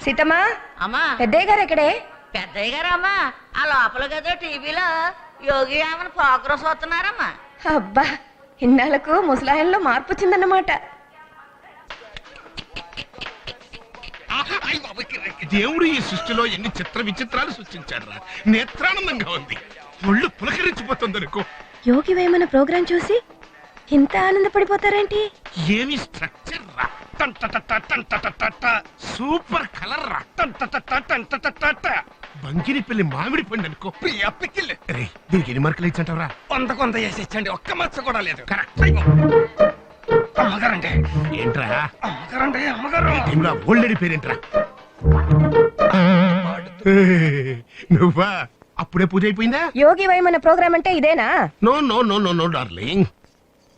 సీతమ్మా, అమ్మా పెద్దయ్య గారు ఎక్కడే? పెద్దయ్య గారు అమ్మా ఆ లోపల గదో టీవీలో యోగి ఆమెను ప్రోగ్రెస్ వస్తున్నారమ్మా. అబ్బా, ఇన్నాళ్లకు ముసలాయనలో మార్పు వచ్చిందన్నమాట. దేవుడు ఈ సృష్టిలో ఎన్ని చిత్ర విచిత్రాలు సృష్టించాడు రా. నేత్రానందంగా ఉంది, ఒళ్ళు పులకరించిపోతుంది అనుకో. యోగి వేమన ప్రోగ్రాం చూసి ఇంత ఆనందపడిపోతారేంటి? ఏమి స్ట్రక్చర్ రా, సూపర్ కలర్ రా, బంగిరిపల్లి మామిడి పండు అనుకో. దీనికి ఎన్ని మార్కులు ఇచ్చంటారా? 100 వేసి ఇచ్చండి, ఒక్క మచ్చ కూడా లేదు. కరెక్ట్. అమ్మగారండి, ఏంట్రా అమ్మగారండి, అమ్మగారు. టీంలో ఓల్డ్ లేడీ పేరేంట్రా? నువ్వా? అప్పుడే పూజ అయిపోయిందా? యోగి వేమన ప్రోగ్రాం అంటే ఇదేనా? No no no no no darling,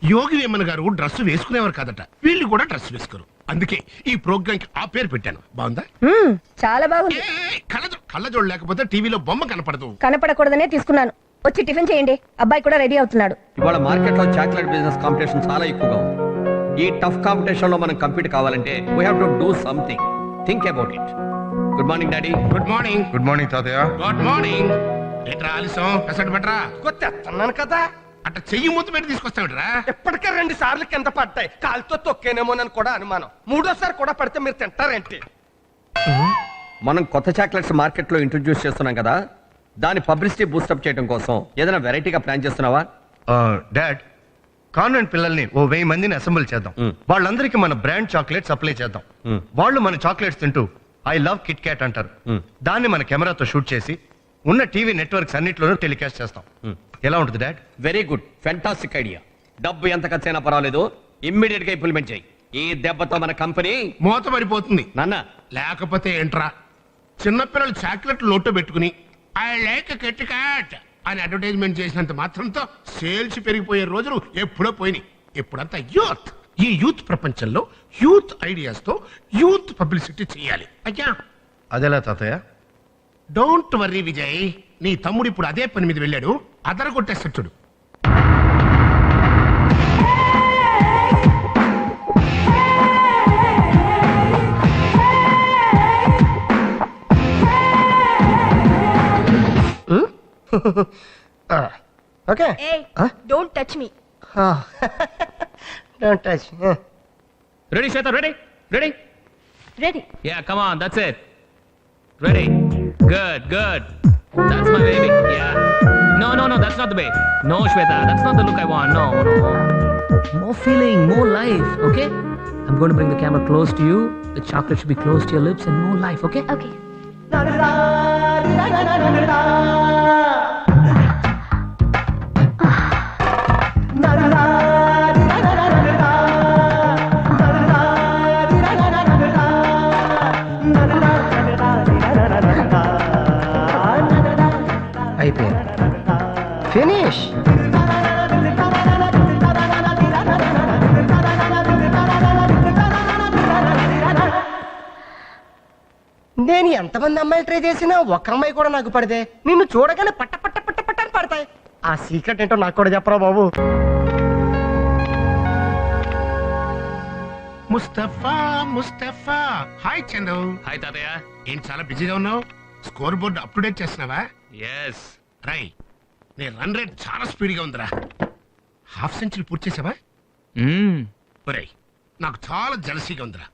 Yogi Vemana garu dress వేసుకునేవారు కాదట, వీళ్ళు కూడా డ్రెస్ వేసుకోరు. అందుకే ఈ ప్రోగ్రామ్ కి ఆ పేరు పెట్టాను. బాగుందా? చాలా బాగుంది. కళ్ళజోడు లేకపోతే టీవీలో బొమ్మ కనపడదు. కనపడకూడదనే తీసుకున్నాను. వచ్చి టిఫిన్ చేయండి, అబ్బాయి కూడా రెడీ అవుతున్నాడు. ఇవాళ మార్కెట్ లో చాక్లెట్ బిజినెస్ కాంపిటీషన్ చాలా ఎక్కువగా ఉంది. ఈ టఫ్ కాంపిటీషన్ లో మనం కంపీట్ కావాలంటే we have to do something. Think about it. Good morning daddy. Good morning. Good morning తాతయ్య. Good morning. ఎట్రా ఆలస్యం? పెసట్ పట్రా. తెస్తున్నాను కదా. అట్ట చెయ్యి మూత పెట్టి తీసుకొస్తావిడ్రా. ఇప్పటికే 2 సార్లు కింద పడ్డాయి, కాలుతో తొక్కేనేమోనని కూడా అనుమానం. 3ోసారి కూడా పడితే మీరు తింటారేంటి? మనం కొత్త చాక్లెట్స్ మార్కెట్ లో ఇంట్రొడ్యూస్ చేస్తున్నాం కదా, దాని పబ్లిసిటీ బూస్టప్ చేయడం కోసం ఏదైనా వెరైటీగా ప్లాన్ చేస్తున్నావా? డాడ్, కాన్వెంట్ పిల్లల్ని 1000 మందిని అసెంబ్ల్ చేద్దాం. వాళ్ళందరికీ మన బ్రాండ్ చాక్లెట్స్ అప్లై చేద్దాం. వాళ్ళు మన చాక్లెట్స్ తింటూ ఐ లవ్ కిట్ క్యాట్ అంటారు. దాన్ని మన కెమెరాతో షూట్ చేసి ఉన్న టీవీ నెట్వర్క్స్ అన్నిట్లోనూ టెలికాస్ట్ చేస్తాం. ఎలా ఉంటుంది dad? Very good, fantastic idea. డబ్బు ఎంత ఖర్చైనా పర్వాలేదు, ఇమ్మీడియట్ గా ఇంప్లిమెంట్ చేయి. ఈ దెబ్బతో మన కంపెనీ మూత పడిపోతుంది. నాన్న, లేకపోతే ఏంట్రా, చిన్నపిల్లలు చాక్లెట్లు నోట్లో పెట్టుకుని ఐ లైక్ కిట్ క్యాట్ అని అడ్వర్టైజ్మెంట్ చేసినంత మాత్రంతో సేల్స్ పెరిగిపోయే రోజులు ఎప్పుడో పోయినాయి. ఇప్పుడంతా యూత్. ఈ యూత్ ప్రపంచంలో యూత్ ఐడియాస్ తో యూత్ పబ్లిసిటీ చేయాలి. అయ్యా, అదెలా తాతయ్య? డోంట్ వర్రీ విజయ్, నీ తమ్ముడు ఇప్పుడు అదే పని మీద వెళ్ళాడు, అదరగొట్టేస్తాడు చూడు. Okay, don't touch me. Don't touch. Ready Shweta? Ready ready ready. Yeah, come on, that's it. Ready, good good. That's my baby. Yeah. No, that's not the baby. No, Shweta, that's not the look I want. No. More feeling, more life, okay? I'm going to bring the camera close to you. The chocolate should be close to your lips and more life, okay? Okay. అయిపోయింది, finish. నేను ఎంతమంది అమ్మాయిలు try చేసినా ఒక్క అమ్మాయి కూడా నాకు పడితే నిన్ను చూడగానే పట్ట పట్ట పట్ట పట్ట అని పడతాయి. ఆ సీక్రెట్ ఏంటో నాకు కూడా చెప్పరా బాబు. Mustafa Mustafa. Hi Chandu. Hi, Tataya. ఏంటి చాలా బిజీగా ఉన్నావు? Score board up to date చేస్తున్నావా? Yes. రై, నీ రన్ రేట్ చాలా స్పీడ్గా ఉందిరా. హాఫ్ సెంచరీ పూర్తి చేసావా? ఒరేయ్, నాకు చాలా జలసీగా ఉందిరా.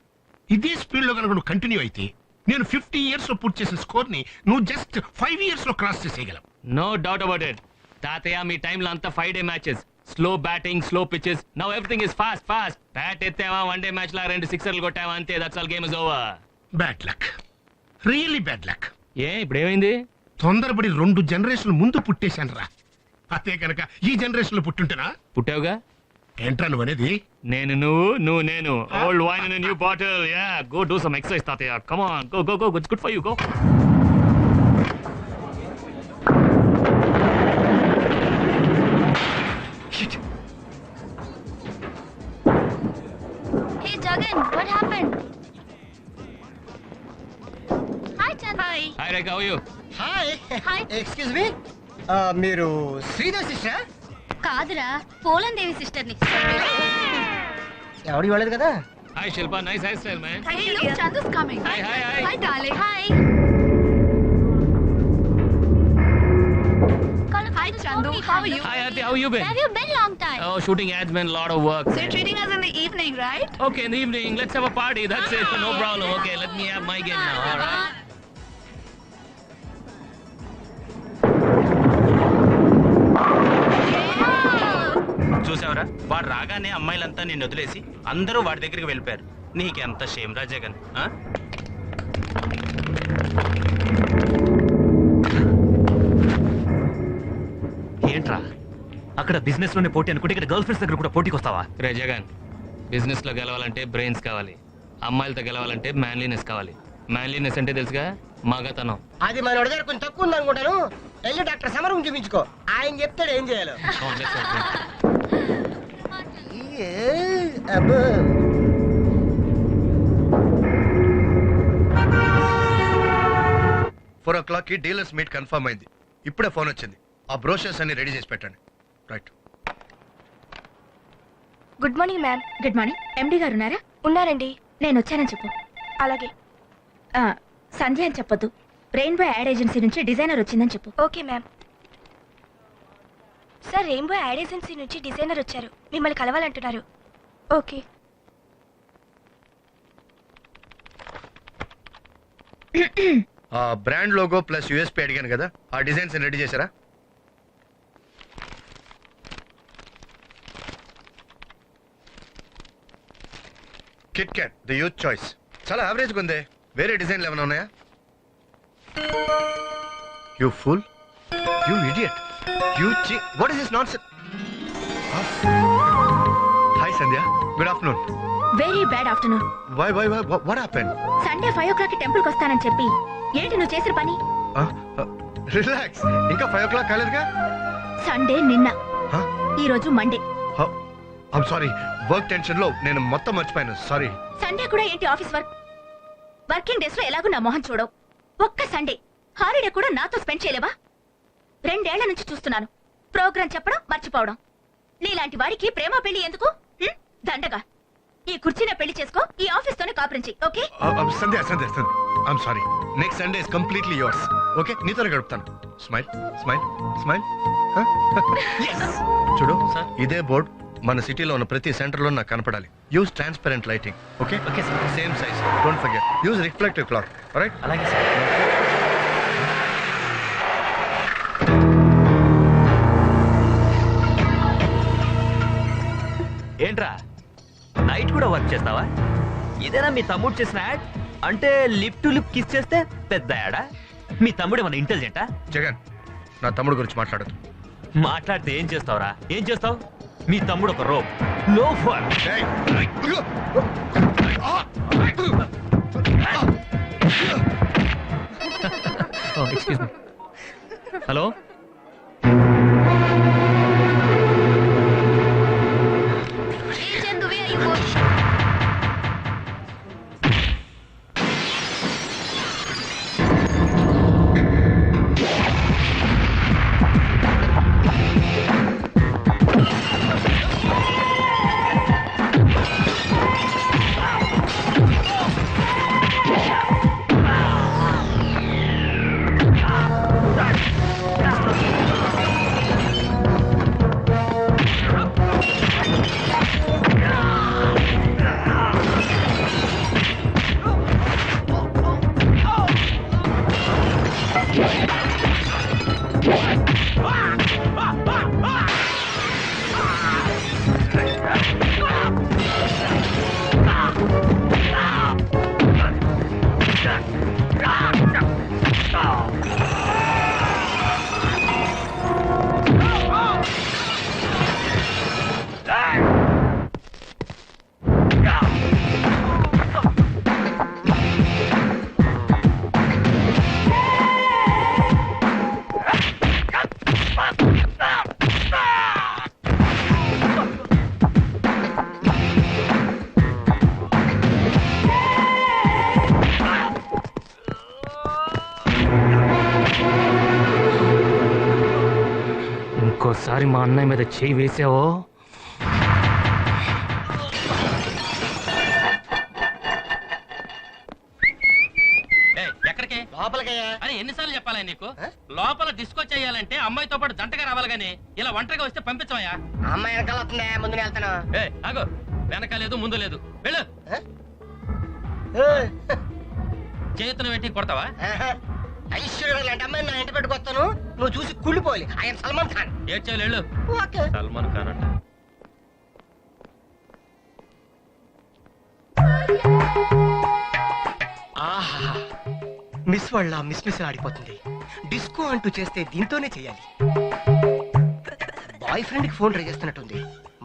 ఇదే స్పీడ్ లో కనుక నువ్వు కంటిన్యూ అయితే నేను 50 years లో పూర్తి చేసిన స్కోర్ ని నువ్వు జస్ట్ 5 years లో క్రాస్ చేసేయగలవు. No doubt about it. Tataya, మీ టైం లో అంతా 5-day matches, slow batting, slow pitches. Now everything is fast fast. Bat ఎత్తావా, 1-day మ్యాచ్ లా 2 సిక్సర్లు కొట్టావా, అంతే. That's all, game is over. Bad luck, really bad luck. ఏ ఇప్పుడు ఏమైంది? తొందరపడి 2 జనరేషన్లు ముందు పుట్టేశాను రా. అదే కనుక ఈ జనరేషన్ లో పుట్టుంటేనా? పుట్టావుగా. ఏంట్రా నువ్వు అనేది? నేను నువ్వు నేను. Old wine in a new bottle. Yeah, go do some exercise తాతయ్య. Come on, go go go. It's good for you. Go. Hey Jagan, what happened? Hi Chan. Hi. Hi Rekha, how are you? Hi. Hi. Excuse me, మీరు Sridevi sister? కాదురా, పోలం దేవి sister ని. ఎవడు ఇవ్వలేదు కదా. Hi Shilpa, nice hairstyle, man. Hey, look, Chandu's coming. Hi, hi, hi. Hi, darling. Hi. Hi, Chandu. How are you? Hi Aarti, how you been? Where have you been long time? Oh, shooting ads been a lot of work. So you're man. treating us in the evening, right? Okay, in the evening, let's have a party. That's it. No problem. Okay, let me have my game now. All right. చూసావరా వాడు రాగానే అమ్మాయిలంతా నిన్ను వదిలేసి అందరూ వాడి దగ్గరికి వెళ్ళిపోయారు. నీకెంత shame రా జగన్. ఆ? ఏంట్రా అక్కడ బిజినెస్ లోనే పోటీ అనుకుంటే ఇక్కడ గర్ల్ ఫ్రెండ్స్ దగ్గర కూడా పోటీకి వస్తావా? రే జగన్, బిజినెస్ లో గెలవాలంటే బ్రెయిన్స్ కావాలి, అమ్మాయిలతో గెలవాలంటే మ్యాన్లీనెస్ కావాలి. మ్యాన్లీనెస్ అంటే తెలుసుగా, మగతనం. అది మన దగ్గర కొంచెం తక్కువ ఉంది అనుకుంటాను. వెళ్ళి డాక్టర్ సమరం చూపించుకో, ఆయన చెప్తాడు ఏం చేయాలో. Oh, let's have a drink. అబ్బో. 4 o'clock కి డీలర్స్ మీట్ కన్ఫర్మ్ అయింది. ఇప్పుడే ఫోన్ వచ్చింది. ఆ బ్రోషర్స్ అన్ని రెడీ చేసి పెట్టండి. Right. Good morning ma'am. Good morning. MD గారు ఉన్నారా? ఉన్నారండి. నేను వచ్చానని చెప్పు. అలాగే. సంధ్య అని చెప్పొద్దు. రెయిన్బో యాడ్ ఏజెన్సీ నుంచి డిజైనర్ వచ్చిందని చెప్పు. Okay ma'am. Sir, rainbow ad agency నుంచి డిజైనర్ వచ్చారు, మిమ్మల్ని కలవాలంటున్నారు. ఓకే. ఆ బ్రాండ్ లోగో ప్లస్ యూఎస్పీ అడిగాను కదా, ఆ డిజైన్స్ రెడీ చేశారా? KitKat the youth choice చాలా యావరేజ్ గా ఉంది. వేరే డిజైన్లు ఏమైనా ఉన్నాయా? You fool, you idiot, you what is this nonsense? Hi Sandhya, good afternoon. Very bad afternoon. Why what happened? Sunday 5 o'clock కి టెంపుల్ కి వస్తానని చెప్పి ఏంటి నువ్వు చేసిన పని? రిలాక్స్, ఇంకా 5 o'clock కాలేదుగా. సండే నిన్న, ఈ రోజు Monday. I'm sorry, work tension లో నేను మొత్తం మర్చిపోయాను. సారీ. సండే కూడా ఏంటి ఆఫీస్ వర్క్? వర్కింగ్ డేస్ లో ఎలాగో నా మొహం చూడవు. ఒక్క సండే హాలిడే కూడా నాతో స్పెండ్ చేయలేవా? 2 ఏళ్ల నుంచి చూస్తున్నాను, ప్రోగ్రాం చెప్పడం మర్చిపోవడం. నీలాంటి వాడికి ప్రేమ పెళ్లి ఎందుకు? దండగా ఈ కుర్చీనే పెళ్లి చేసుకో, ఈ ఆఫీస్ తోనే కాపురం చెయ్యి. Okay? Sandhya I'm sorry. Next Sunday is completely yours. Okay, నీతోనే గడుపుతాను. Smile smile smile. చూడు, ఇదే బోర్డ్ మన సిటీలో ఉన్న ప్రతి సెంటర్ లో నాకు కనపడాలి. Use transparent lighting. Okay okay sir. Same size, don't forget. Use reflective cloth. Right? అలాగే సార్. ఏంట్రా నైట్ కూడా వర్క్ చేస్తావా? ఇదేనా మీ తమ్ముడు చేసిన యాడ్? అంటే లిప్ టు లిప్ కిస్ చేస్తే పెద్ద యాడా? మీ తమ్ముడు ఏమన్నా ఇంటెలిజెంటా? జగన్, నా తమ్ముడు గురించి మాట్లాడదు. మాట్లాడితే ఏం చేస్తావురా? ఏం చేస్తావు? మీ తమ్ముడు ఒక rope, loafer. Excuse me. Hello, Hey, Chandu, where are you going? ఇంకోసారి మా అన్నయ్య మీద చేయి వేసావో అరే ఎన్నిసార్లు చెప్పాలా నీకు లోపల డిస్కో చేయాలంటే అమ్మాయితో పాటు జంటగా రావాలి గానీ ఇలా ఒంటరిగా వస్తే పంపించవయ్యా. అమ్మాయి వెనకాల వస్తుందే, ముందు వెళ్తాను. ఏ ఆగో, వెనక లేదు ముందు లేదు, వెళ్ళు. చేతులు పెట్టి కొడతావా? ఐశ్వర్య లాంటి అమ్మాయి నా ఇంటి పెట్టుకొస్తాను, నువ్వు చూసి కుళ్ళిపోవాలి. ఆయన సల్మాన్ ఖాన్. ఏడ్చేయాలి, వెళ్ళు. ఓకే. సల్మాన్ ఖాన్ అంట. ఆహా, మిస్ వాళ్ళ మిస్ ఆడిపోతుంది. డిస్కో అంటూ చేస్తే దీంతోనే చేయాలి. బాయ్ ఫ్రెండ్ కి ఫోన్ ట్రై చేస్తున్నట్టుంది,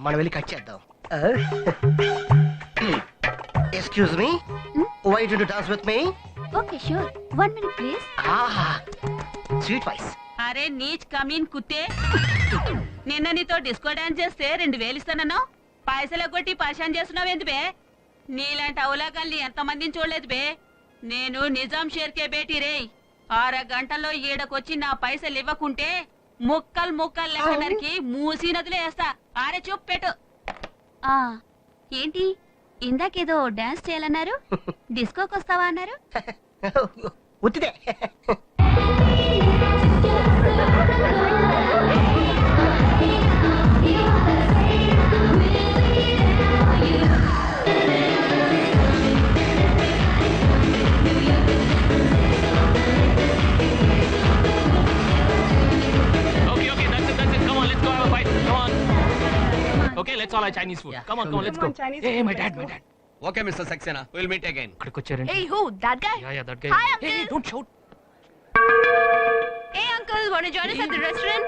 మనం వెళ్ళి కట్ చేద్దాం. Excuse me, why do you dance with me? Okay sure, 1 minute please. ఆహా, స్వీట్ వాయిస్. అరే నీచ్ కమీన్ కుత్తే, నిన్న నీతో డిస్కో డాన్స్ చేస్తే 2000 ఇస్తానన్నా పైసలు కొట్టి పరిశాన్ చేస్తున్నావు ఏంది బే? నీలాంటి అవలాగాల్ని ఎంతమందిని చూడలేదు బే. నేను నిజాం షేర్కే బేటీ రే. 6 గంటల్లో ఈడకొచ్చి నా పైసలు ఇవ్వకుంటే ముక్కలు లెక్క నరికి మూసీ నదిలో వేస్తా. ఆరే చూపు పెట్టు. ఏంటి ఇందాకేదో డాన్స్ చేయాలన్నారు, డిస్కోకి వస్తావా అన్నారు? ఉత్తిదే. Okay, that's it. Come on, let's go have a bite. Come on. Okay, let's all have Chinese food. Come on, let's go. Hey, my dad. Okay mister Saxena, will meet again. ఇక్కడికి వచ్చారండి. Hey, who? That guy? Yeah, that guy. Hi, uncle. Hey, don't shout. Hey, uncle, want to join us at the restaurant?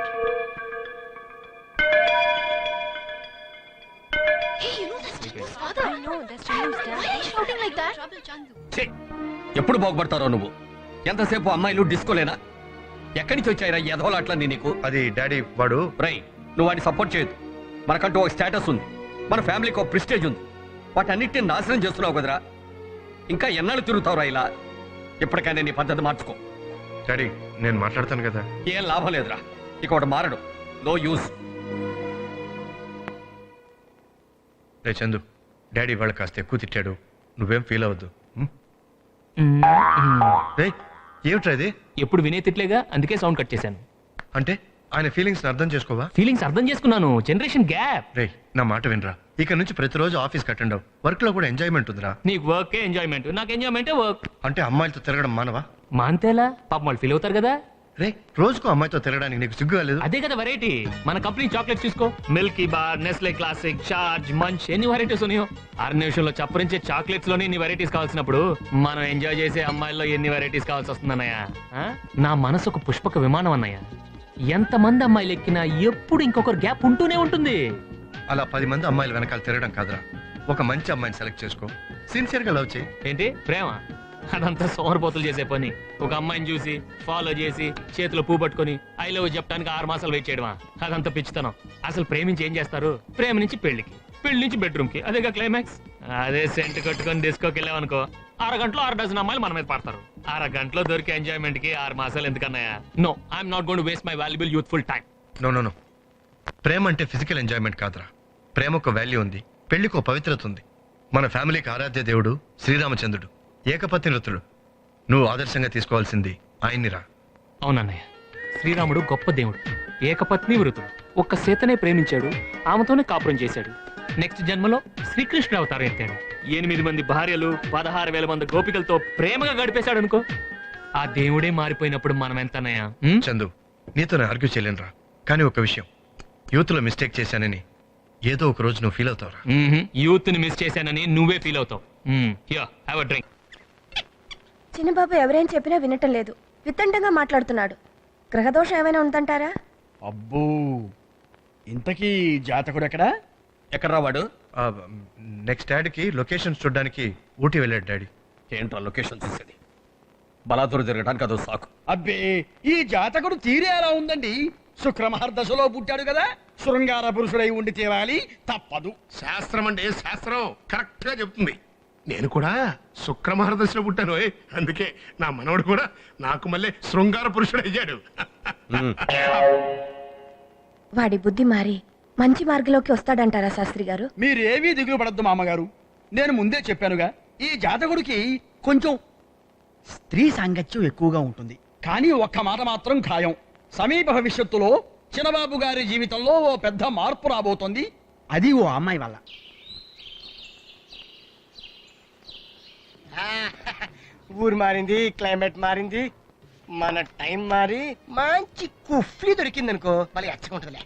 Hey, you know that's Chandu's father. I know, that's Chandu's dad. Why are you shouting like that? Trouble, Chandu. ఎప్పుడు బాగుపడతారో నువ్వు? ఎంతసేపు అమ్మాయిలు డిస్కోలేనా? ఎక్కడి నుంచి వచ్చాయిరా ఈ ఎదవలాట్లన్నీ నీకు? అది daddy, వాడు రై, నువ్వు వాడిని సపోర్ట్ చేయొద్దు. మనకంటూ ఒక స్టేటస్ ఉంది, మన ఫ్యామిలీకి ఒక ప్రిస్టేజ్ ఉంది. వాటన్నిటిని నాశనం చేస్తున్నావు కదరా. ఇంకా ఎన్నాళ్ళు తిరుగుతావురా ఇలా? ఇప్పటికైనా నీ పద్ధతి మార్చుకో. డాడీ, నేను మాట్లాడతాను కదా. ఏం లాభం లేదురా, ఇక ఒకటి మారడు. No use. రే చందు, డాడీ వాళ్ళు కాస్త ఎక్కువ తిట్టాడు, నువ్వేం ఫీల్ అవ్వద్దు. రే, ఏమిట్రా ఇది? ఎప్పుడు వినే తిట్లేగా, అందుకే సౌండ్ కట్ చేశాను. అంటే ఆయన ఫీలింగ్స్ అర్థం చేసుకోవా? ఫీలింగ్స్ అర్థం చేసుకున్నాను, జనరేషన్ గ్యాప్. రే, నా మాట వినరా. ఇక నుంచి ప్రతిరోజు ఆఫీస్ కట్టండి, వర్క్ లో కూడా ఎంజాయ్మెంట్ ఉందిరా. నీకు వర్కే ఎంజాయ్మెంట్, నాకు ఎంజాయ్మెంటే వర్క్. అంటే అమ్మాయిలతో తిరగడం మానవా? మాంతేలా పాపం వాళ్ళు ఫీల్ అవుతారు కదా. రే, రోజుకు అమ్మాయితో తిరగడానికి నీకు సిగ్గు కాలేదు? అదే కదా వెరైటీ. మన కంపెనీ చాక్లెట్స్ చూసుకో, Milky Bar, Nestle Classic, Charge, Munch, ఎన్ని వెరైటీస్ ఉన్నాయో. 6 నిమిషంలో చప్పరించే చాక్లెట్స్ లోనే ఇన్ని వెరైటీస్ కావాల్సినప్పుడు మనం ఎంజాయ్ చేసే అమ్మాయిల్లో ఎన్ని వెరైటీస్ కావాల్సి వస్తుందన్నయ్య. నా మనసు ఒక పుష్పక విమానం అన్నయ్య. ఎంతమంది అమ్మాయిలు ఎక్కినా ఎప్పుడు ఇంకొకరు గ్యాప్ ఉంటూనే ఉంటుంది. అలా 10 మంది అమ్మాయిలు వెనకాల తిరగడం కాదురా, ఒక మంచి అమ్మాయిని సెలెక్ట్ చేసుకో, సిన్సియర్ గా లవ్ చేయి. ఏంటి ప్రేమ? అదంతా సోమరిపోతులు చేసే పని. ఒక అమ్మాయిని చూసి ఫాలో చేసి చేతిలో పూ పట్టుకొని ఐ లవ్ చెప్పడానికి 6 మాసాలు వెయిట్ చేయడమా? అదంతా పిచ్చితనం. అసలు ప్రేమించి ఏం చేస్తారు? ప్రేమ నుంచి పెళ్లికి, పెళ్లి నుంచి బెడ్రూమ్ కి, అదేగా క్లైమాక్స్. అదే సెంట్ కట్టుకొని డిస్కోకి వెళ్ళామనుకో, 6 గంటలో 6 డజన్ అమ్మాయిలు మన మీద పడతారు. 6 గంటలో దొరికే ఎంజాయ్మెంట్ కి 6 మాసాలు ఎందుకన్నాయా? No, I'm not going to waste my valuable youthful time. No, ప్రేమ అంటే ఫిజికల్ ఎంజాయ్మెంట్ కాదురా. ప్రేమకు వాల్యూ ఉంది, పెళ్లికి పవిత్రత ఉంది. మన ఫ్యామిలీకి ఆరాధ్య దేవుడు శ్రీరామచంద్రుడు, ఏకపత్ని వృత్తుడు. నువ్వు ఆదర్శంగా తీసుకోవాల్సింది ఆయన్నిరా. అవునన్నయ్య, శ్రీరాముడు గొప్ప దేవుడు, ఏకపత్ని వృతుడు. ఒక్క సీతనే ప్రేమించాడు, ఆమెతోనే కాపురం చేశాడు. నెక్స్ట్ జన్మలో శ్రీకృష్ణుడు అవతారం ఎత్తాడు. 8 మంది భార్యలు, 16,000 మంది గోపికలతో ప్రేమగా గడిపేశాడు అనుకో. ఆ దేవుడే మారిపోయినప్పుడు మనం ఎంతనయ్యా? చందు, నీతో నేను ఆర్గ్యూ చేయలేనురా. కానీ ఒక విషయం, యూత్ లో మిస్టేక్ చేశానని ఏదో ఒక రోజు నువ్వు ఫీల్ అవుతావురా. యూత్ ని మిస్ చేశానని నువ్వే ఫీల్ అవుతావు. Here, have a drink. చిన్నబాబు ఎవరైనా చెప్పినా వినటం లేదు, వితండంగా మాట్లాడుతున్నాడు. గ్రహదోషం ఏమైనా ఉందంటారా? అబ్బో, ఇంతకీ జాతకుడు ఎక్కడా? ఎక్కడ్రా వాడు? నెక్స్ట్ డాడీకి లొకేషన్స్ చూడడానికి ఊటీ వెళ్ళాడు డాడీ. ఏంట్రా లొకేషన్ చూసేది? బలాదూరు జరగడానికి అదో సాకు. అబ్బే, ఈ జాతకుడు తీరే ఎలా ఉందండి. శుక్రమహర్దశలో పుట్టాడు కదా, శృంగార పురుషుడై ఉండి తీరాలి, తప్పదు. శాస్త్రం అంటే శాస్త్రం కరెక్ట్ గా చెప్తుంది. నేను కూడా శుక్రమహర్దశలో పుట్టాను, అందుకే నా మనవడు కూడా నాకు మళ్ళీ శృంగార పురుషుడు అయ్యాడు. వాడి బుద్ధి మారి మంచి మార్గంలోకి వస్తాడంటారా శాస్త్రి గారు? మీరేమీ దిగులు పడద్దు మామగారు, నేను ముందే చెప్పానుగా, ఈ జాతకుడికి కొంచెం స్త్రీ సాంగత్యం ఎక్కువగా ఉంటుంది. కానీ ఒక్క మాట మాత్రం ఖాయం. సమీప భవిష్యత్తులో చిన్నబాబు గారి జీవితంలో ఓ పెద్ద మార్పు రాబోతోంది. అది ఓ అమ్మాయి వల్ల. ఊరు మారింది, క్లైమేట్ మారింది, మన టైం మారి మంచి కుఫ్లీ దొరికింది అనుకో మళ్ళీ ఎచ్చకుంటుందిలే.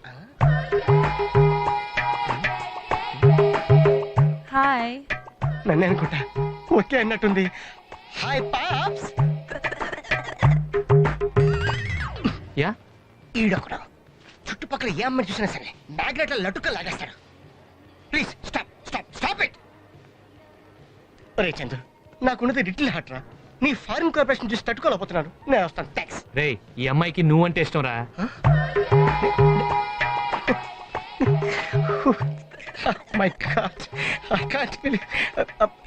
హాయ్. నన్నే అనుకుంటా. ఓకే అన్నట్టుంది. Hi pops. యా ఈడొకడు చుట్టుపక్కల ఏ అమ్మని చూసినా సరే మ్యాగ్నెట్ లటుక్క లాగేస్తాడు. Please stop stop stop it. ఒరే చందు, నాకున్నది లిటిల్ హార్ట్ రా. నీ ఫారిన్ కార్పొరేషన్ చూసి తట్టుకోలేకపోతున్నాను. నేను వస్తాను. థ్యాంక్స్. రే ఈ అమ్మాయికి నువ్వంటే ఇష్టం రా. My God, I can't believe.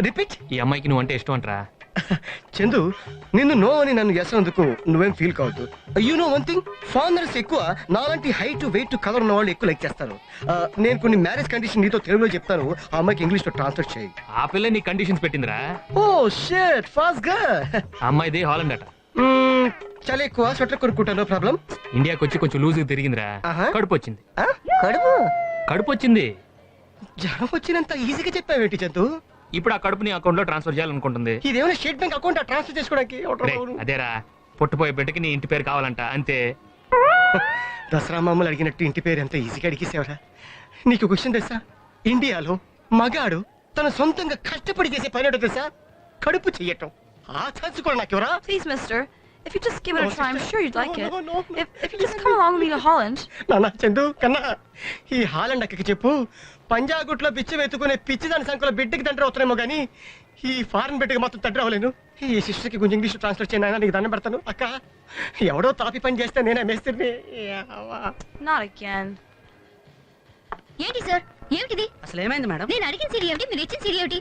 Repeat. ఈ అమ్మాయికి నువ్వంటే ఇష్టం అంటరా. చందు, నిన్ను నో అని నన్ను ఎసనందుకు నువ్వేం ఫీల్ కావద్దు. You know one thing, foreigners ఎక్కువ నాలాంటి హైట్ వెయిట్ కలర్ ఉన్న వాళ్ళు ఎక్కువ లైక్ చేస్తారు. నేను కొన్ని మ్యారేజ్ కండిషన్ నీతో తెలుగులో చెప్తాను, ఆ అమ్మాయికి ఇంగ్లీష్ లో ట్రాన్స్లేట్ చేయి. ఆ పిల్ల నీ కండిషన్స్ పెట్టిందిరా. ఓ షిట్, ఫాస్ట్ గా. ఆ అమ్మాయిది హాలండ్ అట. చాలా ఎక్కువ స్వెటర్ కొనుక్కుంటా, నో ప్రాబ్లం. ఇండియాకి వచ్చి కొంచెం లూజ్ తిరిగిందిరా. కడుపు వచ్చింది. కడుపు వచ్చింది. జ్వరం వచ్చినంత ఈజీగా చెప్పావేంటి చందు? ఇప్పుడు ఆ కడుపుని అకౌంట్ లో ట్రాన్స్ఫర్ చేయాలనుకుంటుంది. ఇదేమైనా స్టేట్ బ్యాంక్ అకౌంట్ ట్రాన్స్ఫర్ చేసుకోవడానికి? అదేరా, పుట్టపోయే బిడ్డకి నీ ఇంటి పేరు కావాలంట, అంతే. దసరా మామూలు అడిగినట్టు ఇంటి పేరు ఎంత ఈజీగా అడిగేసేవరా. నీకు క్వశ్చన్ తెలుసా? ఇండియాలో మగాడు తన సొంతంగా కష్టపడి చేసే పని ఏంటో తెలుసా? కడుపు చెయ్యటం. ఆ ఛాన్స్ కూడా నాకెవరా? Please, mister. If you just give it a try, I'm sure you'd like it. If you just come along with me to Holland. నాన్న చందు కన్నా, ఈ హాలండ్ అక్కకి చెప్పు, పంజాగుట్లో పిచ్చి వెతుకునే పిచ్చి దాని సంఖ్యలో బిడ్డకి తండ్రి అవుతానేమో కానీ ఈ ఫారెన్ బిడ్డకి మాత్రం తండ్రి అవ్వలేను. ఈ సిస్టర్కి కొంచెం ఇంగ్లీష్ ట్రాన్స్ఫర్ చేయను, నీకు దండం పెడతాను. అక్క, ఎవడో తాపి పని చేస్తే నేనే మేస్త్రిని. Not again. ఏంటి సార్, ఏమిటిది? అసలు ఏమైంది మేడం? నేను అడిగిన సీడీ ఏమిటి, మీరు ఇచ్చిన సీడీ ఏమిటి?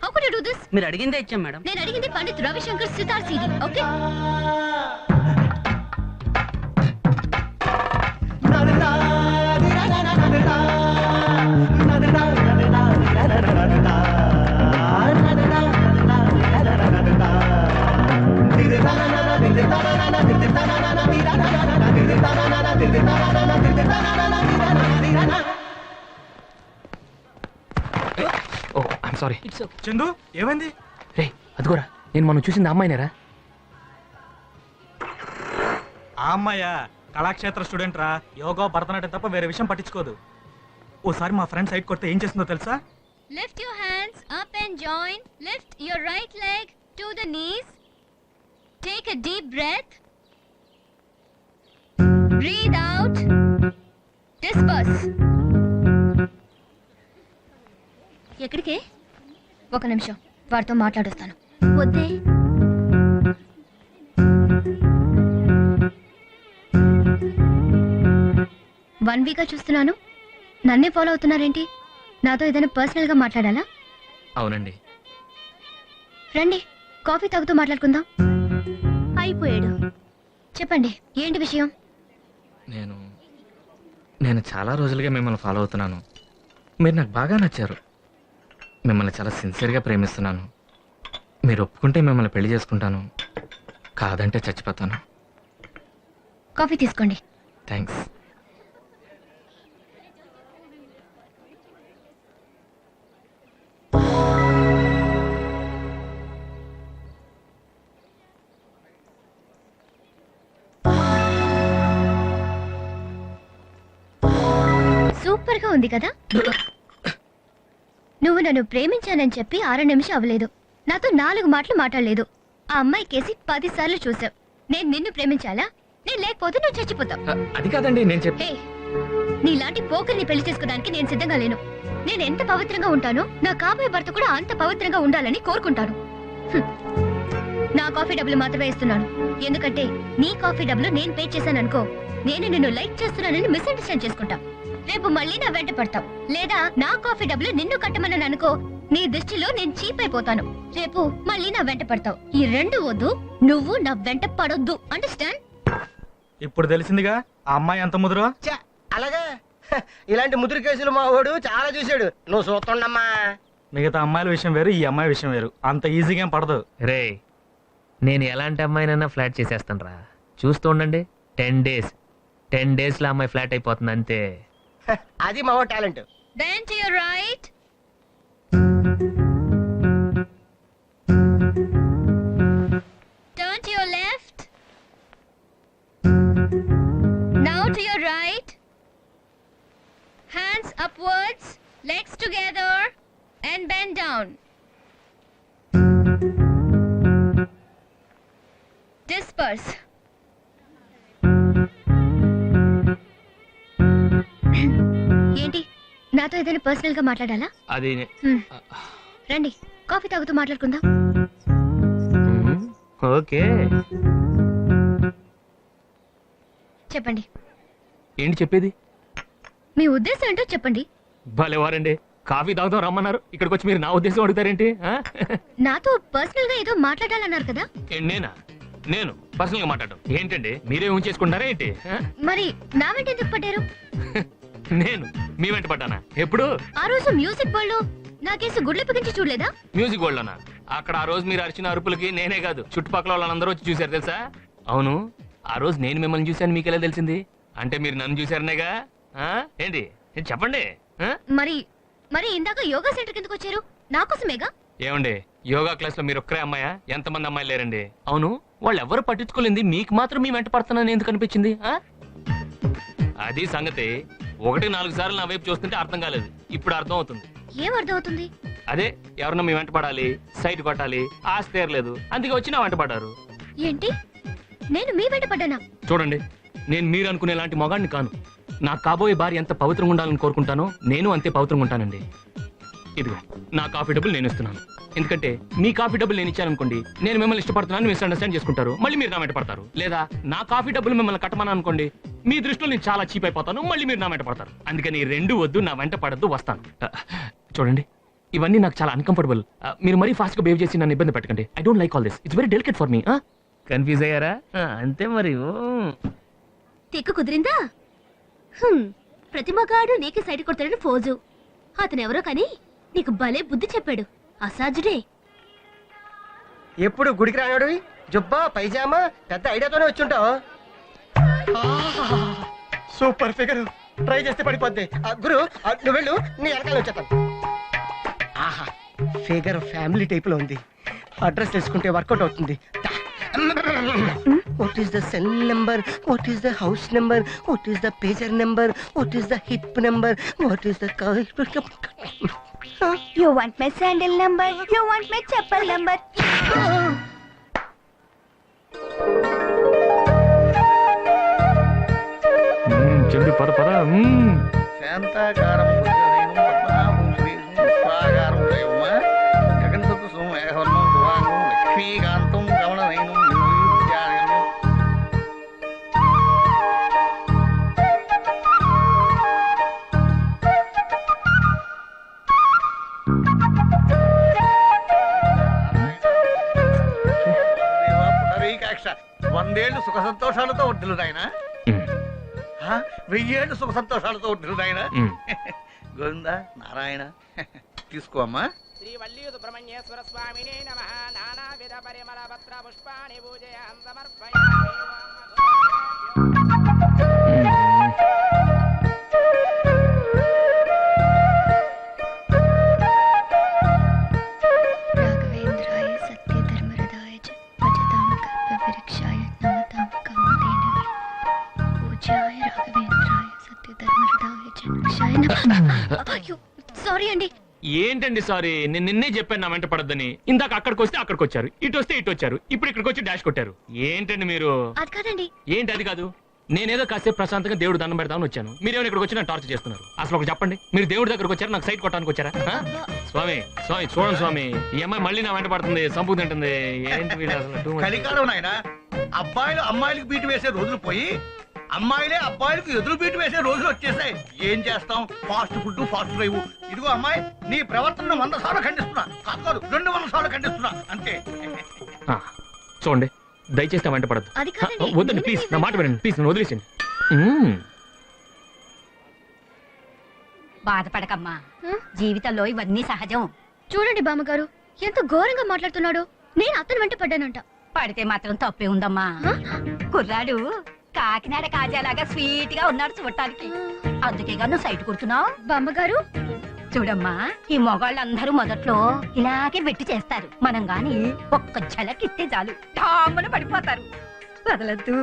How could you do this? మీరు అడిగిందే ఇచ్చాం మేడం. నేను అడిగింది Pandit Ravi Shankar sitar CD. Okay, oh I'm sorry. Chandu ఏమైంది? రే అదిగోరా, నేను మనం చూసింది ఆ అమ్మాయినేరా. ఆ అమ్మాయ కళాక్షేత్ర స్టూడెంట్ రా. యోగా భరతనాట్యం తప్ప వేరే విషయం పట్టించుకోదు. ఓసారి మా ఫ్రెండ్ సైడ్ కొడితే ఏం చేస్తుందో తెలుసా? lift your hands up and join. Lift your right leg to the knees. Take a deep breath. Breathe out. Disperse. ఎక్కడికి? ఒక నిమిషం, వాడితో మాట్లాడొస్తాను. వద్దే. వన్ వీక్గా చూస్తున్నాను, నన్నే ఫాలో అవుతున్నారేంటి? నాతో ఏదైనా పర్సనల్ గా మాట్లాడాలా? అవునండి. రండి, కాఫీ తాగుతూ మాట్లాడుకుందాం. అయిపోయాడు. చెప్పండి, ఏంటి విషయం? నేను చాలా రోజులుగా మిమ్మల్ని ఫాలో అవుతున్నాను. మీరు నాకు బాగా నచ్చారు. మిమ్మల్ని చాలా సిన్సియర్గా ప్రేమిస్తున్నాను. మీరు ఒప్పుకుంటే మిమ్మల్ని పెళ్లి చేసుకుంటాను, కాదంటే చచ్చిపోతాను. కాఫీ తీసుకోండి. థ్యాంక్స్. సూపర్ గా ఉంది కదా? నువ్వు నన్ను ప్రేమించానని చెప్పి 6 నిమిషం అవ్వలేదు, నాతో 4 మాటలు మాట్లాడలేదు. ఆ అమ్మాయి కేసి 10 సార్లు చూసావు. నేను నిన్ను ప్రేమించాలా? నేను లేకపోతే నువ్వు చచ్చిపోతావు. అది కాదండి నేను చెప్పే. నీలాంటి పోకర్ని పెళ్లి చేసుకోవడానికి నేను సిద్ధంగా లేను. నేను ఎంత పవిత్రంగా ఉంటానో నా కాబోయే భర్త కూడా అంత పవిత్రంగా ఉండాలని కోరుకుంటాను. నా కాఫీ డబ్బులు మాత్రమే ఇస్తున్నాను, ఎందుకంటే నీ కాఫీ డబ్బులు నేను పే చేశాను అనుకో, నేను నిన్ను లైక్ చేస్తున్నానని మిస్అండర్స్టాండ్ చేసుకుంటా. రేపు మళ్ళీ నా వెంట పడతావు, లేదా నా కాఫీ డబ్బులు నిన్ను కట్టమని అనుకో, నీ దృష్టిలో నేను చీప్ అయిపోతాను. రేపు మళ్ళీ నా వెంట పడతావు. ఈ రెండు వద్దు, నువ్వు నా వెంట పడొద్దు. అండర్స్టాండ్? ఇప్పుడు తెలిసిందిగా ఆ అమ్మాయి ఎంత ముదురో. అలాగా, ఇలాంటి ముదురు కేసులు మా వాడు చాలా చూశాడు. నువ్వు చూస్తుండమ్మా. మిగతా అమ్మాయిల విషయం వేరు, ఈ అమ్మాయి విషయం వేరు. అంత ఈజీగా ఏం పడదు. రే, నేను ఎలాంటి అమ్మాయినైనా ఫ్లాట్ చేసేస్తాను రా. చూస్తూ ఉండండి 10 days లో అమ్మాయి ఫ్లాట్ అయిపోతుంది అంతే. అది మా talent. Then to your right. Turn to your left. Now to your right. Hands upwards, legs together, and bend down. Disperse. ఏంటి నాతో ఏదైనా పర్సనల్ గా మాట్లాడాలా? అది రండి కాఫీ తాగుతూ మాట్లాడుకుందాం. ఓకే. చెప్పండి. ఏంటి చెప్పేది? మీ ఉద్దేశం ఏంటో చెప్పండి. భలేవారండి, కాఫీ తాగుతాం రమ్మన్నారు, ఇక్కడికి వచ్చి మీరు నా ఉద్దేశం అడుగుతారేంటి? నాతో పర్సనల్ గా ఏదో మాట్లాడాలన్నారు కదా. నేను పర్సనల్ గా మాట్లాడడం ఏంటండి? మీరే ఉంచేసుకుంటారా ఏంటి? మరి నా వెంట ఎందుకు పడ్డారు? నేను మీ వెంట పడ్డానా? ఎప్పుడు? ఆ రోజు మ్యూజిక్ వరల్డ్ లో నా కేసు గుడ్లు పిగించి చూడలేదా? మ్యూజిక్ వరల్డ్ లోనా? అక్కడ ఆ రోజు మీరు అరిచిన అరుపులకి నేనే కాదు చుట్టుపక్కల వాళ్ళందరూ వచ్చి చూశారు తెలుసా? అవును, ఆ రోజు నేను మిమ్మల్ని చూశాను, మీకెలా తెలిసింది? అంటే మీరు నన్ను చూశారనేగా? ఏంటి చెప్పండి. మరి ఇందాక యోగా సెంటర్ కిందకు వచ్చారు, నా కోసమేగా? ఏమండి, యోగా క్లాస్ లో మీరు ఒక్కరే అమ్మాయా? ఎంతమంది అమ్మాయిలు లేరండి? అవును, వాళ్ళు ఎవరు పట్టించుకోలేంది, మీకు మాత్రం మీ వెంట పడుతున్నాను ఎందుకు అనిపించింది? అది సంగతి. 1-4 సార్లు నా వైపు చూస్తుంటే అర్థం కాలేదు, ఇప్పుడు అర్థం అవుతుంది. ఏం అర్థం అవుతుంది? అదే, ఎవరన్నా మీ వెంట పడాలి, సైట్ కొట్టాలి, ఆశ తీరలేదు, అందుకే వచ్చి నా వెంట పడ్డారు. ఏంటి, నేను మీ వెంట పడ్డానా? చూడండి, నేను మీరు అనుకునే లాంటి మొగాడిని కాను. నా కాబోయే భార్య ఎంత పవిత్రంగా ఉండాలని కోరుకుంటానో నేను అంతే పవిత్రంగా ఉంటానండి. ఇదిగో నా కాఫీ డబ్బులు నేను ఇస్తున్నాను, ఎందుకంటే మీ కాఫీ డబ్బులు నేను ఇచ్చాననుకోండి, నేను మిమ్మల్ని ఇష్టపడుతున్నాను మిస్అండర్స్టాండ్ చేసుకుంటారు, మళ్ళీ మీరు నా వెంట పడతారు. లేదా నా కాఫీ డబ్బులు మిమ్మల్ని కట్టమని అనుకోండి, మీ దృష్టిలో నేను చాలా చీప్ అయిపోతాను, మళ్ళీ మీరు నా వెంట పడతారు. అందుకని 2 వద్దు, నా వెంట పడద్దు, వస్తాను. చూడండి, ఇవన్నీ నాకు చాలా అన్కంఫర్టబుల్. మీరు మరీ ఫాస్ట్ గా బిహేవ్ చేసి నన్ను ఇబ్బంది పెట్టకండి. I don't like all this, it's very delicate for me. Confuse అయ్యారా? అంతే మరి. తెక్కు కుదిరిందా? ప్రతి మగాడు నీకే సైడ్ కొడతాడని ఫోజు. అతనెవరో కానీ నీకు భలే బుద్ధి చెప్పాడు, అసాధ్యుడే. ఎప్పుడు గుడికి రానాడు, జుబ్బా పైజామా పెద్ద ఐడియాతోనే వచ్చుంటావు. సూపర్ ఫిగర్, ట్రై చేస్తే పడిపోద్ది. గురు నువ్వు వెళ్ళు, నీ వెనకాల వచ్చేస్తాను. ఆహా, ఫిగర్ ఫ్యామిలీ టైప్ లో ఉంది. అడ్రస్ తెలుసుకుంటే వర్కౌట్ అవుతుంది. What is the cell number? What is the house number? What is the pager number? What is the hip number? What is the car? You want my sandal number? You want my chappal number? చెండి పద పద. శాంతాకారం పద్మనాభం స్వాగారం గగన సప్తసం ఏకవర్ణం దువాంగం లక్ష్మీకాంతం గమనమైనం వందేళ్లు సుఖ సంతోషాలతో ఉంటున్నారు ఆయన. 1000 ఏళ్ళు సుఖ సంతోషాలతో ఉంటున్నారు ఆయన. గోవిందా నారాయణ తీసుకో అమ్మా. శ్రీ వల్లి సుబ్రహ్మణ్యేశ్వర స్వామినే నమః. నానావిధ పరిమళ పత్ర పుష్పాణి పూజయాం సమర్పయామి. రాఘవేంద్రాయ సత్యధర్మరదాయ చ భజతాం కల్పవృక్షాయ నమతాం కౌంతేనవే. పూజ్యాయ రాఘవేంద్రాయ సత్యధర్మరదాయ చ వృక్షాయ నమః. అయ్యో సారీ అండి. ఏంటండి సారీ? నేను నిన్నే చెప్పాను నా వెంట పడద్దని. ఇందాక అక్కడికి వస్తే అక్కడికి వచ్చారు, ఇటు వస్తే ఇటు వచ్చారు, ఇప్పుడు ఇక్కడికి వచ్చి డాష్ కొట్టారు. ఏంటండి మీరు? అది కాదండి. ఏంటి అది కాదు? నేనేదో కాసేపు ప్రశాంతంగా దేవుడు దండం పెడతామని వచ్చాను, మీరేమైనా ఇక్కడికి వచ్చి నన్ను టార్చర్ చేస్తున్నారు. అసలు ఒకటి చెప్పండి, మీరు దేవుడి దగ్గరకు వచ్చారు, నాకు సైట్ కొట్టడానికి వచ్చారా? స్వామి స్వామి చూడండి స్వామి, ఈ అమ్మాయి మళ్ళీ నా వెంట పడుతుంది, సంపు తింటుంది. ఏంటి వీళ్ళు అసలు? కలికాలం నాయన, అబ్బాయిలు అమ్మాయిలకు బీటు వేసే రోజులు పోయి అమ్మాయిలే అబ్బాయిలకు ఎదురు బీటు వేసే రోజులు వచ్చేసాయి. ఏం చేస్తాం, ఫాస్ట్ ఫుడ్ ఫాస్ట్ డ్రైవ్. ఇదిగో అమ్మాయి, నీ ప్రవర్తనను 100 సార్లు ఖండిస్తున్నా, కాదు 200 సార్లు ఖండిస్తున్నా అంతే. చూడండి, దయచేసి నా వెంట పడద్దు. వద్దండి ప్లీజ్, నా మాట వినండి ప్లీజ్, నన్ను వదిలేసింది. బాధపడకమ్మా, జీవితంలో ఇవన్నీ సహజం. చూడండి బామ్మగారు, ఎంత ఘోరంగా మాట్లాడుతున్నాడు. నేను అతని వెంట పడ్డానంట. పడితే మాత్రం తప్పే ఉందమ్మా. కుర్రాడు కాకినాడ కాజాలాగా స్వీట్ గా ఉన్నాడు చూడటానికి. అందుకేగా నువ్వు సైట్ కుడుతున్నావు. బామ్మగారు చూడమ్మా, ఈ మొగాళ్ళందరూ మొదట్లో ఇలాగే వెట్టి చేస్తారు. మనం గాని ఒక్క ఝలకిస్తే చాలు ఠామ్మన పడిపోతారు. వదలద్దు,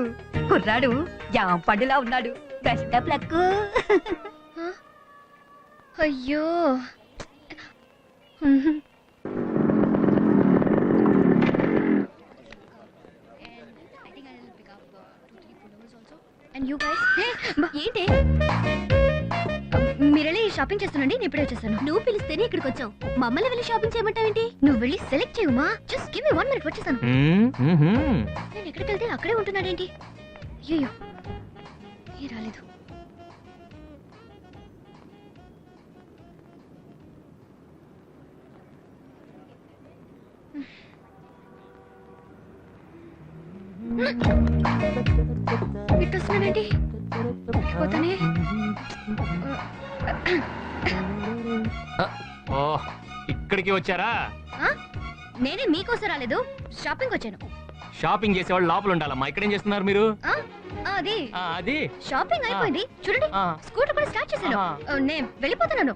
కుర్రాడు జాంపండులా ఉన్నాడు. Best of luck. అయ్యో ఏంటి మీరెళ్ళి షాపింగ్ చేస్తానండి, నేను ఇప్పుడే వచ్చేస్తాను. నువ్వు పిలిస్తేనే ఇక్కడికి వచ్చావు, మమ్మల్ని వెళ్ళి షాపింగ్ చేయమంటావేంటి? నువ్వు వెళ్ళి సెలెక్ట్ చేయమా. జస్ట్ గివ్ మీ 1 minute, వచ్చేస్తాను. నేను ఎక్కడికి వెళ్తే అక్కడే ఉంటున్నాడేంటి? అయ్యో ఏ రాలేదు. ఇట్టొస్తున్నావేంటి? పోతానే. ఇక్కడికి వచ్చారా? నేనే మీకోసం రాలేదు, షాపింగ్ వచ్చాను. షాపింగ్ చేసేవాళ్ళు లోపల ఉండాలమ్మా. ఇక్కడ ఏం చేస్తున్నారు మీరు? అది అది షాపింగ్ అయిపోయింది చూడండి. స్కూటర్ కూడా స్టార్ట్ చేశాను. నేను వెళ్ళిపోతున్నాను.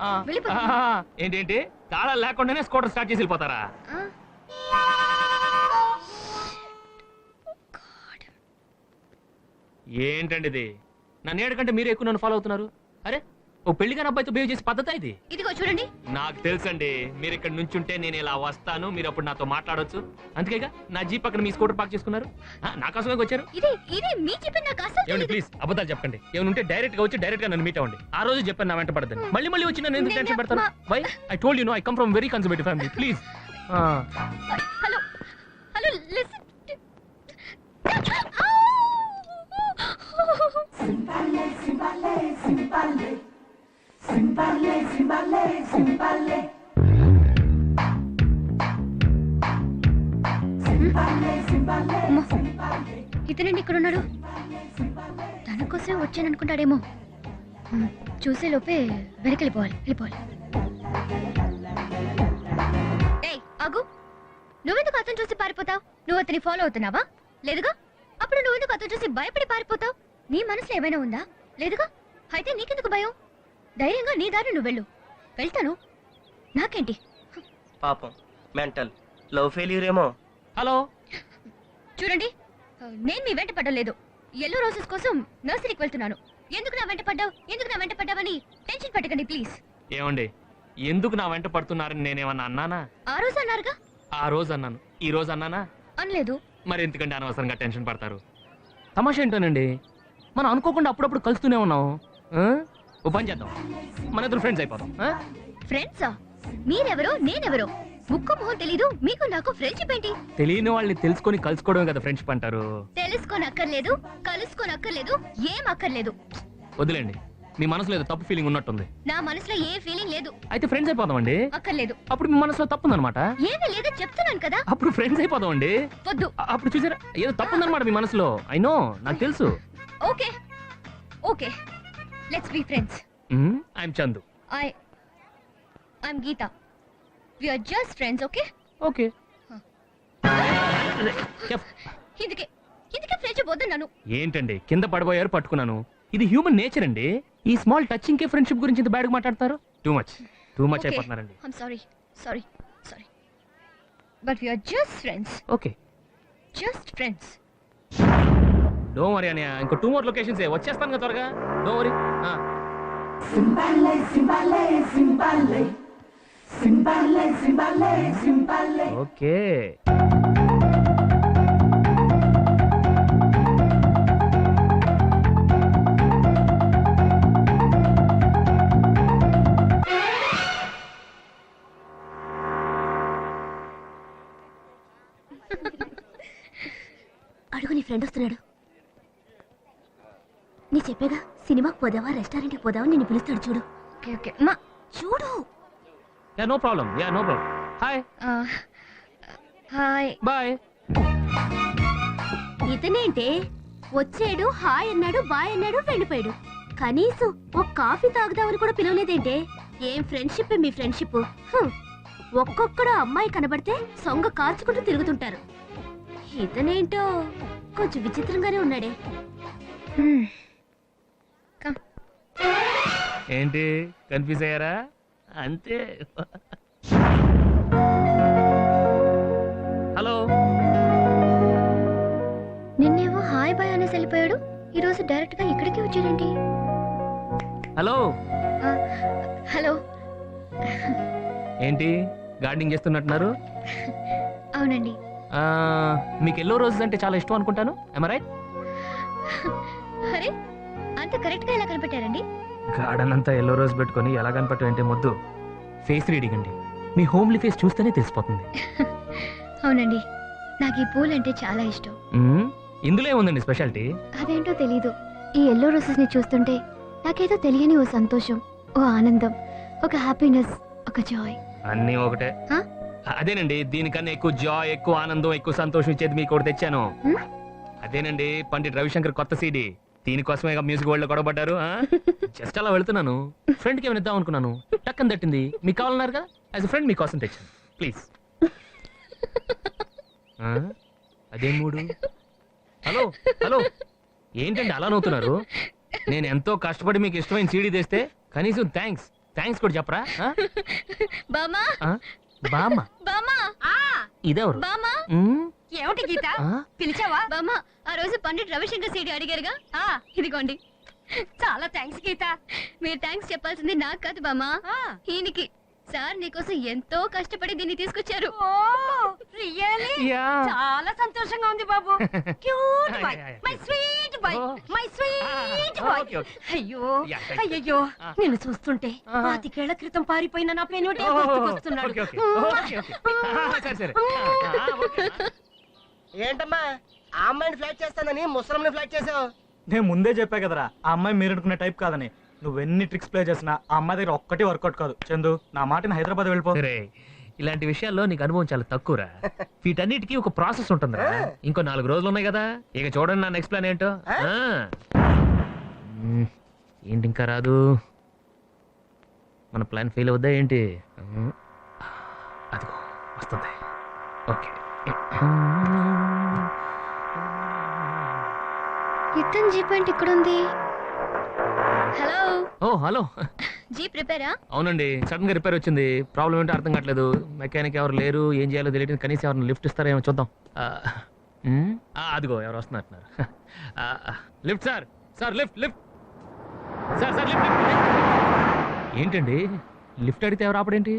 ఏంటేంటి తాళాలు లేకుండానే స్కూటర్ స్టార్ట్ చేసి వెళ్ళిపోతారా? ఏంటండి ఇది? నన్ను ఏడుకంటే మీరు ఎక్కువ నన్ను ఫాలో అవుతున్నారు. అరే, ఓ పెళ్లిగాని అబ్బాయితో బిహేవ్ చేసే పద్ధతి ఇది. ఇదిగో చూడండి. నాకు తెలుసండి, మీరు ఇక్కడ నుంచుంటే నేను ఇలా వస్తాను, మీరు అప్పుడు నాతో మాట్లాడొచ్చు. అందుకేగా నా జీప్ పక్కన మీ స్కూటర్ పార్క్ చేసుకున్నారు. నా కోసమే వచ్చారు. ఇది మీ జీప్ నాకు అసలు ఏమండి ప్లీజ్ అబద్ధాలు చెప్పండి. ఏమైనా ఉంటే డైరెక్ట్ గా వచ్చి డైరెక్ట్ గా నన్ను మీట్ అవ్వండి. ఆ రోజు చెప్పాను నా వెంట పడద్దని. మళ్ళీ మళ్ళీ వచ్చి నన్ను ఎందుకు టెన్షన్ పెడతాను? Why? I told you no I come from very conservative family. Please. Hello hello listen. ఇతనండి ఇక్కడ ఉన్నాడు. తన కోసం వచ్చాను అనుకుంటాడేమో. చూసే లోపే వెనకెళ్ళిపోవాలి. ఏయ్ ఆగు, నువ్వెందుకు అతను చూసి పారిపోతావు? నువ్వు అతని ఫాలో అవుతున్నావా? లేదుగా. అప్పుడు నువ్వెందుకు అతను చూసి భయపడి పారిపోతావు? నీ మనసులో ఏమైనా ఉందా? లేదుగా. అయితే నీకెందుకు భయం? ధైర్యంగా నీ దారి నువ్వు వెళ్ళు. వెళ్తాను, నాకేంటి? పాపం మెంటల్ లవ్ ఫెయిల్యూర్ ఏమో. హలో చూడండి, నేను మీ వెంట పడ్డలేదు. ఎల్లో రోజెస్ కోసం నర్సరీకి వెళ్తున్నాను. ఎందుకు నా వెంట పడ్డావని టెన్షన్ పెట్టకండి ప్లీజ్. ఏమండి, ఎందుకు నా వెంట పడుతున్నారని నేనేమన్నా అన్నానా? ఆ రోజు అన్నారుగా. ఆ రోజు అన్నాను, ఈ రోజు అన్నానా? అనలేదు. మరి ఎందుకంటే అనవసరంగా టెన్షన్ పడతారు? తమాషా ఏంటోనండి, మనం అనుకోకుండా అప్పుడప్పుడు కలుస్తూనే ఉన్నాం. ఓ పని చేద్దాం, మన ఇద్దరు ఫ్రెండ్స్ అయిపోతాం. ఫ్రెండ్సా? మీరెవరో నేనెవరో ముక్కు మొహం తెలీదు, మీకు నాకు ఫ్రెండ్షిప్ ఏంటి? తెలియని వాళ్ళని తెలుసుకొని కలుసుకోవడమే కదా ఫ్రెండ్షిప్ అంటారు. తెలుసుకోనక్కర్లేదు, కలుసుకోనక్కర్లేదు, ఏం అక్కర్లేదు. వదిలేండి, మీ మనసులో ఏదో తప్పు ఫీలింగ్ ఉన్నట్టుంది. నా మనసులో ఏ ఫీలింగ్ లేదు. అయితే ఫ్రెండ్స్ అయిపోదామండి. అక్కర్లేదు. అప్పుడు మీ మనసులో తప్పుందనమాట. ఏమీ లేదు చెప్తున్నాను కదా. అప్పుడు ఫ్రెండ్స్ అయిపోదామండి. వద్దు. అప్పుడు చూసారా, ఏదో తప్పుందనమాట మీ మనసులో. ఐ నో, నాకు తెలుసు. Okay okay, let's be friends. I'm Chandu. I'm Geetha. We are just friends. Okay okay. ఇందుకే ఫ్రెండ్షిప్ వద్దన్నాను. ఏంటండి కింద పడిపోయారు, పట్టుకున్నాను. ఇది హ్యూమన్ నేచర్ అండి. ఈ స్మాల్ టచింగ్ కే ఫ్రెండ్షిప్ గురించి ఇంత బ్యాడ్ గా మాట్లాడతారు. టూ మచ్ అయిపోతున్నారండి. I'm sorry but we are just friends. Okay, just friends. Don't worry అన్నయ్య, ఇంకో 2 more locations వచ్చేస్తాను కదా త్వరగా. Don't worry. ఓకే. అడుగు, నీ ఫ్రెండ్ వస్తున్నాడు. నీ చెప్పేగా, సినిమాకి పోదావా రెస్టారెంట్కి పోదావా నిన్ను పిలుస్తాడు చూడు. ఓకే మా చూడు. Yeah no problem. Hi hi bye. ఇతనేంటే వచ్చాడు, హాయ్ అన్నాడు, బాయ్ అన్నాడు, వెళ్ళిపోయాడు. కనీసం ఒక కాఫీ తాగుదామని కూడా పిలవలేదేంటే? ఏం ఫ్రెండ్షిప్ మీ ఫ్రెండ్షిప్. ఒక్కొక్కడు అమ్మాయి కనబడితే సొంగ కార్చుకుంటూ తిరుగుతుంటారు. ఇతనేంటో కొంచెం విచిత్రంగానే ఉన్నాడే. ఏంటి కన్ఫ్యూజ్ అయ్యారా? అంతే. హలో. నిన్నేమో హాయ్ బాయ్ అనేసి వెళ్ళిపోయాడు, ఈ రోజు డైరెక్ట్ గా ఇక్కడికి వచ్చాడండి. హలో. హలో. ఏంటి గార్డెనింగ్ చేస్తున్నట్టున్నారు? అవునండి. మీకు ఎల్లో రోజెస్ అంటే చాలా ఇష్టం అనుకుంటాను. am I right? అరే అంత కరెక్ట్ గా ఎలా కనిపెట్టారండి? గార్డెన్ అంతా ఎల్లో రోజ్ పెట్టుకొని ఎలా కనపడటం అంటే ముద్దు. ఫేస్ రీడింగ్ అండి, మీ హోమ్లీ ఫేస్ చూస్తేనే తెలిసిపోతుంది. అవునండి, నాకు ఈ పూలు అంటే చాలా ఇష్టం. ఇందులో ఏముందండి స్పెషాలిటీ? అదేంటో తెలీదు, ఈ ఎల్లో రోజెస్ ని చూస్తుంటే నాకేదో తెలియని ఓ సంతోషం, ఓ ఆనందం, ఒక హ్యాపీనెస్, ఒక జాయ్. అన్నీ ఒకటే. అదేనండి, దీనికన్నా ఎక్కువ జాయ్, ఎక్కువ ఆనందం, ఎక్కువ సంతోషం ఇచ్చేది మీకు ఒకటి తెచ్చాను. అదేనండి పండిట్ రవిశంకర్ కొత్త సీడీ. దీనికోసమే మ్యూజిక్ వరల్డ్ లో గొడవపడ్డారు. జస్ట్ అలా వెళ్తున్నాను, ఫ్రెండ్ కి ఏమైనా ఇద్దాం అనుకున్నాను, టక్కని తట్టింది. మీకు కావాలన్నారు కదా, యాజ్ ఫ్రెండ్ మీకోసం తెచ్చాను, ప్లీజ్. అదే మూడు. హలో హలో, ఏంటండి అలా నవ్వుతున్నారు? నేను ఎంతో కష్టపడి మీకు ఇష్టమైన సీడీ తెస్తే కనీసం థ్యాంక్స్ కూడా చెప్పరా? బామా బామ్మ, బామా, ఇదెవరు? బామా. ఏమిటి గీత, పిలిచావా? బామా, ఆ రోజు పండిట్ రవిశంకర్ సీడీ అడిగారుగా, ఇదిగోండి. చాలా థ్యాంక్స్ గీత. మీరు థ్యాంక్స్ చెప్పాల్సింది నాకు కాదు బామా, ఈయనకి. సార్ నీకోసం ఎంతో కష్టపడి దీన్ని తీసుకొచ్చారు. చాలా సంతోషంగా ఉంది బాబు. Cute boy, my sweet boy, my sweet boy. అయ్యో అయ్యయ్యో, నిన్ను చూస్తుంటే 25 ఏళ్ల క్రితం పారిపోయిన నా పెనుటే గుర్తుకొస్తున్నాడు. ఏంటమ్మా ఆ అమ్మాయిని ఫ్లాట్ చేస్తానని ముసలంని ఫ్లాట్ చేసావు? నేను ముందే చెప్పా కదరా, ఆ అమ్మాయి మీరు అనుకునే టైప్ కాదని. నువ్వెన్ని ట్రిక్స్ ప్లే చేసినా ఆ అమ్మాయి దగ్గర ఒక్కటి వర్కౌట్ కాదు. చందు, నా మాటని హైదరాబాద్ వెళ్ళిపో. ఇలాంటి విషయాల్లో నీకు అనుభవం చాలా తక్కువరా. వీటన్నిటికీ ఒక ప్రాసెస్ ఉంటుందిరా. ఇంకో 4 రోజులు ఉన్నాయి కదా, ఇక చూడండి నా నెక్స్ట్ ప్లాన్ ఏంటో. ఏంటి ఇంకా రాదు? మన ప్లాన్ ఫెయిల్ అవుద్దా ఏంటి? అదిగో వస్తుంది. ఓకే. ఇతను జీప్ అంటే ఇక్కడ ఉంది. హలో. ఓ హలో. జీప్ రిపేరా? అవునండి, సడన్ గా రిపేర్ వచ్చింది. ప్రాబ్లం ఏంటో అర్థం కావట్లేదు. మెకానిక్ ఎవరు లేరు, ఏం చేయాలో తెలియదు. కనీసం ఎవరిని లిఫ్ట్ ఇస్తారేమో చూద్దాం. అదిగో ఎవరు వస్తున్నారు. Lift sir, sir lift lift sir, sir lift lift. ఏంటండి లిఫ్ట్ అడిగితే ఎవరు ఆపడేంటి?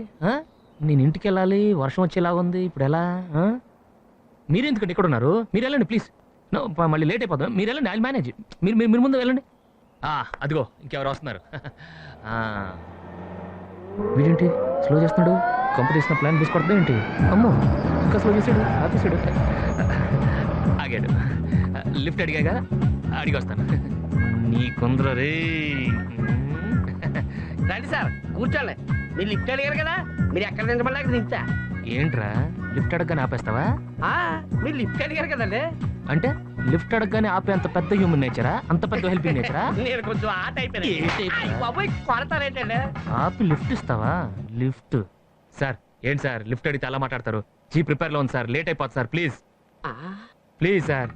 నేను ఇంటికి వెళ్ళాలి, వర్షం వచ్చేలాగా ఉంది, ఇప్పుడు ఎలా? మీరెందుకంటే ఇక్కడ ఉన్నారు? మీరు వెళ్ళండి ప్లీజ్. మళ్ళీ లేట్ అయిపోతాం. మీరు వెళ్ళండి, ఐ మేనేజ్. మీరు ముందు వెళ్ళండి. అదిగో ఇంకెవరు వస్తున్నారు. వీడేంటి స్లో చేస్తున్నాడు? కొంప తీసిన ప్లాన్ తీసుకొడతా ఏంటి? అమ్మో ఇంకా స్లో చేసాడు, ఆపేసాడు. ఆగాడు. లిఫ్ట్ అడిగాగా, అడిగి వస్తాను. నీ కొందర రే. రండి సార్ కూర్చోండి. మీరు లిఫ్ట్ అడిగారు కదా, మీరు ఎక్కడ దించమని అక్కడ దించా. ఏంట్రా లిఫ్ట్ అడగగానే ఆపేస్తావా? మీరు లిఫ్ట్ అడిగారు కదండి. అంటే లిఫ్ట్ అడగగానే ఆపే అంత పెద్ద హ్యూమన్ నేచరా? అంత పెద్ద హెల్పింగ్ నేచరా? నేను కొంచెం ఆ టైప్ కొడతారేంటండి. ఆపి లిఫ్ట్ ఇస్తావా? లిఫ్ట్ సార్ ఏంటి సార్ లిఫ్ట్ అడిగితే అలా మాట్లాడతారు? జీప్ ప్రిపేర్ లో ఉంది సార్, లేట్ అయిపోతుంది సార్, ప్లీజ్ ప్లీజ్ సార్.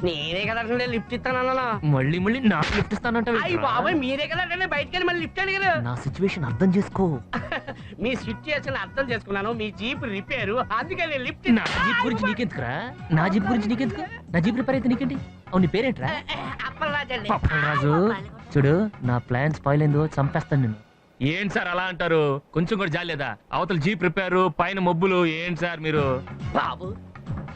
నేనే కదండి లిఫ్ట్ ఇస్తానన్నా. మళ్ళీ మళ్ళీ నాకు లిఫ్ట్ ఇస్తానంటే బాబాయ్ మీరే కదండి బయటకు వెళ్ళి మళ్ళీ లిఫ్ట్ అడిగారు. నా సిచ్యువేషన్ అర్థం చేసుకో. మీ సిచ్యువేషన్ అర్థం చేసుకున్నాను. మీ జీప్ రిపేరు, అందుకని లిఫ్ట్. నా జీప్ గురించి నీకెందుకురా? నా జీప్ గురించి నీకెందుకు? నా జీప్ రిపేర్ అయితే నీకేంటి? అవును నీ పేరేంట్రా? అప్పలరాజు. చూడు నా ప్లాన్ స్పాయిల్ అయిందో చంపేస్తాను నేను. ఏంటి సార్ అలా అంటారు? కొంచెం కూడా జాలేదా? అవతల జీప్ రిపేరు, పైన మబ్బులు. ఏంటి సార్ మీరు? బాబు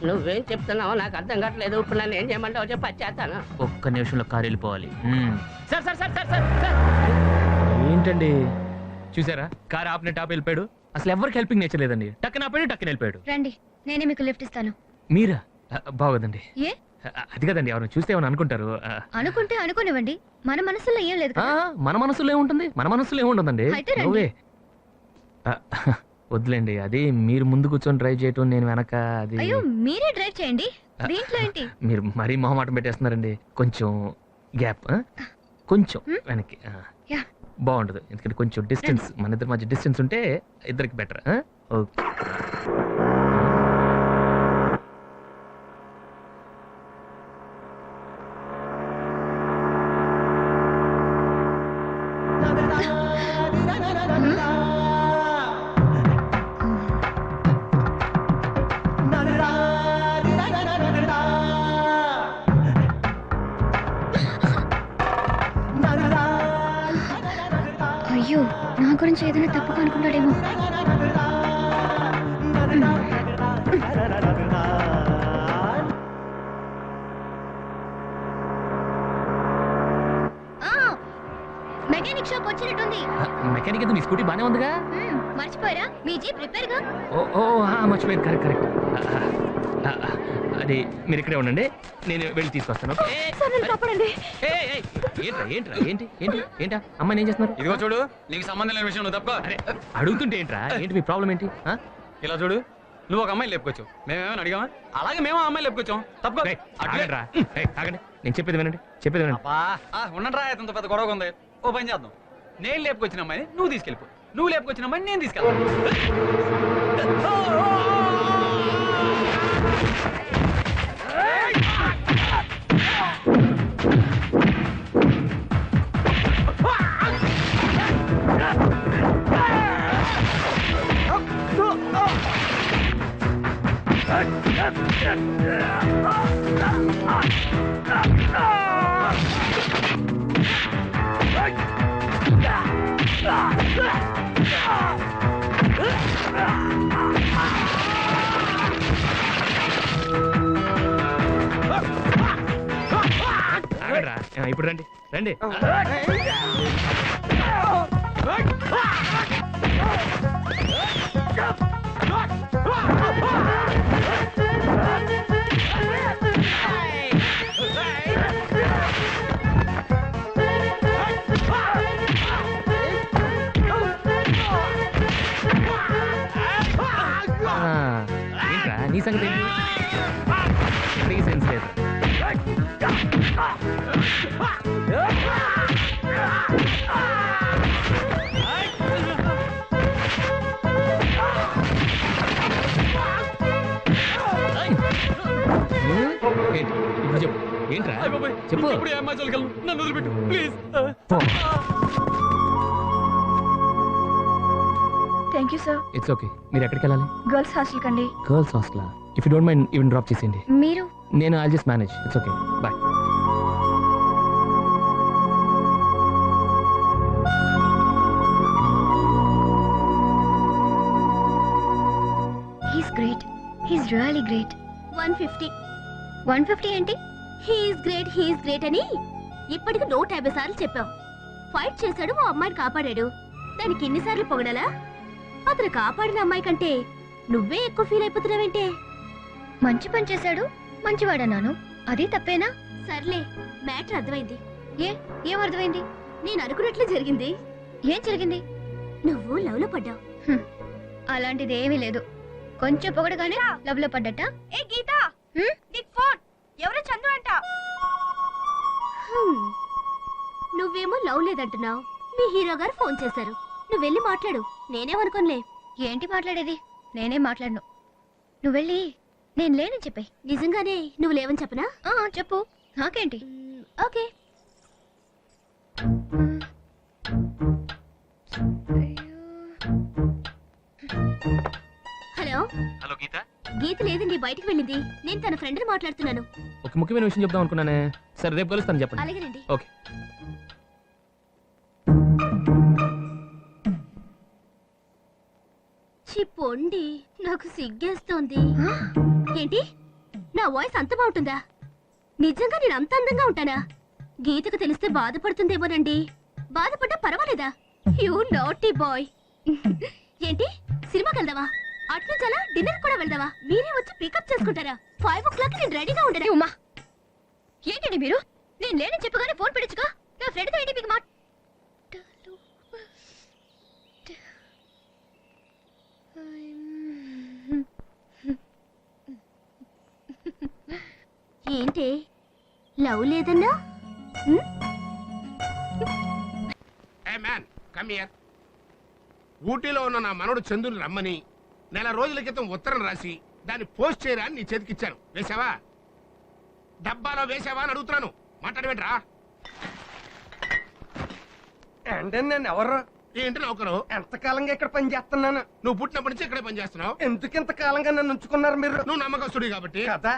నువ్వేం చెప్తున్నావు నాకు అర్థం కావట్లేదు. ఇప్పుడు నన్ను ఏం చేయమంటావు చెప్పి వచ్చేస్తాను. ఒక్క నిమిషంలో కారు వెళ్ళిపోవాలి. Sir sir sir sir sir ఏంటండి చూసారా, కారు ఆపినట్టు ఆపి వెళ్ళిపోయాడు. అసలు ఎవరికి హెల్పింగ్ నేచర్ లేదండి. టక్కన ఆపాడు, టక్కన వెళ్ళిపోయాడు. రండి నేనే మీకు లిఫ్ట్ ఇస్తాను. మీరా? బాగోదండి. ఏ అది కదండి, ఎవరు చూస్తే ఏమని అనుకుంటారు. అనుకుంటే అనుకునివ్వండి, మన మనసులో ఏం లేదు. మన మనసులో ఏముంటుంది? మన మనసులో ఏముంటుందండి? నువ్వే వద్దులేండి. అది మీరు ముందు కూర్చొని డ్రైవ్ చేయటం, నేను వెనక. అది అయ్యో మీరే డ్రైవ్ చేయండి, దీంట్లో ఏంటి? మీరు మరీ మొహమాటం పెట్టేస్తున్నారండి. కొంచెం గ్యాప్, కొంచెం వెనక్కి బాగుండదు. ఎందుకంటే కొంచెం డిస్టెన్స్, మన ఇద్దరి మధ్య డిస్టెన్స్ ఉంటే ఇద్దరికి బెటర్. ఓకే అయ్యో నా గురించి ఏదైనా తప్పుగా అనుకుంటాడేమో. మెకానిక్ షాప్ వచ్చినట్టుంది. మెకానిక్ అయితే మీ స్కూటీ బానే ఉందిగా. మర్చిపోయారా మీ జీప్ రిపేర్ గా? ఓ మర్చిపోయాను. కరెక్ట్. అది మీరు ఇక్కడే ఉండండి, నేను వెళ్ళి తీసుకొస్తాను. ఏంటా అమ్మాయి ఏం చేస్తున్నారు? ఇదిగో చూడు, నీకు సంబంధం లేని విషయం నువ్వు తప్ప. అరే అడుగుతుంటే ఏంట్రా, ఏంటి మీ ప్రాబ్లం ఏంటి? ఇలా చూడు, నువ్వు ఒక అమ్మాయిని లేపుకొచ్చు, మేమేమైనా అడిగామా? అలాగే మేము అమ్మాయి లేపుకొచ్చాం. తప్ప ఆగండి, నేను చెప్పేది వినండి. ఉండండి రా, అంత పెద్ద గొడవ ఉంది. ఓ పని చేద్దాం, నేను లేపుకొచ్చిన అమ్మాయిని నువ్వు తీసుకెళ్ళిపో, నువ్వు లేపుకొచ్చిన అమ్మాయిని నేను తీసుకెళ్తాను. ఇప్పుడు రండి. ఏంట్రా నీ సంగతి ఏంటి? ఎక్కడికి సెన్స్ లేదు. ఇప్పుడు చెప్పు, ఏంట్రా చెప్పు. నన్ను వదిలిపెట్టు please. Thank you sir. It's okay. మీరు ఎక్కడికి వెళ్ళాలి? గర్ల్స్ హాస్టల్ కండి. గర్ల్స్ హాస్టలా? If you don't mind even drop చేసేయండి. మీరు? నేను I'll just manage. It's okay, bye. He's great, he's really great. 150 ఏంటి? హీఈస్ గ్రేట్ అని ఇప్పటికి 150 సార్లు చెప్పావు. ఫైట్ చేశాడు, ఓ అమ్మాయిని కాపాడాడు. దానికి ఇన్నిసార్లు పొగడాలా? అతను కాపాడిన అమ్మాయి కంటే నువ్వే ఎక్కువ ఫీల్ అయిపోతున్నావేంటే? మంచి పని చేశాడు, మంచివాడన్నాను. అది తప్పేనా? సర్లే, మ్యాటర్ అర్థమైంది. ఏం అర్థమైంది? నేను అనుకున్నట్లే జరిగింది. ఏం జరిగింది? నువ్వు లవ్ లో పడ్డావు. అలాంటిది ఏమీ లేదు. కొంచెం పొగడగానే లవ్ లో పడ్డట. ఏ గీత, నీకు ఫోన్. ఎవరో చందు అంట. నువ్వేమో లవ్ లేదంటున్నావు. మీ హీరో గారు ఫోన్ చేశారు, నువ్వు వెళ్ళి మాట్లాడు. నేనేమనుకోనులే. ఏంటి మాట్లాడేది? నేనేం మాట్లాడను. నువ్వు వెళ్ళి నేను లేనని చెప్పాయి. నిజంగానే నువ్వు లేవని చెప్పనా? చెప్పు, నాకేంటి. ఓకే. హలో గీత లేదండి, బయటికి వెళ్ళింది. నేను తన ఫ్రెండ్ మాట్లాడుతున్నాను. ఒక ముఖ్యమైన విషయం చెప్దాం అనుకున్నానే. సరే రేపు కలుస్తాను, చెప్పండి. అలాగేనండి. ఓకే. చిప్పొండి, నాకు సిగ్గేస్తోంది. ఏంటి, నా వాయిస్ అంత బాగుంటుందా? నిజంగా నేను అంత అందంగా ఉంటానా? గీతకు తెలిస్తే బాధపడుతుందేమోనండి. బాధపడ్డా పర్వాలేదా? You naughty boy. ఏంటి, సినిమాకి వెళ్దావా? అట్నుంచి అలా డిన్నర్ కూడా వెళ్దావా? మీరే వచ్చి పికప్ చేసుకుంటారా? 5 o'clock నేను రెడీగా ఉండను. ఉమా, ఏంటండి మీరు? నేను లేనని చెప్పగానే ఫోన్ పెట్టించుగా. నా ఫ్రెండ్తో ఏంటి మీకు మాట? ఏంటి, లవ్ లేదన్నా? ఊటీలో ఉన్న నా మనవడు చందుని రమ్మని నెల రోజుల క్రితం ఉత్తరం రాసి దాన్ని పోస్ట్ చేయరా అని నీ చేతికిచ్చాను. వేసావా? డబ్బాలో వేసావా అని అడుగుతున్నాను. మాట్లాడబెట్రా. అంటే నేను ఎవరు ఏంటి నౌకరు? ఎంతకాలంగా ఇక్కడ పని చేస్తున్నాను. నువ్వు పుట్టినప్పటి నుంచి ఇక్కడే పని చేస్తున్నావు. ఎందుకు ఇంతకాలంగా నన్ను ఉంచుకున్నారు మీరు? నువ్వు నమ్మకస్తుడి కాబట్టి కదా.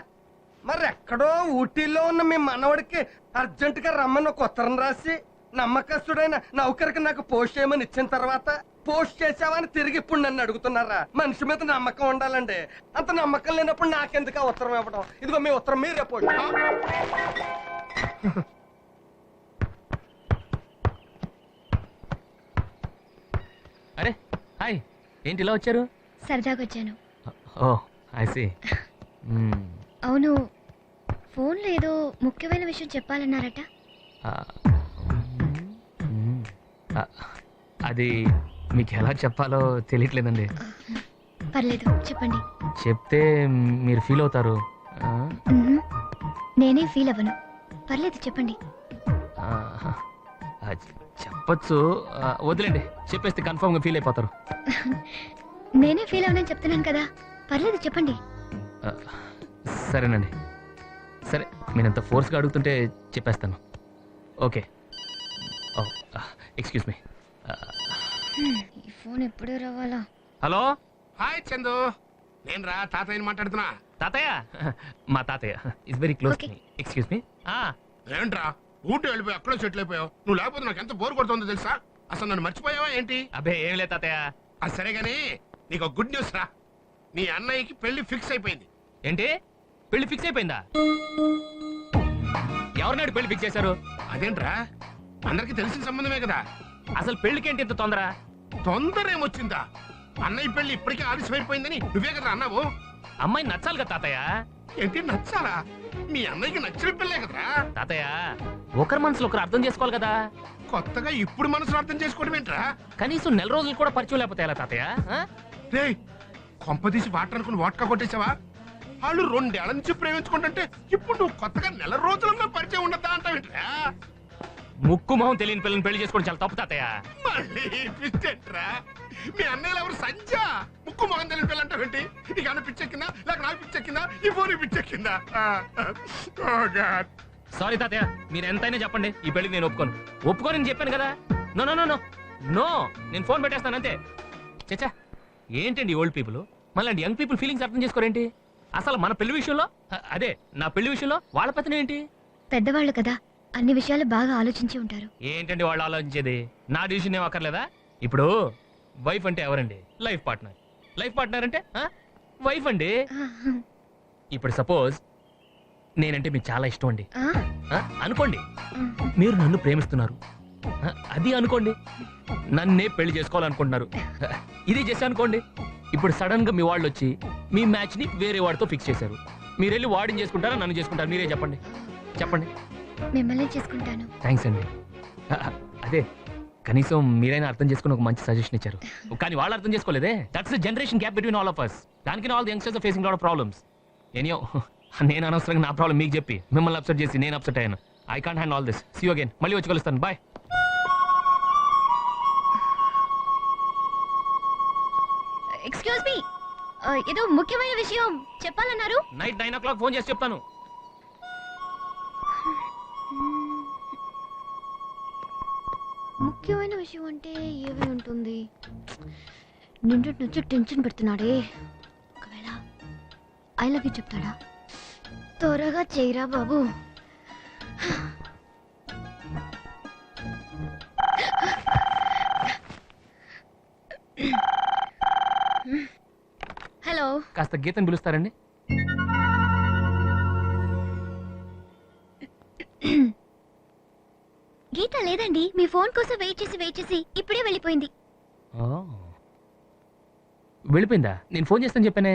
మరి ఎక్కడో ఊటీలో ఉన్న మీ మనవడికి అర్జెంట్ గా రమ్మని ఒక ఉత్తరం రాసి నమ్మకస్తుడైన నౌకరికి నాకు పోస్ట్ చేయమని ఇచ్చిన తర్వాత పోస్ట్ చేసావని తిరిగి ఇప్పుడు నన్ను అడుగుతున్నారా? మనిషి మీద నమ్మకం ఉండాలండి. అంత నమ్మకం లేనప్పుడు నాకెందుకు ఆ ఉత్తరం ఇవ్వడం? ఇదిగో మీ ఉత్తరం మీరే పోస్ట్. అరే హాయ్, ఏంటి ఇలా వచ్చారు? సరదాగా వచ్చాను. ఓ ఐ సీ. అవును, ఫోన్లో ఏదో ముఖ్యమైన విషయం చెప్పాలన్నారట. అది మీకు ఎలా చెప్పాలో తెలియట్లేదండి. పర్లేదు, చెప్పండి. చెప్తే మీరు ఫీల్ అవుతారు. నేనే ఫీల్ అవ్వను. పర్లేదు, చెప్పండి. చెప్పచ్చు, వదిలేండి. చెప్పేస్తే కన్ఫర్మ్ గా ఫీల్ అయిపోతారు. నేనే ఫీల్ అవ్వనని చెప్తున్నాను కదా. పర్లేదు, చెప్పండి. సరేనండి, సరే. మీరు ఎంత ఫోర్స్గా అడుగుతుంటే చెప్పేస్తాను. ఓకే. Excuse me. ఈ ఫోన్ ఎప్పుడు రావాలా? హలో. హాయ్ చందు, నేను రా తాతయ్యని మాట్లాడుతున్నా. తాతయ్య? మా తాతయ్య is very close to me. Excuse me. ఏంట్రా ఊటీ వెళ్ళిపోయి అక్కడో సెటిల్ అయిపోయావు? నువ్వు లేకపోతే నాకు ఎంత బోర్ కొడుతుందో తెలుసా? అసలు నన్ను మర్చిపోయావా ఏంటి? అబ్బే ఏం లేదు తాతయ్య. అది సరే గానీ నీకు గుడ్ న్యూస్ రా. నీ అన్నయ్యకి పెళ్లి ఫిక్స్ అయిపోయింది. ఏంటి? పెళ్లి ఫిక్స్ అయిపోయిందా? ఎవరినాడు పెళ్లి ఫిక్స్ చేశారు? అదేంట్రా, అందరికి తెలిసిన సంబంధమే కదా. అసలు పెళ్లికి ఏంటి ఇంత తొందర? తొందర ఏమొచ్చిందా? అన్నయ్య పెళ్లి ఇప్పటికే ఆలస్యం అయిపోయిందని నువ్వే కదా అన్నావు. అమ్మాయి నచ్చాలి కదా తాతయ్య. ఏంటి నచ్చాలా? మీ అన్నయ్యకి నచ్చిన పెళ్ళే కదరా. తాతయ్య, ఒకరి మనసులో ఒకరు అర్థం చేసుకోవాలి కదా. కొత్తగా ఇప్పుడు మనసులో అర్థం చేసుకోవడం ఏంట్రా? కనీసం నెల రోజులు కూడా పరిచయం లేకపోతే ఎలా తాతయ్య? రేయ్, కొంపదీసి వాటర్ అనుకుని వాట్కా కొట్టేసావా? వాళ్ళు 2 ఏళ్ల నుంచి ప్రేమించుకుంటుంటే ఇప్పుడు నువ్వు కొత్తగా నెల రోజులలో పరిచయం ఉండద్దా అంటావేంట్రా? ముక్కు మొహం తెలియని పిల్లని పెళ్లి చేసుకోవడం చాలా తప్పు తాతయ్య. మళ్ళీ పిచ్చెట్రా? మీ అన్నయ్యలు ఎవరు సంజ? ముక్కు మొహం తెలియని పిల్ల అంటావేంటి? నీకు అన్న పిచ్చెక్కిందా లేక నాకు పిచ్చెక్కిందా? ఈ ఫోన్ పిచ్చెక్కిందా? సారీ తాతయ్య, మీరు ఎంతైనా చెప్పండి, ఈ పెళ్లికి నేను ఒప్పుకోనని చెప్పాను కదా. No no no no no, నేను ఫోన్ పెట్టేస్తాను అంతే. చచ్చా, ఏంటండి ఓల్డ్ పీపుల్ మళ్ళీ యంగ్ పీపుల్ ఫీలింగ్స్ అర్థం చేసుకోరేంటి? అసలు మన పెళ్లి విషయంలో, అదే నా పెళ్లి విషయంలో వాళ్ళ పత్రం ఏంటి? పెద్దవాళ్ళు కదా, అన్ని విషయాలు బాగా ఆలోచించి ఉంటారు. ఏంటండి వాళ్ళు ఆలోచించేది? నా డిసిషన్ ఏం అక్కర్లేదా? ఇప్పుడు వైఫ్ అంటే ఎవరండి? Life partner. లైఫ్ పార్ట్నర్ అంటే వైఫ్ అండి. ఇప్పుడు సపోజ్ నేనంటే మీకు చాలా ఇష్టం అండి అనుకోండి. మీరు నన్ను ప్రేమిస్తున్నారు అది అనుకోండి. నన్నే పెళ్లి చేసుకోవాలనుకుంటున్నారు ఇది చేసి అనుకోండి. ఇప్పుడు సడన్ గా మీ వాళ్ళు వచ్చి మీ మ్యాచ్ ని వేరే వాడితో ఫిక్స్ చేశారు. మీరు వెళ్ళి వాడిని చేసుకుంటారా నన్ను చేసుకుంటారా? మీరే చెప్పండి. చెప్పండి. మిమ్మల్ని చేసుకుంటాను. థ్యాంక్స్ అండి. అదే కనీసం మీరైనా అర్థం చేసుకుని ఒక మంచి సజెషన్ ఇచ్చారు. కానీ వాళ్ళు అర్థం చేసుకోలేదే. That's the generation gap between all of us. దానికి all the youngsters are facing lot of problems. ఎనియో నేను అనవసరంగా నా ప్రాబ్లం మీకు చెప్పి మిమ్మల్ని అప్సెట్ చేసి నేను అప్సెట్ అయ్యాను. I can't handle all this. See you again. మళ్ళీ వచ్చి కలుస్తాను. బాయ్. ఎక్స్క్యూజ్ మీ, ఏదో ముఖ్యమైన విషయం చెప్పాలన్నారు. నైట్ 9 o'clock ఫోన్ చేసి చెప్తాను. ముఖ్యమైన విషయం అంటే ఏమై ఉంటుంది? నిండు నుంచి టెన్షన్ పెడుతున్నాడే. ఒకవేళ ఐ లవ్ యూ చెప్తాడా? త్వరగా చేయరా బాబు. హలో, కాస్త గీతను పిలుస్తారండి? గీత లేదండి. మీ ఫోన్ కోసం వెయిట్ చేసి ఇప్పుడే వెళ్ళిపోయింది. వెళ్ళిపోయిందా? నేను ఫోన్ చేస్తాను చెప్పానే.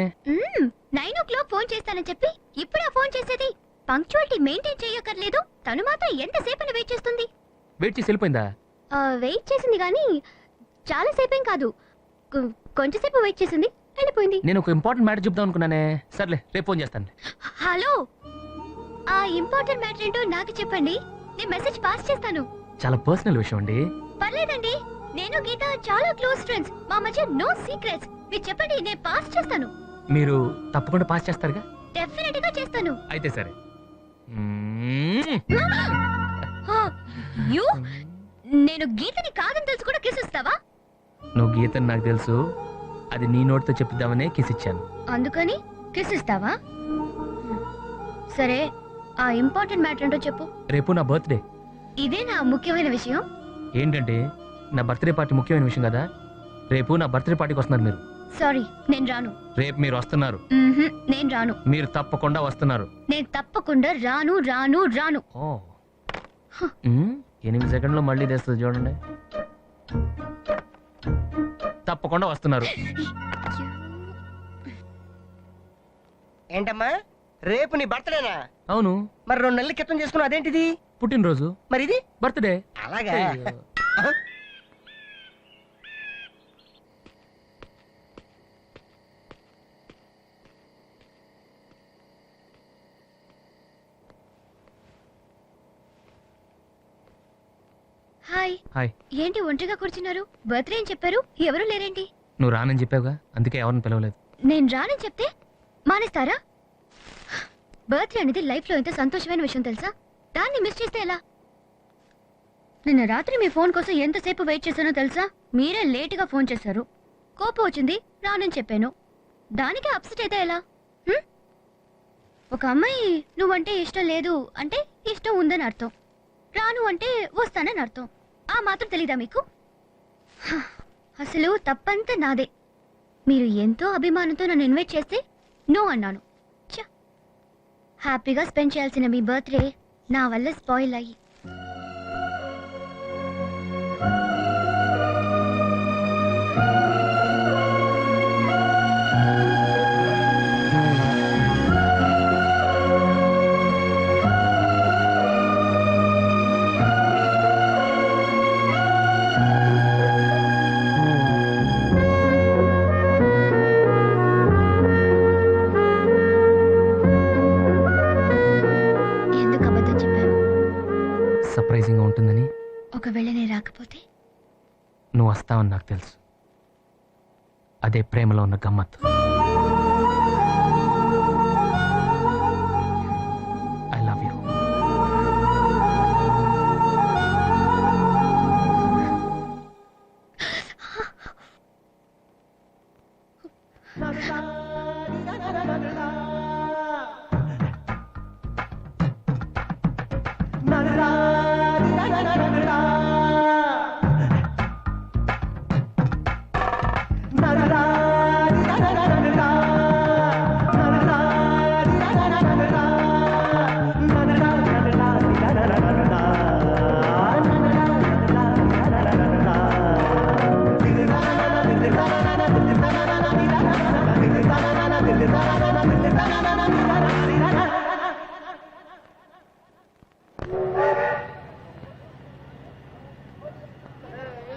9 o'clock ఫోన్ చేస్తానని చెప్పి ఇప్పుడా ఫోన్ చేసేది? పంక్చువాలిటీ మెయింటైన్ చేయక్కర్లేదు. తను మాత్రం ఎంతసేపని వెయిట్ చేస్తుంది? వెయిట్ చేసి వెళ్ళిపోయిందా? వెయిట్ చేసింది కానీ చాలా సేపేం కాదు, కొంచెంసేపు వెయిట్ చేసింది, వెళ్ళిపోయింది. నేను ఒక ఇంపార్టెంట్ మ్యాటర్ చెప్దాం అనుకున్నానే. సర్లే, రేపు ఫోన్ చేస్తాను. హలో, ఆ ఇంపార్టెంట్ మ్యాటర్ ఏంటో నాకు చెప్పండి, నేను మెసేజ్ పాస్ చేస్తాను. చాలా పర్సనల్ విషయం అండి. పర్లేదండి, నేను గీత చాలా క్లోజ్ ఫ్రెండ్స్. మా మధ్య నో సీక్రెట్స్. మీరు చెప్పండి, నేను పాస్ చేస్తాను. మీరు తప్పకుండా పాస్ చేస్తారుగా? డెఫినెట్ గా చేస్తాను. అయితే సరే. నేను గీతని కాదని తెలుసు కూడా కిస్ ఇస్తావా? నువ్వు గీతని నాకు తెలుసు, అది నీ నోటితో చెప్పిద్దామనే కిస్ ఇచ్చాను. అందుకని కిస్ ఇస్తావా? సరే, ఆ ఇంపార్టెంట్ మ్యాటర్ ఏంటో చెప్పు. రేపు నా బర్త్డే. ఇదే నా ముఖ్యమైన విషయం. ఏంటంటే నా బర్త్డే పార్టీ ముఖ్యమైన విషయం కదా. రేపు నా బర్త్డే పార్టీకి వస్తున్నారు మీరు. సారీ, నేను రాను. రేపు మీరు వస్తున్నారు. నేను రాను. మీరు తప్పకుండా వస్తున్నారు. నేను తప్పకుండా రాను రాను రాను. 8 సెకండ్లో మళ్ళీ తెస్తుంది చూడండి. తప్పకుండా వస్తున్నారు. ఏంటమ్మా రేపు నీ బర్త్డేనా? అవును. మరి 2 నెలల క్రితం చేసుకున్నావు, అదేంటిది? పుట్టినరోజు. మరి ఇది బర్త్డే. అలాగా? హాయ్. హాయ్. ఏంటి ఒంటరిగా కూర్చున్నారు? బర్త్డే అని చెప్పారు, ఎవరు లేరేంటి? నువ్వు రానని చెప్పావుగా, అందుకే ఎవరిని పిలవలేదు. నేను రానని చెప్తే మానేస్తారా? బర్త్డే అనేది లైఫ్ లో ఎంత సంతోషమైన విషయం తెలుసా? దాన్ని మిస్ చేస్తే ఎలా? నిన్న రాత్రి మీ ఫోన్ కోసం ఎంతసేపు వెయిట్ చేశానో తెలుసా? మీరే లేటుగా ఫోన్ చేశారు. కోపం వచ్చింది, రానని చెప్పాను. దానికి అప్సెట్ అయితే ఎలా? ఒక అమ్మాయి నువ్వంటే ఇష్టం లేదు అంటే ఇష్టం ఉందని అర్థం. రాను అంటే వస్తానని అర్థం. ఆ మాత్రం తెలీదా మీకు? అసలు తప్పంతా నాదే. మీరు ఎంతో అభిమానంతో నన్ను ఇన్వైట్ చేస్తే నో అన్నాను. హ్యాపీగా స్పెండ్ చేయాల్సిన మీ బర్త్డే నా వల్ల స్పాయిల్ అయ్యి. సర్ప్రైజింగ్ గా ఉంటుందని. ఒకవేళ నేను రాకపోతే? నువ్వు వస్తావని నాకు తెలుసు. అదే ప్రేమలో ఉన్న గమ్మత్తు. I love you.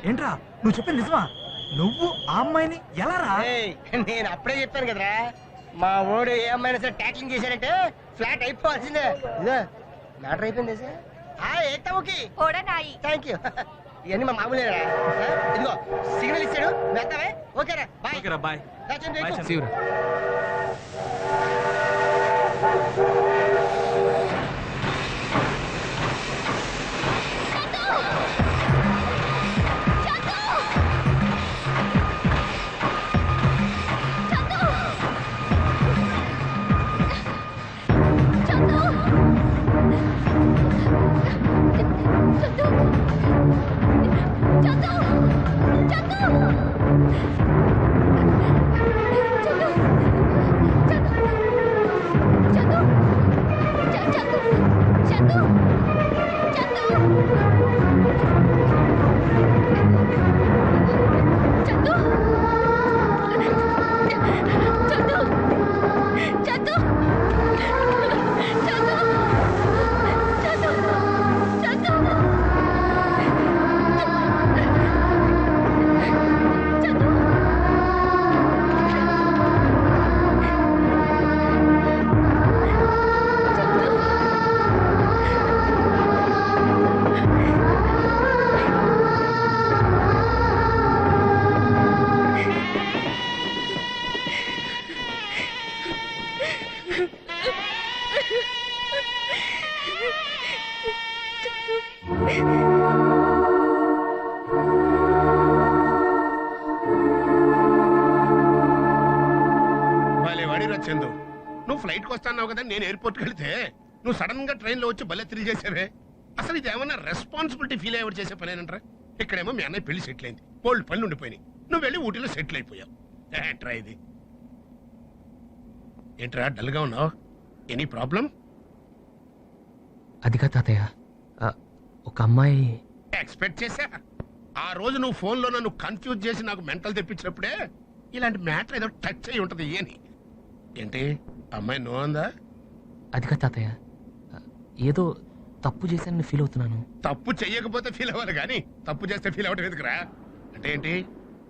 ఏంట్రా నువ్వు చెప్పింది నిజమా? నువ్వు ఆ అమ్మాయిని ఎలా రా? నేను అప్పుడే చెప్పాను కదరా, మా ఓడు ఏ అమ్మాయినా సరే ట్యాక్లింగ్ చేశారంటే ఫ్లాట్ అయిపోవాల్సిందే. ఇదో మ్యాటర్ అయిపోయింది సార్. Thank you. ఇవన్నీ మా మామూలేరా. ఇదిగో సిగ్నల్ ఇచ్చాడు, వెళ్తావే? ఓకేరా, బాయ్. చందు ఫ్లైట్కి వస్తాన్నావు కదా నేను ఎయిర్పోర్ట్కి వెళ్తే నువ్వు సడన్ గా ట్రైన్లో వచ్చి భలే థ్రిల్ చేసావే. అసలు ఇది ఏమన్నా రెస్పాన్సిబిలిటీ ఫీల్ అయ్యేవాడు చేసే పనేనంటారా? ఇక్కడేమో మీ అన్నయ్య పెళ్లి సెటిల్ అయింది, బోల్డ్ పనులు ఉండిపోయినాయి, నువ్వు వెళ్ళి ఊటీలో సెటిల్ అయిపోయావు. ఏంట్రా ఇది? ఏంట్రా డల్గా ఉన్నావు? Any problem? అదిగా తాతయ్య, ఒక అమ్మాయి. ఎక్స్పెక్ట్ చేశా. ఆ రోజు నువ్వు ఫోన్లో నన్ను కన్ఫ్యూజ్ చేసి నాకు మెంటల్ తెప్పించినప్పుడే ఇలాంటి మ్యాటర్ ఏదో టచ్ అయి ఉంటది అని. ఏంటి అమ్మాయి నో అందా? అదిగా తాతయ్య, ఏదో తప్పు చేశానని ఫీల్ అవుతున్నాను. తప్పు చెయ్యకపోతే ఫీల్ అవ్వాలి కానీ తప్పు చేస్తే ఫీల్ అవ్వడం ఎందుకురా? అంటే ఏంటి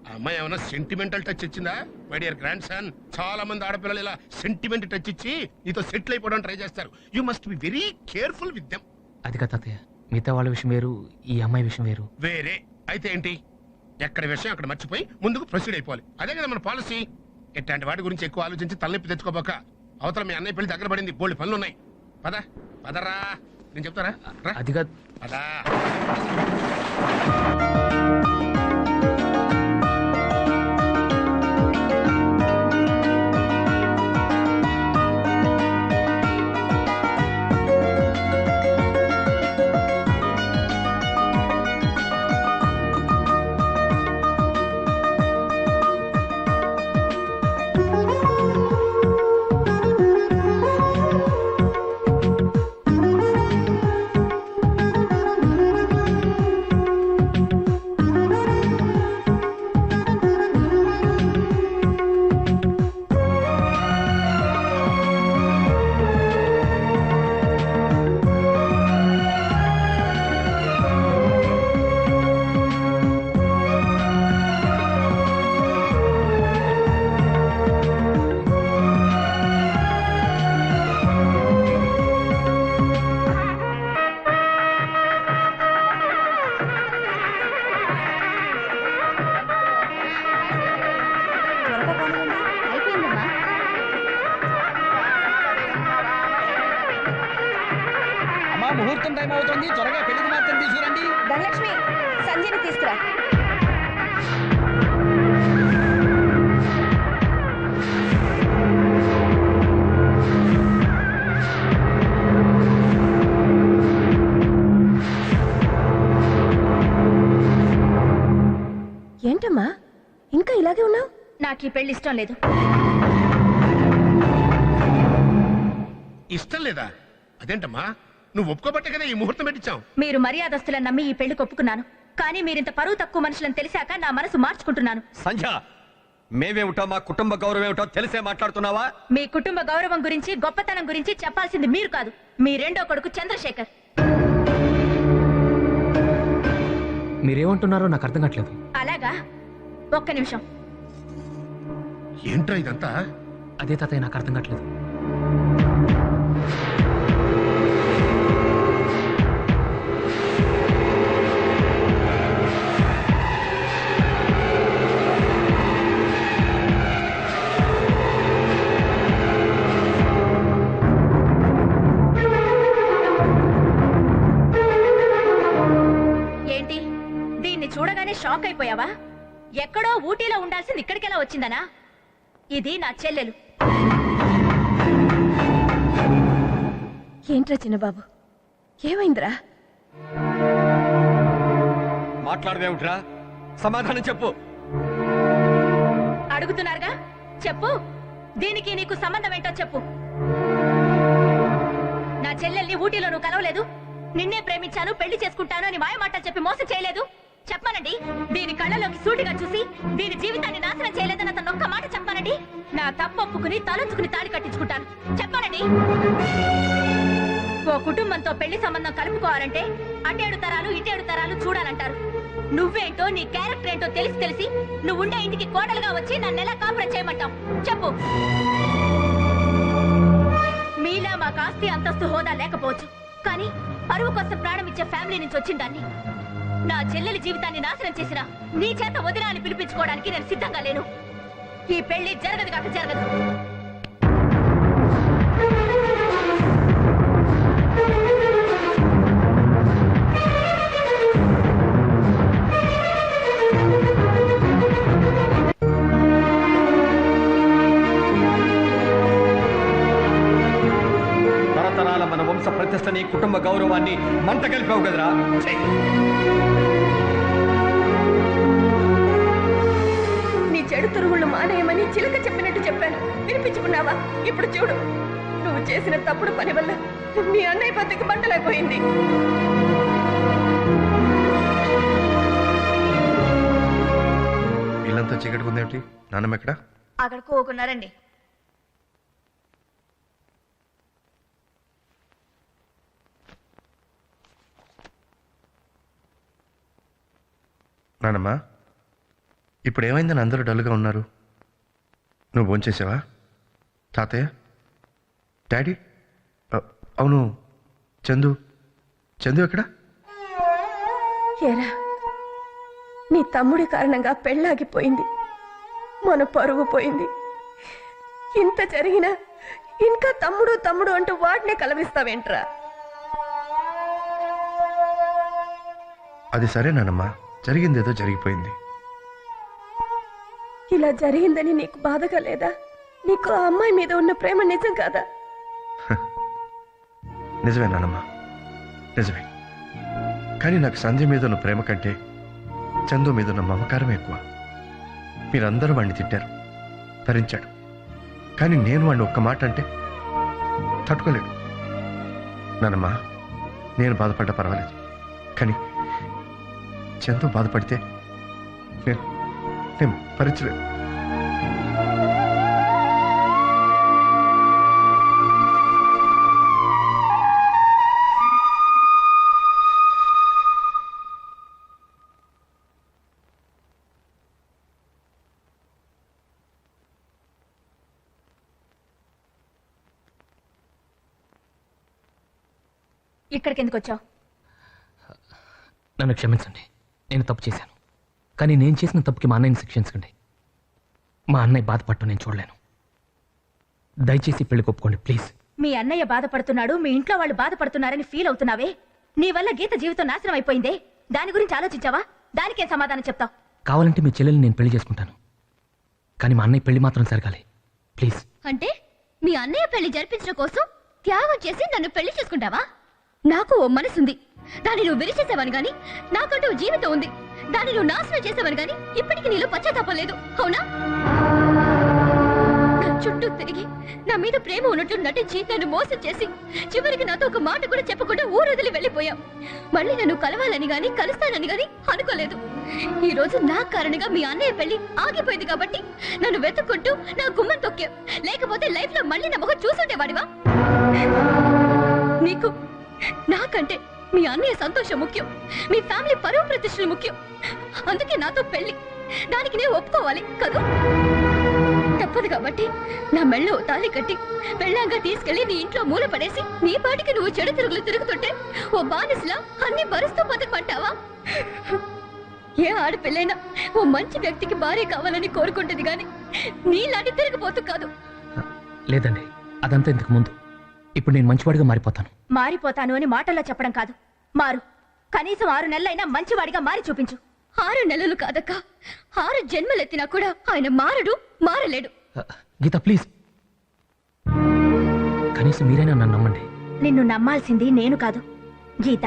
ఆ అమ్మాయి ఏమైనా సెంటిమెంటల్ టచ్ ఇచ్చిందా? మై డియర్ గ్రాండ్ సన్, చాలా మంది ఆడపిల్లలు ఇలా సెంటిమెంట్ టచ్ ఇచ్చి నీతో సెటిల్ అయిపోవడం ట్రై చేస్తారు. You must be very careful with them. అదిగా తాతయ్య, మిగతా వాళ్ళ విషయం వేరు, ఈ అమ్మాయి విషయం వేరు. వేరే అయితే ఏంటి? ఎక్కడ విషయం అక్కడ మర్చిపోయి ముందుకు ప్రొసీడ్ అయిపోవాలి. అదే కదా మన పాలసీ. ఇట్లాంటి వాటి గురించి ఎక్కువ ఆలోచించి తలనొప్పి తెచ్చుకోబోక. అవతల మీ అన్నయ్య పెళ్లి దగ్గర పడింది, బోల్డ్ పనులు ఉన్నాయి. పద పదరా, నేను చెప్తారా? అదిగా పదా. ముహూర్తం టైం అవుతుంది, త్వరగా పెళ్లి కుమార్తెను తీసుకురండి. ధనలక్ష్మి, సంజయ్ని తీసుకురా. ఏంటమ్మా ఇంకా ఇలాగే ఉన్నావు? నాకు ఈ పెళ్లి ఇష్టం లేదు. ఇష్టం లేదా? అదేంటమ్మా, నువ్వు ఒప్పుకోబట్టే కదా ఈ ముహూర్తం పెట్టించావు. మీరు మర్యాదస్తులను నమ్మి ఈ పెళ్లి ఒప్పుకున్నాను, కానీ మీరింత పరువు తక్కువ మనుషులను తెలిసాక నా మనసు మార్చుకుంటున్నాను. సంధ్య, మేమేమిటో మా కుటుంబ గౌరవం ఏమిటో తెలిసే మాట్లాడుతున్నావా? మీ కుటుంబ గౌరవం గురించి గొప్పతనం గురించి చెప్పాల్సింది మీరు కాదు, మీ రెండో కొడుకు చంద్రశేఖర్. మీరేమంటున్నారో నాకు అర్థం కావట్లేదు. అలాగా, ఒక్క నిమిషం. ఏంట్రా ఇదంతా? అదే తాతయ్య, నాకు అర్థం కావట్లేదు. ఏంటి, దీన్ని చూడగానే షాక్ అయిపోయావా? ఎక్కడో ఊటీలో ఉండాల్సింది ఇక్కడికెలా వచ్చిందనా? ఇది నా చెల్లెలు. ఏంట్రా చిన్నబాబు, ఏమైందిరా? మాట్లాడదేమిట్రా? సమాధానం చెప్పు. అడుగుతున్నారుగా, చెప్పు. దీనికి నీకు సంబంధం ఏంటో చెప్పు. నా చెల్లెల్ని ఊటీలో నువ్వు కలవలేదు, నిన్నే ప్రేమించాను, పెళ్లి చేసుకుంటాను అని మాయమాటలు చెప్పి మోసం చేయలేదు. చెప్పానండి, దీని కళ్ళలోకి సూటిగా చూసి దీని జీవితాన్ని నాశనం చేయలేదని అతను ఒక్క మాట చెప్పానండి. నా తప్పు ఒప్పుకుని తలొంచుకుని తాళి కట్టించుకుంటాను. చెప్పానండి. ఓ కుటుంబంతో పెళ్లి సంబంధం కలుపుకోవాలంటే అటేడు తరాలు ఇటేడు తరాలు చూడాలంటారు. నువ్వేంటో నీ క్యారెక్టర్ ఏంటో తెలిసి నువ్వుండే ఇంటికి కోడలుగా వచ్చి నన్నెలా కాపురం చేయమంటావు? చెప్పు. మీలా మాకు ఆస్తి అంతస్తు హోదా లేకపోవచ్చు, కానీ పరువు కోసం ప్రాణం ఇచ్చే ఫ్యామిలీ నుంచి వచ్చిందాన్ని. నా చెల్లెలి జీవితాన్ని నాశనం చేసిన నీ చేత వదిన అని పిలిపించుకోవడానికి నేను సిద్ధంగా లేను. ఈ పెళ్లి జరగదు కాక జరగదు. ప్రతిష్టని కుటుంబ గౌరవాన్ని మంట కలిపావు కదరా ఛీ! నీ చెడు తిరుగుళ్ళు మానేయమని చిలక చెప్పినట్టు చెప్పాను, వినిపించుకున్నావా? ఇప్పుడు చూడు, నువ్వు చేసిన తప్పుడు పని వల్ల మీ అన్నయ్య బతుకు బండలైపోయింది. వీళ్ళంతా చీకటికుందేమిటి? నాన్నమ్మ ఎక్కడ? అక్కడ కోకున్నారండి. నానమ్మా, ఇప్పుడు ఏమైందని అందరూ డల్గా ఉన్నారు? నువ్వు భోంచేసావా? తాతయ్య, డాడీ, అవును, చందు చందు ఎక్కడ? ఏరా, నీ తమ్ముడి కారణంగా పెళ్ళాగిపోయింది, మన పరువు పోయింది. ఇంత జరిగినా ఇంకా తమ్ముడు తమ్ముడు అంటూ వాడినే కలవిస్తావేంట్రా? అది సరే నానమ్మా, జరిగిందేదో జరిగిపోయింది. ఇలా జరిగిందని నీకు బాధగా లేదా? నీకు ఆ అమ్మాయి మీద ఉన్న ప్రేమ నిజం కాదా? నిజమే నానమ్మా, నిజమే. కానీ నాకు సంధ్య మీద ఉన్న ప్రేమ కంటే చందు మీద ఉన్న మమకారం ఎక్కువ. మీరందరూ వాడిని తిట్టారు, భరించాడు. కానీ నేను వాడిని ఒక్క మాట అంటే తట్టుకోలేడు. నానమ్మా, నేను బాధపడ్డా పర్వాలేదు, కానీ చందు బాధపడితే నేను భరించలేను. ఇక్కడికి ఎందుకు వచ్చావు? నన్ను క్షమించండి, నేను తప్పు చేశాను. కానీ నేను చేసిన తప్పుకి మా అన్నయ్యని శిక్షించకండి. మా అన్నయ్య బాధపడటం నేను చూడలేను. దయచేసి పెళ్లి ఒప్పుకోండి ప్లీజ్. మీ అన్నయ్య బాధపడుతున్నాడు, మీ ఇంట్లో వాళ్ళు బాధపడుతున్నారని ఫీల్ అవుతున్నావే. నీ వల్ల గీత జీవితం నాశనం అయిపోయిందే. దాని గురించి ఆలోచించావా? దానికే సమాధానం చెప్తావు. కావాలంటే మీ చెల్లెల్ని నేను పెళ్లి చేసుకుంటాను, కానీ మా అన్నయ్య పెళ్లి మాత్రం జరగాలి ప్లీజ్. అంటే మీ అన్నయ్య పెళ్లి జరిపించడం కోసం త్యాగం చేసి నన్ను పెళ్లి చేసుకుంటావా? నాకు ఓ మనసుంది, దాన్ని నువ్వు విరిచేసావని గాని నాకంటూ జీవితం ఉంది, దాన్ని నువ్వు నాశనం చేసావని గాని ఇప్పటికీ నీలో పశ్చాత్తాపం లేదు, అవునా? నా చుట్టూ తిరిగి నా మీద ప్రేమ ఉన్నట్టు నటించి నన్ను మోసం చేసి చివరికి నాతో ఒక మాట కూడా చెప్పకుండా ఊరొదిలి వెళ్ళిపోయావు. మళ్ళీ నన్ను కలవాలని గాని కలుస్తానని గాని అనుకోలేదు. ఈ రోజు నా కారణంగా మీ అన్నయ్య పెళ్లి ఆగిపోయింది కాబట్టి నన్ను వెతుక్కుంటూ నా గుమ్మం తొక్కావు. లేకపోతే లైఫ్ లో మళ్ళీ నా ముఖం చూసుండేవాడివా? నీకు నాకంటే మీ అన్నయ్య సంతోషం ముఖ్యం, మీ ఫ్యామిలీ పరువు ప్రతిష్టలు ముఖ్యం. అందుకే నాతో పెళ్లి, దానికి నేను ఒప్పుకోవాలి కదా? తప్పదు కాబట్టి నా మెళ్ళో తాళి కట్టి పెళ్ళాంగా తీసుకెళ్లి నీ ఇంట్లో మూల పడేసి నీ పాటికి నువ్వు చెడు తిరుగులు తిరుగుతుంటే ఓ బానిసలా అన్ని భరుస్తూ బతకమంటావా? ఏ ఆడపిల్లైనా ఓ మంచి వ్యక్తికి భార్య కావాలని కోరుకుంటుంది గాని నీలాంటి తిరిగిపోతూ కాదు. లేదండి, అదంతా ఇంతకు ముందు. ఇప్పుడు నేను మంచివాడిగా మారిపోతాను. మారిపోతాను అని మాటల్లో చెప్పడం కాదు, మారు. కనీసం 6 నెలలైనా మంచివాడిగా మారి చూపించు. 6 నెలలు కాదక్క, 6 జన్మలెత్తినా కూడా ఆయన మారడు, మారలేడు. గీత ప్లీజ్, కనీసం మీరైనా నన్ను నమ్మండి. నిన్ను నమ్మాల్సింది నేను కాదు, గీత.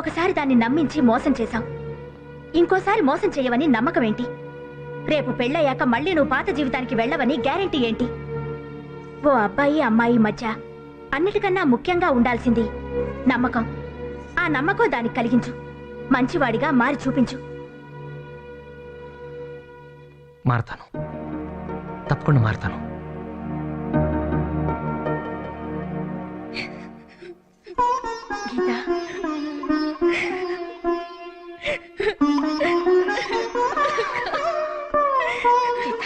ఒకసారి దాన్ని నమ్మించి మోసం చేశావు, ఇంకోసారి మోసం చేయవని నమ్మకం ఏంటి? రేపు పెళ్ళయ్యాక మళ్ళీ నువ్వు పాత జీవితానికి వెళ్ళవని గ్యారెంటీ ఏంటి? ఓ అబ్బాయి అమ్మాయి మధ్య అన్నిటికన్నా ముఖ్యంగా ఉండాల్సింది నమ్మకం. ఆ నమ్మకం దానికి కలిగించు, మంచివాడిగా మారి చూపించు. మారతాను, తప్పకుండా మారతాను. గీత,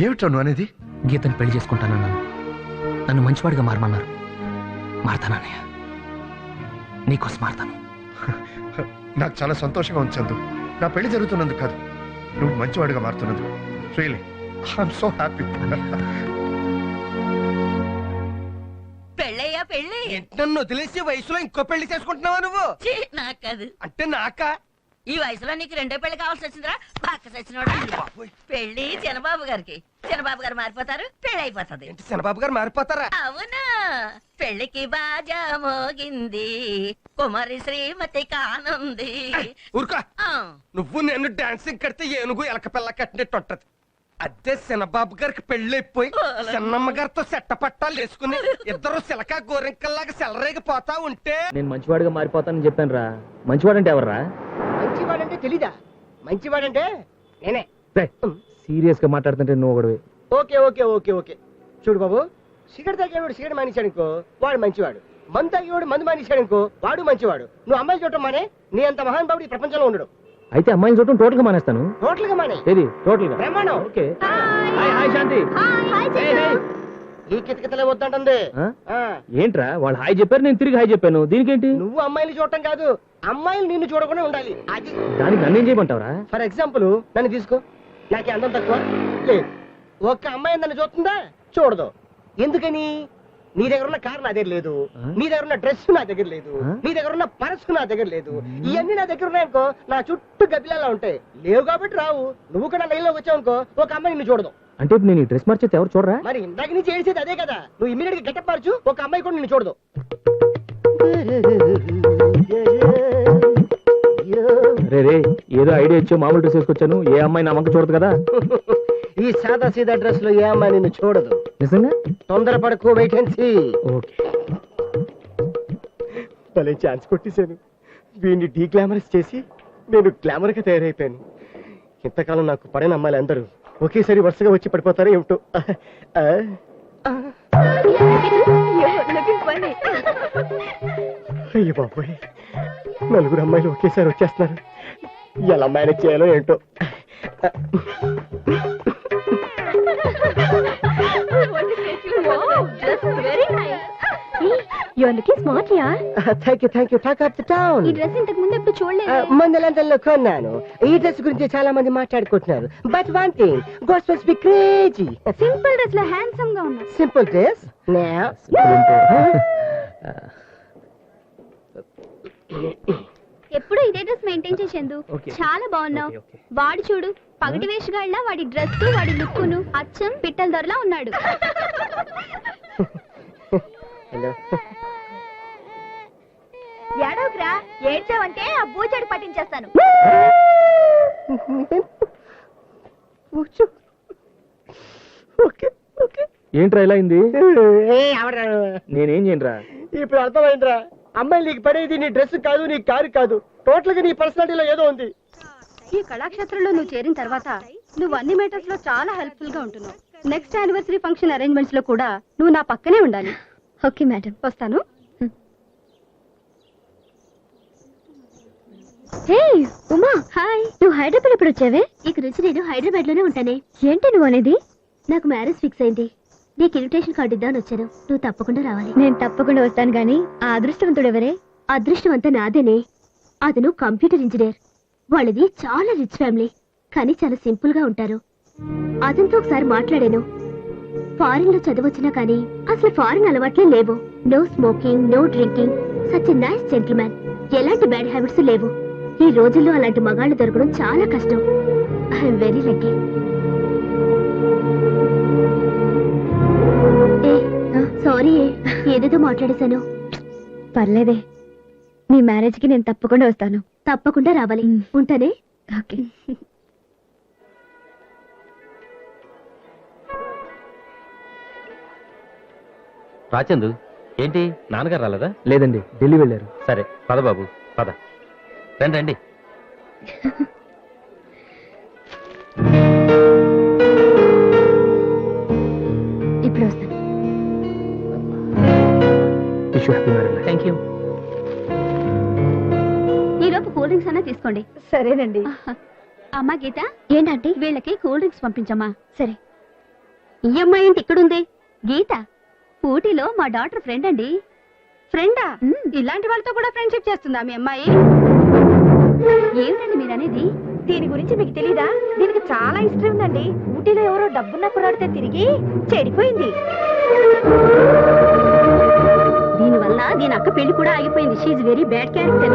ఏమిటో నువ్వు అనేది? గీతని పెళ్లి చేసుకుంటానన్నాను, నన్ను మంచివాడిగా మారమన్నారు. మారతానన్నయ్య, నీకోసం మారతాను. నాకు చాలా సంతోషంగా ఉంది చందు, నా పెళ్లి జరుగుతున్నందుకు కాదు, నువ్వు మంచివాడిగా మారుతున్నందుకు. Really I'm so happy. పెళ్ళయ్యా పెళ్ళి. నన్ను వదిలేసి వయసులో ఇంకో పెళ్లి చేసుకుంటున్నావా నువ్వు? నాకు కాదు. అంటే నాక ఈ వయసులో నీకు రెండో పెళ్లి కావాల్సి వచ్చిందిరా పక్క సచ్చినోడా పెళ్లి చిన్నబాబు గారికి చిన్నబాబు గారు మారిపోతారు పెళ్లి అయిపోతుంది చిన్నబాబు గారు మారిపోతారా? అవునా పెళ్లికి బాజా మోగింది కుమారి శ్రీమతి కానుంది ఊరుకో నువ్వు నేను డాన్సింగ్ కడితే ఏనుగు ఎలక పిల్ల కట్టినట్టు ఉంటది. అదే చిన్నబాబు గారికి పెళ్ళైపోయి చిన్నమ్మ గారితో సెట్ట పట్టాలు వేసుకుని ఇద్దరు సిలక గోరింకల్లాగా సెలరేగిపోతా ఉంటే నేను మంచివాడిగా మారిపోతానని చెప్పాను రా. మంచివాడంటే ఎవర్రా? మంచివాడంటే తెలీదా? మంచివాడంటే నేనే. సీరియస్ గా మాట్లాడుతుంటే నువ్వు ఒకడు. ఓకే ఓకే ఓకే ఓకే చూడు బాబు, సిగరెట్ తాగేవాడు సిగరెట్ మానేశాడు అనుకో వాడు మంచివాడు, మందు తాగేవాడు మందు మానేశాడు అనుకో వాడు మంచివాడు. నువ్వు అమ్మాయి చూడటం మానే, నీ అంత మహానుభావుడు ఈ ప్రపంచంలో ఉండడు. అయితే అమ్మాయిని చూడటం టోటల్ గా మానేస్తాను. టోటల్ గా మానే. ఏది టోటల్ గా? బ్రహ్మాండం. ఓకే. హాయ్ హాయ్ శాంతి. ఈ కితకితలే వద్దంటుంది. ఏంట్రా వాళ్ళు హాయ్ చెప్పారు, నేను తిరిగి హాయ్ చెప్పాను. దీనికేంటి? నువ్వు అమ్మాయిని చూడటం కాదు, అమ్మాయిలు నిన్ను చూడకుండా ఉండాలి. అది దానికి నన్ను ఏం చేయమంటావరా? ఫర్ ఎగ్జాంపుల్ నన్ను తీసుకో, నాకే అందం తక్కువ లేదు. ఒక్క అమ్మాయి నన్ను చూస్తుందా? చూడదు. ఎందుకని? నీ దగ్గర ఉన్న కార్ నా దగ్గర లేదు, నీ దగ్గర ఉన్న డ్రెస్ నా దగ్గర లేదు, నీ దగ్గర ఉన్న పర్సు నా దగ్గర లేదు. ఇవన్నీ నా దగ్గర ఉన్నాయనుకో నా చుట్టూ గబ్బిలాలా ఉంటాయి. లేవు కాబట్టి రావు. నువ్వు కూడా లైన్లోకి వచ్చావు అనుకో ఒక అమ్మాయి నిన్ను చూడదు. అంటే ఇప్పుడు నేను ఈ డ్రెస్ మార్చేది ఎవరు చూడరా? మరి ఇందాక నుంచి ఏడిసేది అదే కదా. నువ్వు ఇమీడియట్ గా గెటప్ మార్చు, ఒక అమ్మాయి కూడా నిన్ను చూడదు. రే రే ఏదో ఐడియా ఇచ్చో మామూలు డ్రెస్ వేసుకొచ్చాను. ఏ అమ్మాయి నా మంక చూడదు కదా. ఈ సాదా సీదా డ్రెస్ లో ఏ అమ్మాయి నిన్ను చూడదు. నిజంగా? తొందరపడకు, వెయిట్ అండ్ సీ. ఓకే. భలే ఛాన్స్ కొట్టేశాను. వీడిని డీ గ్లామరస్ చేసి నేను గ్లామర్ గా తయారైపోయాను. ఇంతకాలం నాకు పడిన అమ్మాయిలు అందరూ ఒకేసారి వరుసగా వచ్చి పడిపోతారో ఏమిటో. అయ్యో బాబోయ్, నలుగురు అమ్మాయిలు ఒకేసారి వచ్చేస్తున్నారు. ఎలా మేనేజ్ చేయాలో ఏంటో. మందలంతల్లో కొన్నాను. ఈ డ్రెస్ గురించి చాలా మంది మాట్లాడుకుంటున్నారు. But one thing goes must be crazy. Simple dress లో హ్యాండ్సమ్ గా ఉన్నా. సింపుల్ డ్రెస్ ఎప్పుడు ఇదే డ్రెస్ మెయింటైన్ చేసేందు. చాలా బాగున్నావు. వాడు చూడు పగటి వేషగాళ్ళ, వాడి డ్రెస్ వాడి లుక్కును అచ్చం పిట్టల దొరలా ఉన్నాడు. ఏడవకురా, ఏడ్చావంటే ఆ బూచాడు పట్టించేస్తాను. ఏంట్రా ఇలా అయింది? నేనేం చేయనురా? ఇప్పుడు అర్థమైందిరా. అమ్మాయి నీకు పడేది నీ డ్రెస్ కాదు, నీ కారు కాదు, టోటల్ గా నీ పర్సనాలిటీలో ఏదో ఉంది. ఈ కళాక్షేత్రంలో నువ్వు చేరిన తర్వాత నువ్వు అన్ని మేటర్స్ లో చాలా హెల్ప్ఫుల్ గా ఉంటున్నావు. నెక్స్ట్ యానివర్సరీ ఫంక్షన్ అరేంజ్మెంట్స్ లో కూడా నువ్వు నా పక్కనే ఉండాలి. ఓకే మేడం, వస్తాను. హే ఉమా, హాయ్. నువ్వు హైదరాబాద్ ఎప్పుడు వచ్చావే? ఇక నుంచి నేను హైదరాబాద్ లోనే ఉంటానే. ఏంటి నువ్వు అనేది? నాకు మ్యారేజ్ ఫిక్స్ అయింది. నీకు ఇన్విటేషన్ కార్డు ఇద్దామని వచ్చాను. నువ్వు తప్పకుండా రావాలి. నేను తప్పకుండా వస్తాను. గానీ ఆ అదృష్టవంతుడు ఎవరే? అదృష్టం అంతా నాదేనే. అతను కంప్యూటర్ ఇంజనీర్. వాళ్ళది చాలా రిచ్ ఫ్యామిలీ, కానీ చాలా సింపుల్ గా ఉంటారు. అతనితో ఒకసారి మాట్లాడాను. ఫారిన్ లో చదవచ్చినా కానీ అసలు ఫారిన్ అలవాట్లే లేవు. No smoking, no drinking, such a nice gentlemen. ఎలాంటి బ్యాడ్ హ్యాబిట్స్ లేవు. ఈ రోజుల్లో అలాంటి మగాళ్ళు దొరకడం చాలా కష్టం. I'm very lucky. సారీ, ఏదేదో మాట్లాడేశాను. పర్లేదే, నీ మ్యారేజ్ కి నేను తప్పకుండా వస్తాను. తప్పకుండా రావాలి. ఉంటానే. ఓకే. రాచందు, ఏంటి నాన్నగారు రాలేదా? లేదండి, ఢిల్లీ వెళ్ళారు. సరే పద బాబు, పద. రండి రండి. ఇప్పుడు వస్తాను. Thank you. ఈలోపు కూల్ డ్రింక్స్ అన్నా తీసుకోండి. సరేనండి. అమ్మా గీత, ఏంటంటే వీళ్ళకి కూల్ డ్రింక్స్ పంపించమ్మా. సరే. ఈ అమ్మాయి ఏంటి ఇక్కడుంది? గీత ఊటీలో మా డాక్టర్ ఫ్రెండ్ అండి. ఫ్రెండా? ఇలాంటి వాళ్ళతో కూడా ఫ్రెండ్షిప్ చేస్తుందా మీ అమ్మాయి? ఏమిటండి మీరనేది? దీని గురించి మీకు తెలీదా? దీనికి చాలా ఇష్టం ఉందండి. ఊటీలో ఎవరో డబ్బున్న కుర్రాడితే తిరిగి చెడిపోయింది. దీనివల్ల దీని అక్క పెళ్లి కూడా ఆగిపోయింది. She's very bad character.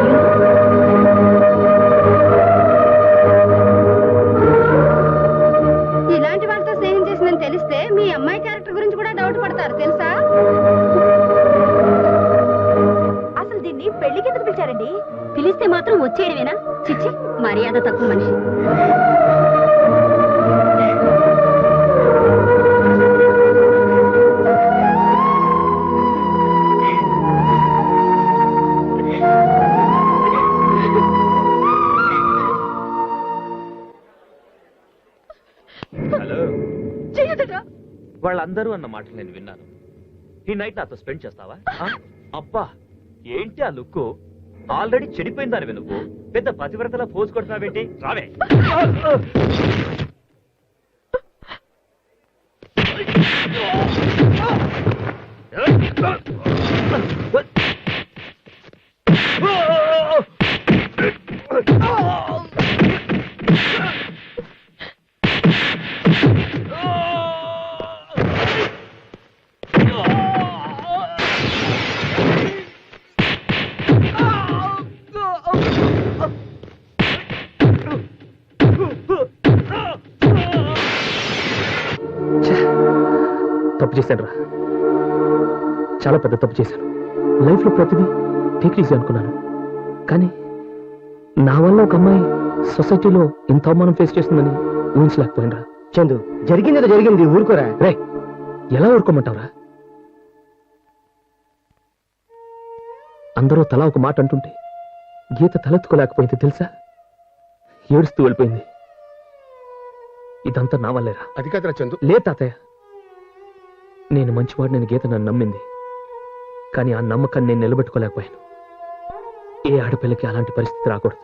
మాత్రం వచ్చేయడమేనా? చిచ్చి, మర్యాద తక్కువ మనిషి. హలో, వాళ్ళందరూ అన్న మాటలు నేను విన్నాను. ఈ నైట్ నాతో స్పెండ్ చేస్తావా? అబ్బా, ఏంటి ఆ లుక్? ఆల్రెడీ చెడిపోయిందానివి నువ్వు. పెద్ద పతివ్రతలా పోజు కొడుతున్నావేంటి? రావే. తప్పు చేశాను రా, చాలా పెద్ద తప్పు చేశాను. లైఫ్లో ప్రతిదీ టేక్ ఈజీ అనుకున్నాను, కానీ నా వల్ల ఒక అమ్మాయి సొసైటీలో ఇంత అవమానం ఫేస్ చేస్తుందని ఊహించలేకపోయినరా. చందు, జరిగిందేదో జరిగింది, ఊరుకోరా. రే, ఎలా ఊరుకోమంటావురా? అందరూ తలా ఒక మాట అంటుంటే గీత తలెత్తుకోలేకపోయింది తెలుసా? ఏడుస్తూ వెళ్ళిపోయింది. ఇదంతా నా వల్లేరా. అది కాదురా చందు. లే తాతయ్య, నేను మంచివాడు, నేను గీత నన్ను నమ్మింది, కానీ ఆ నమ్మకాన్ని నేను నిలబెట్టుకోలేకపోయాను. ఏ ఆడపిల్లకి అలాంటి పరిస్థితి రాకూడదు.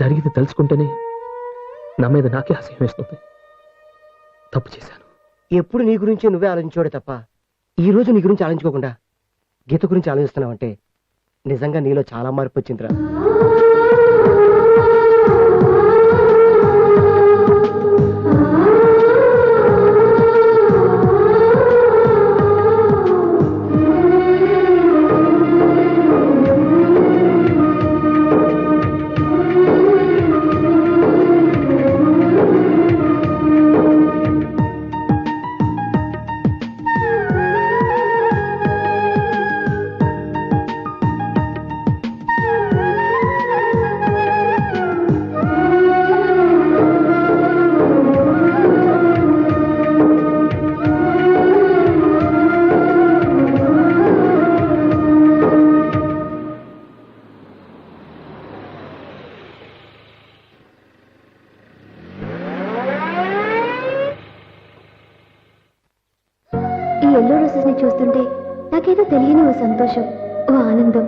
జరిగింది తెలుసుకుంటేనే నా మీద నాకే అసహ్యం వేస్తుంది. తప్పు చేశాను. ఎప్పుడు నీ గురించి నువ్వే ఆలోచించాడు తప్ప ఈ రోజు నీ గురించి ఆలోచించుకోకుండా గీత గురించి ఆలోచిస్తున్నావంటే నిజంగా నీలో చాలా మార్పు వచ్చిందిరా. ఈ ఎల్లో రోజెస్ ని చూస్తుంటే నాకేదో తెలియని ఓ సంతోషం, ఓ ఆనందం.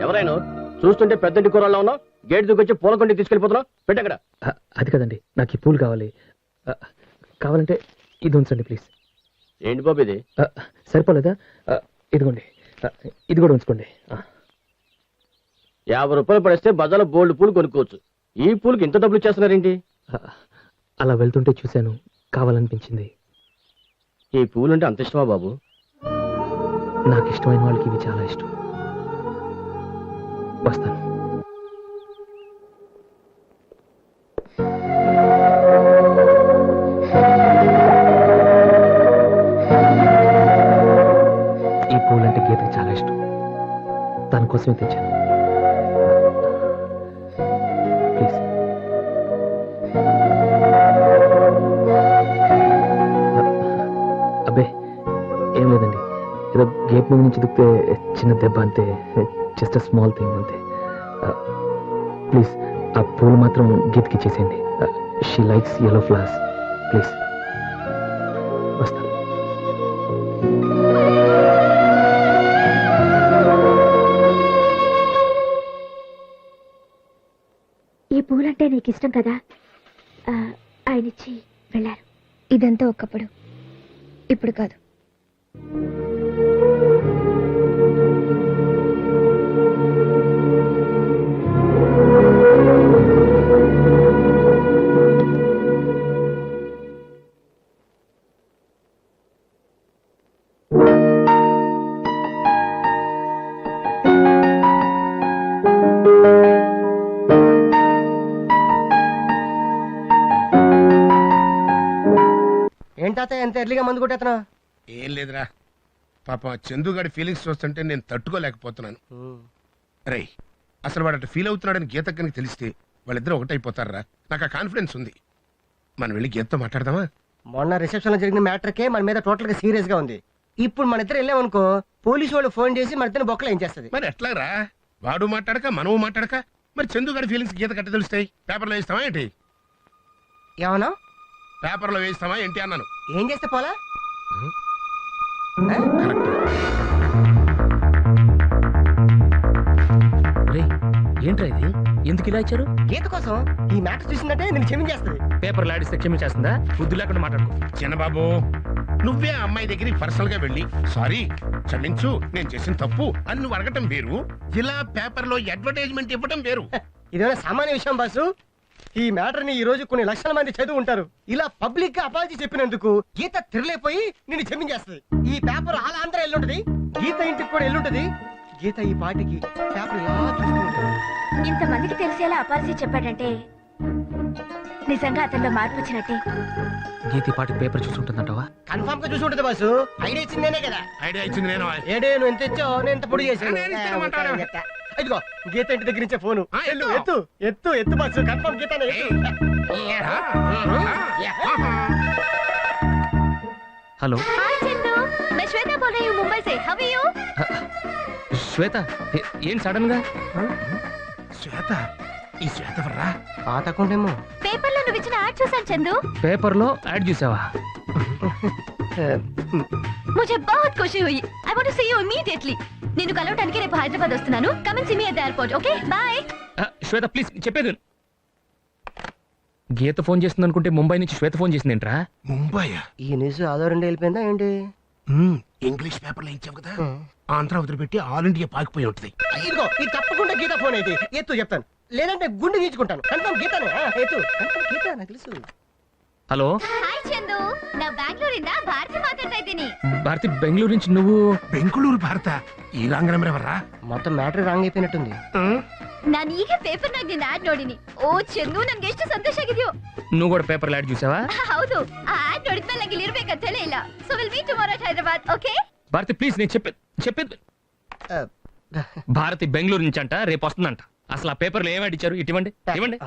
ఎవరైనా చూస్తుంటే పెద్దంటి కూరల్లో ఉన్నావు, గేట్ దిగొచ్చి పూల కొండి తీసుకెళ్ళిపోతున్నావు. పెట్టక్కడ. అది కదండి, నాకు ఈ పూలు కావాలి. కావాలంటే ఇది ఉంచండి ప్లీజ్. ఏంటి బాబు ఇది? సరిపోలేదా? ఇదిగోండి, ఇది కూడా ఉంచుకోండి. 50 రూపాయలు పడేస్తే బజార్లో బోల్డ్ పూలు కొనుక్కోవచ్చు. ఈ పూలకి ఇంత డబ్బులు ఇచ్చేస్తున్నారేంటి? అలా వెళ్తుంటే చూశాను, కావాలనిపించింది. ఈ పూలు అంటే అంత ఇష్టమా బాబు? నాకు ఇష్టమైన వాళ్ళకి ఇవి చాలా ఇష్టం. వస్తాను. ఈ పూలంటే గీతకి చాలా ఇష్టం, దానికోసమే తెచ్చాను. ప్లీజ్. అబ్బే ఏం లేదండి, ఏదో గేట్ మీద నుంచి దిగితే చిన్న దెబ్బ అంతే. జస్ట్ అ స్మాల్ థింగ్ అంతే. ప్లీజ్ ఆ పూలు మాత్రం గీతకి ఇచ్చేసేయండి. She likes yellow flowers. Please. వస్తాను. ఈ పూలంటే నీకు ఇష్టం కదా, ఆయనిచ్చి వెళ్ళారు. ఇదంతా ఒకప్పుడు, ఇప్పుడు కాదు. తాత ఎంత ఎర్లీగా మందు కొట్టేతనా? ఏం లేదురా, పాపం చందుగాడి ఫీలింగ్స్ చూస్తుంటే నేను తట్టుకోలేకపోతున్నాను. రే, అసలు వాడు అటు ఫీల్ అవుతున్నాడని గీతక్కనికి తెలిస్తే వాళ్ళిద్దరూ ఒకటైపోతారా? నాకు ఆ కాన్ఫిడెన్స్ ఉంది. మనం వెళ్ళి గీతతో మాట్లాడదామా? మొన్న రిసెప్షన్ లో జరిగిన మ్యాటర్కే మన మీద టోటల్ గా సీరియస్ గా ఉంది. ఇప్పుడు మన ఇద్దరు వెళ్ళామనుకో, పోలీసు వాళ్ళు ఫోన్ చేసి మన ఇద్దరు బొక్కలు ఏం చేస్తుంది? మరి ఎట్లారా? వాడు మాట్లాడక మనము మాట్లాడక మరి చందుగాడి ఫీలింగ్స్ గీత కట్ట తెలుస్తాయి? పేపర్లో వేస్తావా ఏంటి? ఏమన్నా పేపర్లో వేస్తావా ఏంటి అన్నాను. ఏం చేస్తే పోలా? ఏంట్రా ఇది? ఎందుకు ఇలా ఇచ్చారు? గీత కోసం. ఈ మ్యాటర్ చూసిందంటే నేను క్షమించేస్తుంది. పేపర్ లాడిస్తే క్షమించేస్తుందా? బుద్ధి లేకుండా మాట్లాడుకో. చిన్నబాబు, నువ్వే ఆ అమ్మాయి దగ్గరికి పర్సనల్ గా వెళ్ళి సారీ క్షమించు నేను చేసిన తప్పు అని నువ్వు అడగటం వేరు, ఇలా పేపర్ లో అడ్వర్టైజ్మెంట్ ఇవ్వటం వేరు. ఇదేమైనా సామాన్య విషయం బాసు? ఈ మ్యాటర్ ని ఈ రోజు కొన్ని లక్షల మంది చదువు ఉంటారు. ఇలా పబ్లిక్ గా అపాలజీ చెప్పినందుకు గీత తిరలేపోయి నిన్ను క్షమించేస్తుంది. ఈ పేపర్ అలా అందరూ ఎల్లుంటది, గీత ఇంటికి కూడా ఎల్లుంటది. గీత ఈ పాటికి పేపర్ ఇలా చూస్తూ ఉంటుంది. ఇంతమందికి తెలిసేలా అపాలజీ చెప్పాడంటే నిజంగా అతనిలో మార్పు వచ్చినట్టే. గీతి పాటి పేపర్ చూసుంటుందంటావా? కన్ఫర్మ్ గా చూసి ఉంటుంది బాసు. ఐడియా ఇచ్చింది నేనే కదా. ఐడియా ఇచ్చింది నేను. ఏడే నువ్వు ఎంత ఇచ్చావు, నేను ఎంత పొడి చేశాను. ఇదిగో గీత ఇంటి దగ్గర నుంచే ఫోను. ఎత్తు ఎత్తు ఎత్తు బాసు. కన్ఫర్మ్ గీత. హలో मैं श्वेता बोल रही हूँ मुंबई से. How are you? శ్వేత, ఏం సడన్ గా? శ్వేత? ఈ శ్వేత వర్రా? పాత అకౌంట్ ఏమో. పేపర్ లో నువ్వు ఇచ్చిన యాడ్ చూసాను చందు. పేపర్ లో యాడ్ చూసావా? मुझे बहुत खुशी हुई. I want to see you immediately. నిన్ను కలవడానికి రేపు హైదరాబాద్ వస్తున్నాను. Come and see me at the airport. Okay? Bye. Shweta please చెప్పేది. గీత ఫోన్ చేస్తుంది అనుకుంటే ముంబై నుంచి శ్వేత ఫోన్ చేసిందేంట్రా? ముంబై? ఈ న్యూస్ ఆధారంగా వెళ్ళిపోయిందా ఏంటి? ఇంగ్లీష్ పేపర్లో ఇచ్చావు కదా, ఆంధ్ర వదిలిపెట్టి ఆల్ ఇండియా పాకిపోయి ఉంటుంది. ఇదిగో ఇది తప్పకుండా గీత ఫోన్ అయితే ఎత్తు చెప్తాను, లేదంటే గుండె గీచుకుంటాను. కన్ఫర్మ్ గీతనే. ఎత్తు. కన్ఫర్మ్ గీత, నాకు తెలుసు. హలో హాయ్ చందు, నా బెంగళూರಿಂದ భారతి మాట్లాడతా ఇದ್ದೀನಿ. భారతి, బెంగళూరు నుంచి నువ్వు? బెంగళూరు భారత? ಈ ರಾಂಗ್ ನಂಬರ್ ಎవర్రా? మొత్తం మ్యాటర్ రాంగ్ అయిపోయినట్టుంది. ನಾನು ಈಗ ಪೇಪರ್ ನಾಗ ನಿನ್ನ ಆಡ್ ನೋಡಿನಿ. ಓ ಚಂದು, ನನ್ಗೆ ಎಷ್ಟು ಸಂತೋಷ ಆಗಿದೆಯೋ. నువ్వు కూడా పేపర్ యాడ్ చూసావా? ಹೌದು, ಆ ಆಡ್ ನೋಡಿದ್ಮೇಲೆ ನಂಗೆ ಇಲ್ಲಿ ಇರ್ಬೇಕಂತ ಹೇಳೇ ಇಲ್ಲ. So will meet tomorrow at Hyderabad. Okay Bharathi please, నేను చెప్పేది. భారతి బెంగళూరు నుంచి అంట, రేపు వస్తుందంట. అసలు ఆ పేపర్లో ఏం యాడ్ ఇచ్చారు? ఇటువంటి ఇవ్వండి.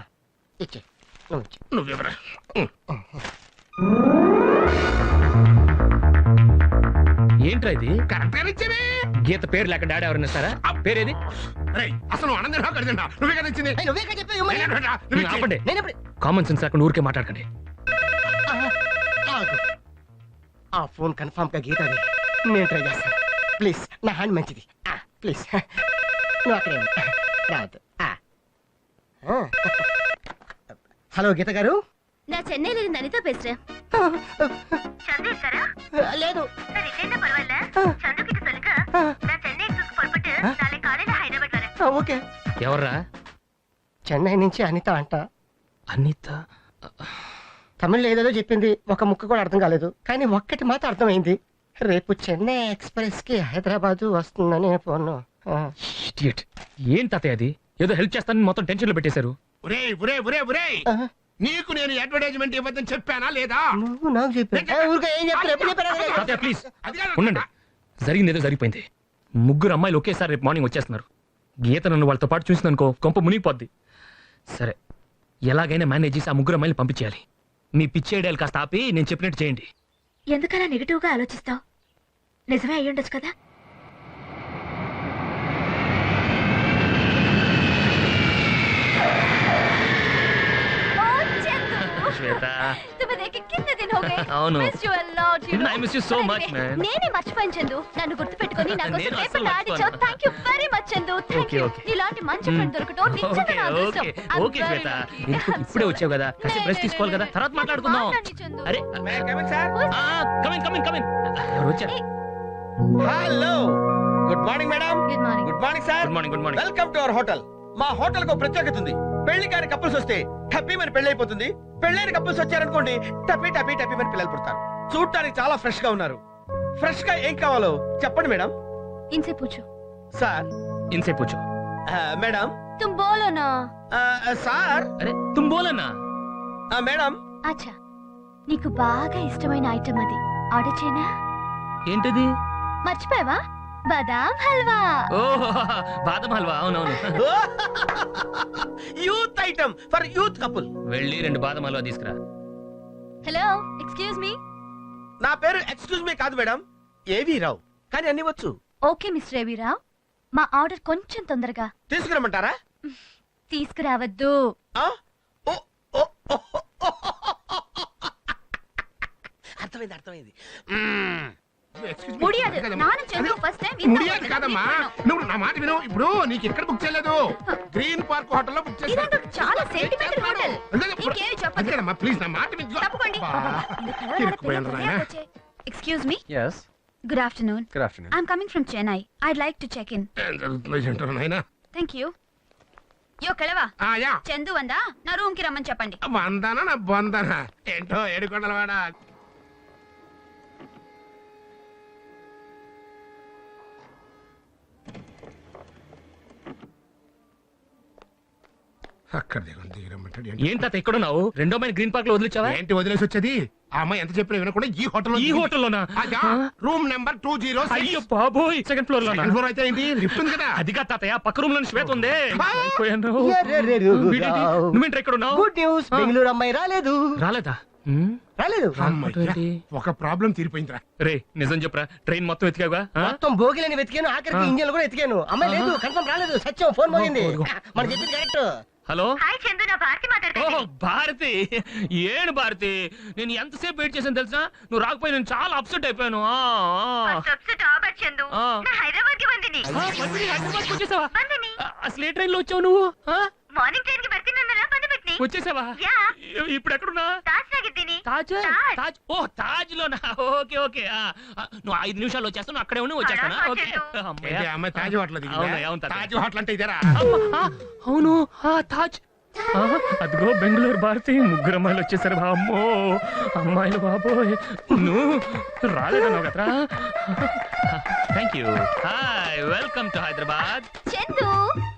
నువ్వెవరా? ఏంట్రా ఇది? కరెక్ట్ గా ఇచ్చేవే. గీత పేరు లేకుండా డాడీ ఎవరైనా ఇస్తారా? ఆ పేరేది? అసలు ఆనందం కడిదండా? నువ్వే కదా ఇచ్చింది. ఆపండి. కామన్ సెన్స్ లేకుండా ఊరికే మాట్లాడకండి. ఆ ఫోన్ కన్ఫర్మ్ గా గీతది. నేను ట్రై చేస్తాను. ప్లీజ్, నా హ్యాండ్ మంచిది. ప్లీజ్ నువ్వు అక్కడే రావద్దు. హలో గీత గారు. నా చెన్నైలో అనిత పేசுறேன். சந்து இருக்காரா? లేదు. சரி, என்ன பரவாயில்ல. சந்து கிட்ட சொல்லுங்க. நான் சென்னை எக்ஸ்பிரஸ் புறப்பட்டு நாளை காலையில హైదరాబాద్ வரேன். ఓకే. ఎవర్రా? చెన్నై నుంచి అనిత అంట. అనిత? తమిళ్లో ఏదేదో చెప్పింది, ఒక ముక్క కూడా అర్థం కాలేదు. కానీ ఒక్కటి మాత్రం అర్థమైంది. రేపు చెన్నై ఎక్స్ప్రెస్ కి హైదరాబాద్ వస్తుందని ఫోన్. ఏం తాతయ్య అది? ఏదో హెల్ప్ చేస్తానని మొత్తం టెన్షన్ లో పెట్టేశారు. నీకు నేను అడ్వర్టైజ్మెంట్ ఇవ్వద్దని చెప్పానా లేదా? నువ్వు నాకు చెప్పాను. ప్లీజ్ ఉండండి. జరిగింది ఏదో జరిగిపోయింది. ముగ్గురు అమ్మాయిలు ఒకేసారి రేపు మార్నింగ్ వచ్చేస్తున్నారు. గీత నన్ను వాళ్ళతో పాటు చూసిందనుకో, కొంప మునిగిపోద్ది. సరే, ఎలాగైనా మేనేజ్ చేసి ఆ ముగ్గురు అమ్మాయిలు పంపించేయాలి. మీ పిచ్చి ఐడియాలు కాస్త ఆపి నేను చెప్పినట్టు చేయండి. ఎందుకలా నెగిటివ్ గా ఆలోచిస్తావు? నిజమే అయ్యుండొచ్చు కదా. శ్వేత, तुम्हें देखे कितने दिन हो गए. అవును. Miss you a lot, you know. I miss you so much, man. నేనే మర్చిపోయాను చందు. నన్ను గుర్తుపెట్టుకొని నా కోసం నేను పేపర్ అస్సలు ఆడిచావు. Thank you very much Chandu. Thank you. నీలాంటి మంచి ఫ్రెండ్ దొరకటం నిజంగా నా అదృష్టం. ఓకే శ్వేత, ఇప్పుడే వచ్చావు కదా, కాసేపు రెస్ట్ తీసుకోవాలి కదా, తర్వాత మాట్లాడుకుందాం. అరే కమిన్. ఎవరు వచ్చారు? Hello, good morning madam. Good morning. Good morning sir. Good morning. Welcome to our hotel. మా హోటల్ కు ప్రత్యేకత ఉంది. పెళ్లి కాని కపుల్స్ వస్తే టప్పీ మన పెళ్లి అయిపోతుంది. పెళ్ళైన కపుల్స్ వచ్చారనుకోండి, టప్పీ మన పిల్లలు పుడతారు. చూడటానికి చాలా ఫ్రెష్ గా ఉన్నారు. ఫ్రెష్ గా ఏం కావాలో చెప్పండి మేడం. इनसे पूछो. సార్. इनसे पूछो. మేడం. तुम बोलो ना. సార్. अरे तुम बोलो ना. మేడం. अच्छा. నీకు బాగా ఇష్టమైన ఐటమ్ అది ఆర్డర్ చేయనా? ఏంటిది? మర్చిపోయావా? బాదాం హల్వా. ఓహో బాదం హల్వా, అవునవును. Youth item for youth couple. వెళ్ళి 2 బాదం హల్వా తీసుకురా. Hello, excuse me. నా పేరు ఎక్స్క్యూజ్ మీ కాదు మేడం, ఏవి రావు, కానీ అన్ని వచ్చు. ఓకే మిస్టర్ ఏవీరావు, మా ఆర్డర్ కొంచెం తొందరగా తీసుకురమ్మంటారా? తీసుకురావద్దు. అర్థమైంది అర్థమైంది. ముడియాదు. నాన్న చందు ఫస్ట్ టైం ముడియాదు కాదమ్మా, నువ్వు నా మాట విను. ఇప్పుడు నీకు ఎక్కడ బుక్ చేయలేదు, గ్రీన్ పార్క్ హోటల్లో బుక్ చేశాను. ఇదంతా చాలా సెంటిమెంటల్ హోటల్. ఇంకేమి చెప్పదు. అదేనమ్మా, ప్లీజ్ నా మాట విను. తప్పకండి. Excuse me. yes good afternoon. good afternoon I'm coming from Chennai. I'd like to check in. Thank you. యో కెళవా, చందు వందా నా రూమ్ కి రమ్మని చెప్పండి. వందానా నా బొందానా ఏంటో ఏడుకొండలవాడా. అక్కడ ఏంటి ఎక్కడున్నావు? 2వ మైల్ గ్రీన్ పార్క్ లో వదిలించావా? ఏంటి వదిలేసి వచ్చేది? ఆ అమ్మాయి ఎంత చెప్పినా వినకుండా ఈ హోటల్. ఈ హోటల్లోనా? Room number 206. అయ్యో బాబోయ్, సెకండ్ ఫ్లోర్ లో. ఫ్లోర్ అయితే ఏంటి, లిఫ్ట్ ఉంది కదా. అది కాదు తాతయ్య, పక్క రూమ్ లో శ్వేత ఉంది. నువ్వేంటి ఎక్కడ ఉన్నావు? గుడ్ న్యూస్, బెంగళూరు అమ్మాయి రాలేదు. రాలేదా? రాలేదు. ఒక ప్రాబ్లం తీరిపోయిందిరా. రే నిజం చెప్పరా, ట్రైన్ మొత్తం ఎతికాగా? మొత్తం బోగిలని వెతికాను, ఆఖరికి ఇంజన్ కూడా ఎతికాను. అమ్మాయి లేదు, కన్ఫర్మ్ రాలేదు. సత్యం, ఫోన్ మోగింది. మన చెప్పింది కరెక్ట్. హలో. హాయ్ చందు, నా భారతి మాట్లాడుతున్నా. ఓ భారతి, ఏను భారతి, నేను ఎంతసేపు వెయిట్ చేశాను తెలుసా? నువ్వు రాకపోయి నేను చాలా అప్సెట్ అయిపోయాను. హైదరాబాద్ కి వందిని. హైదరాబాద్ వచ్చేసావా? అసలు ఏ ట్రైన్ లో వచ్చావు నువ్వు? మార్నింగ్ ట్రైన్ కి బర్తినన్నరా బందపెట్ని. వచ్చేసావా? ఇప్పుడు ఎక్కడున్నా? తాజ్ నగిద్దిని. తాజ్ తాజ్ ఓ తాజ్ లోనా? Okay okay. నువ్వు 5 నిమిషాలు వచ్చేస్తాను, అక్కడే ఉండి వచ్చేస్తానా? ఓకే. అమ్మాయి తాజ్ హోటల్. తాజ్ హోటల్ అంటే ఇదేరా? అవును, తాజ్. అదిగో బెంగళూరు భారతి, 3 అమ్మాయిలు వచ్చేసారు. అమ్మో అమ్మాయిలు బాబోయ్, నువ్వు రాలేదన్నావు కదరా. Thank you. Hi, welcome to Hyderabad. Chandu,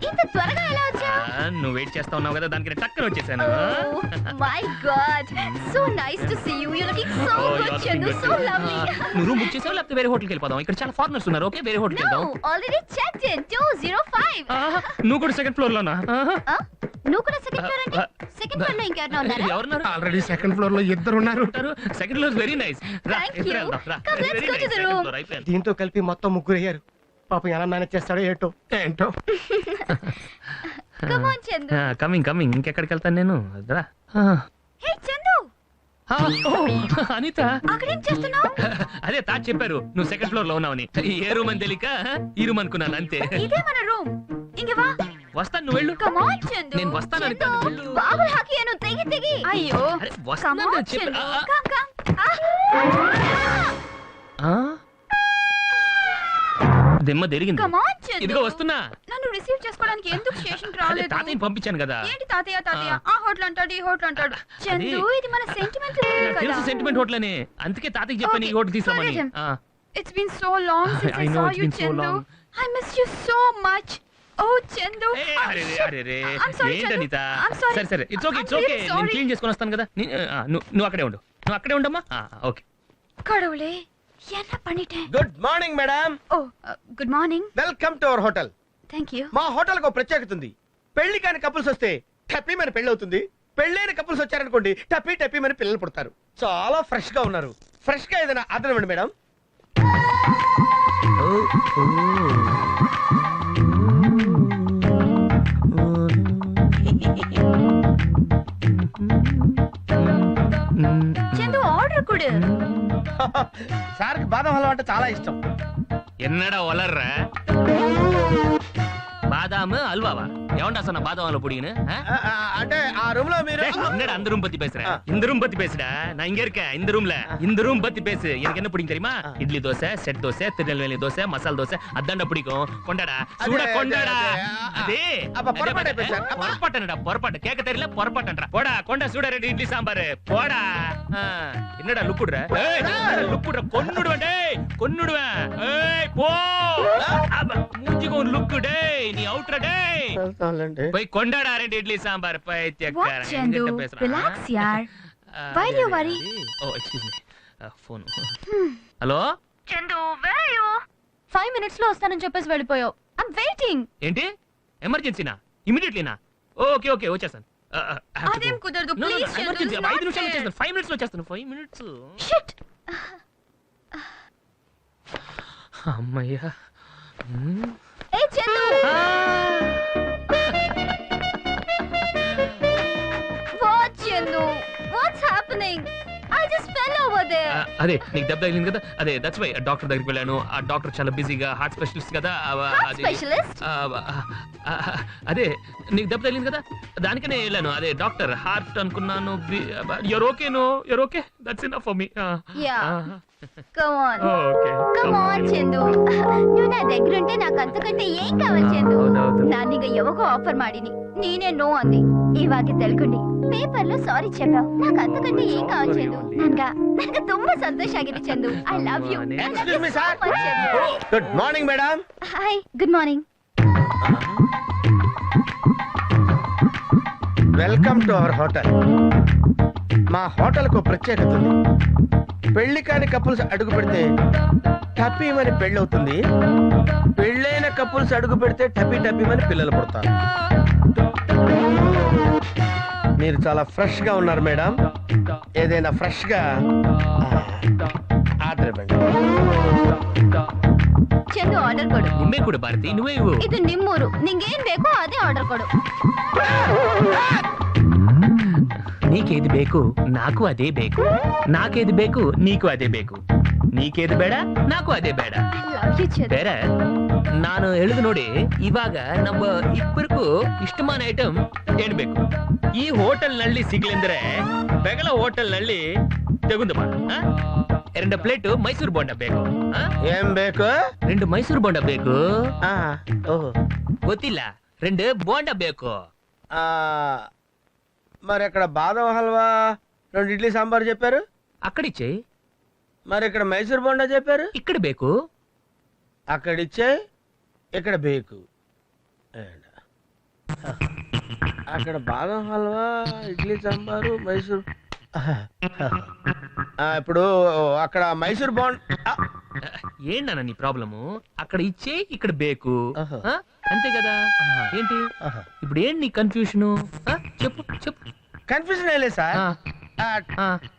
ఇంత త్వరగా ఎలా వచ్చావు? నువ్వు వెయిట్ చేస్తా ఉన్నావు కదా, దానికి టక్కన వచ్చేసాను. My God, so nice to see you. You looking so good Chandu, so lovely. నువ్వు రూమ్ బుక్ చేసావా లేకపోతే వేరే హోటల్కి వెళ్ళిపోదాం? ఇక్కడ చాలా ఫారినర్స్ ఉన్నారు. ఓకే, వేరే హోటల్కి వెళ్దాం. Already checked in 205. నువ్వు కూడా సెకండ్ ఫ్లోర్ లోనా? నువ్వు కూడా సెకండ్ ఫ్లోర్ అంటే సెకండ్ ఫ్లోర్ లో ఇంకెవరన్నా ఉన్నారా? ఎవరున్నారు? ఆల్రెడీ సెకండ్ ఫ్లోర్ లో 2 ఉన్నారు. Second floor very nice. దీంతో కలిపి మొత్తం 3 అయ్యారు. పాపం ఎలా మేనేజ్ చేస్తాడో ఏంటో. Come on Chandu. Coming coming. ఇంకెక్కడికి వెళ్తాను నేను? రా. హే చందు. అనిత, అక్కడేం చేస్తున్నావు? అదే తాజ్ చెప్పారు నువ్వు సెకండ్ ఫ్లోర్ లో ఉన్నావని. ఏ రూమ్ అని తెలియక ఈ రూమ్ అనుకున్నాను అంతే. ఇదే మన రూమ్. ఇంక వా. వస్తాను, నువ్వు వెళ్ళు. Come on Chandu. నేను వస్తాను అనిత. బాబుల్ హాకీ అను తెగి తెగి. అయ్యో, వస్తాను చెప్పు. Come come. దెమ్మ తిరిగింది. Come on Chandu. ఇదిగో వస్తున్నా. నన్ను రిసీవ్ చేసుకోవడానికి ఎందుకు స్టేషన్ రాలేదు? తాతయ్యని పంపించాను కదా. ఏంటి తాతయ్య తాతయ్య, ఆ హోటల్ అంటాడు ఈ హోటల్ అంటాడు. చందు, ఇది మన సెంటిమెంటల్ హోటల్ కదా. తెలుసు, సెంటిమెంట్ హోటల్ అని. అందుకే తాతయ్యకి చెప్పాను ఈ హోటల్ తీసుకురమ్మని. It's been so long since I saw you, Chandu. I miss you so much. Oh, Chandu. అరే I'm sorry, ఏంటి అనిత? I'm sorry. సరే సరే, it's okay I'm it's okay. really నేను sorry. క్లీన్ చేసుకొని వస్తాను కదా. నువ్వు అక్కడే ఉండు, నువ్వు అక్కడే ఉండమ్మా. ఓకే. கடவுளே, என்ன பண்ணிட்டேன்? Good morning madam. Oh, good morning. Welcome to our hotel. Thank you. మా హోటల్ కు ప్రత్యేకత ఉంది. పెళ్లి కాని కపుల్స్ వస్తే టప్పీ మన పెళ్లి అవుతుంది. పెళ్ళైన కపుల్స్ వచ్చారనుకోండి, టప్పీ టప్పీ మన పిల్లలు పుడతారు. చాలా ఫ్రెష్ గా ఉన్నారు. ఫ్రెష్ గా ఏదైనా ఆర్డర్ ఇవ్వండి మేడం. చందు, ఆర్డర్ కొడు. సార్కి బాదం హల్వా అంటే చాలా ఇష్టం. ఎన్నడా వలర్రా బాదాము అల్వావా? எவன்டா சொன்ன பாதாம் அல்வா புடிங்கன்னு? అంటే ఆ రూమ్ లో మీరు என்னடா அந்த ரூம் பத்தி பேசுற? இந்த ரூம் பத்தி பேசுடா. நான் இங்க இருக்கேன் இந்த ரூம்ல. இந்த ரூம் பத்தி பேசு. எனக்கு என்ன பிடிக்கும் தெரியுமா? இட்லி தோசை, செட் தோசை, திருநெல்வேலி தோசை, மசால் தோசை, அதான்டா பிடிக்கும். கொண்டாடா, சூடா கொண்டாடா. அதே அப்ப பொறப்பாட்டை பேசு. பொறப்பாட்டனடா, பொறப்பாட்ட. கேட்க தெரியல, பொறப்பாட்டன்றா. போடா, கொண்டா சூடா ரெடி இட்லி சாம்பார். போடா. என்னடா லுக்குடுற? ஏய், லுக்குடுற, கொன்னுடுவேன் டேய், கொன்னுடுவேன். ஏய், போ. மூஞ்சிக்கு ஒரு லுக்கு டேய், நீ அவுட்ற டேய். போய் கொண்டாடா 2 இட்லி சாம்பார். பைத்தியக்காரன் என்கிட்ட பேசுறான். ரிலாக்ஸ் யார். Why do you worry? Oh excuse me phone hello Chandu where are you 5 minutes లో వస్తానని చెప్పేసి వెళ్ళిపోయావు I'm waiting ఏంటి ఎమర్జెన్సీనా ఇమిడియట్లీనా ఓకే ఓకే వచ్చేస్తాను అదేం కుదరదు ప్లీజ్ చందు ఎమర్జెన్సీ 5 నిమిషాలు వచ్చేస్తాను 5 మినిట్స్ లో వచ్చేస్తాను 5 మినిట్స్ షిట్ అమ్మయ్యా ఏ Chandu What Chandu What's happening I just fell over there అదే నీకు దెబ్బ తగిలింది కదా అదే దట్స్ వై డాక్టర్ దగ్గరికి వెళ్ళాను ఆ డాక్టర్ చాలా బిజీగా హార్ట్ స్పెషలిస్ట్ కదా స్పెషలిస్ట్ అదే నీకు దెబ్బ తగిలింది కదా దానికనే వెళ్ళాను అదే డాక్టర్ హార్ట్ అనుకున్నాను you're okay no you're okay that's enough for me Come on okay Come on Chandu నువ్వు నా దగ్గర ఉంటే నాకు అంతకంటే ಏನ್ ಕಾవాలి ಚಂದು ನಾನೀಗ ಯಾವಾಗೋ ಆಫರ್ ಮಾಡೀನಿ ನೀನೇ ನೋ ಅಂದಿ ಇವಾಗ ತಿಳ್ಕೊಂಡಿ ಪೇಪರ್ లో ಸಾರಿ చెప్పావు నాకు అంతకంటే ఏం కావాలి చందు ನನಗೆ ತುಂಬಾ ಸಂತೋಷ ಆಗಿದೆ Chandu I love you Excuse me, sir. Good morning, madam. Hi good morning welcome to our hotel మా హోటల్ కు ప్రత్యేకత ఉంది పెళ్లి కాని కపుల్స్ అడుగు పెడితే టపీమని పెళ్లి అవుతుంది పెళ్ళైన కపుల్స్ అడుగు పెడితే టపీమని పిల్లలు పుడతారు మీరు చాలా ఫ్రెష్ గా ఉన్నారు మేడం ఏదైనా ఫ్రెష్ గా ఆర్డర్ ఇవ్వండి ಚಂದು ಆರ್ಡರ್ ಕೊಡು ನಿಮ್ಮೇ ಕೊಡು ಭಾರತಿ ನೀವೇ ಇವು ಇದು ನಿಮ್ಮೂರು ನಿಂಗೇನ್ ಬೇಕೋ ಅದೇ ಆರ್ಡರ್ ಕೊಡು నీకేది ಬೇಕು నాకు అదే ಬೇಕು నాకేది ಬೇಕು నీకు ಅದೇ ಬೇಕು ನೀಕೇದು ಬೇಡ ನಾಕು ಅದೇ ಬೇಡ ಬೇರೆ ನಾನು ಹೇಳಿದ್ ನೋಡಿ ಇವಾಗ ನಮ್ಮ ಇಬ್ಬರಿಗೂ ಇಷ್ಟமான ಐಟಮ್ ಏನ್ ಬೇಕು ಈ ಹೋಟೆಲ್ ನಲ್ಲಿ ಸಿಗ್ಲಿಂದ್ರೆ ಬೆಗಲ ಹೋಟೆಲ್ ನಲ್ಲಿ ತೆಗೆದು ಬಾ ಎರಡು ಪ್ಲೇಟ್ ಮೈಸೂರು ಬೋಂಡ ಬೇಕು ಏನ್ ಬೇಕು రెండు ಮೈಸೂರು ಬೋಂಡ ಬೇಕು ಗೊತ್ತಿಲ್ಲ రెండు ಬೋಂಡ ಬೇಕು మరి అక్కడ బాదం హల్వా రెండు ఇడ్లీ సాంబార్ చెప్పారు అక్కడిచ్చే మరి ఇక్కడ మైసూర్ బోండా చెప్పారు ఇక్కడ ಬೇಕು అక్కడిచ్చే ఇక్కడ బేకు అక్కడ బాదం హల్వా ఇడ్లీ సాంబారు మైసూర్ ఇప్పుడు అక్కడ మైసూర్ బోండ్ ఏంటన్న నీ ప్రాబ్లము అక్కడ ఇచ్చే ఇక్కడ బేకు అంతే కదా ఏంటి ఇప్పుడు ఏంటి నీ కన్ఫ్యూషన్ చెప్పు చెప్పు కన్ఫ్యూజన్ ఏం లేదు సార్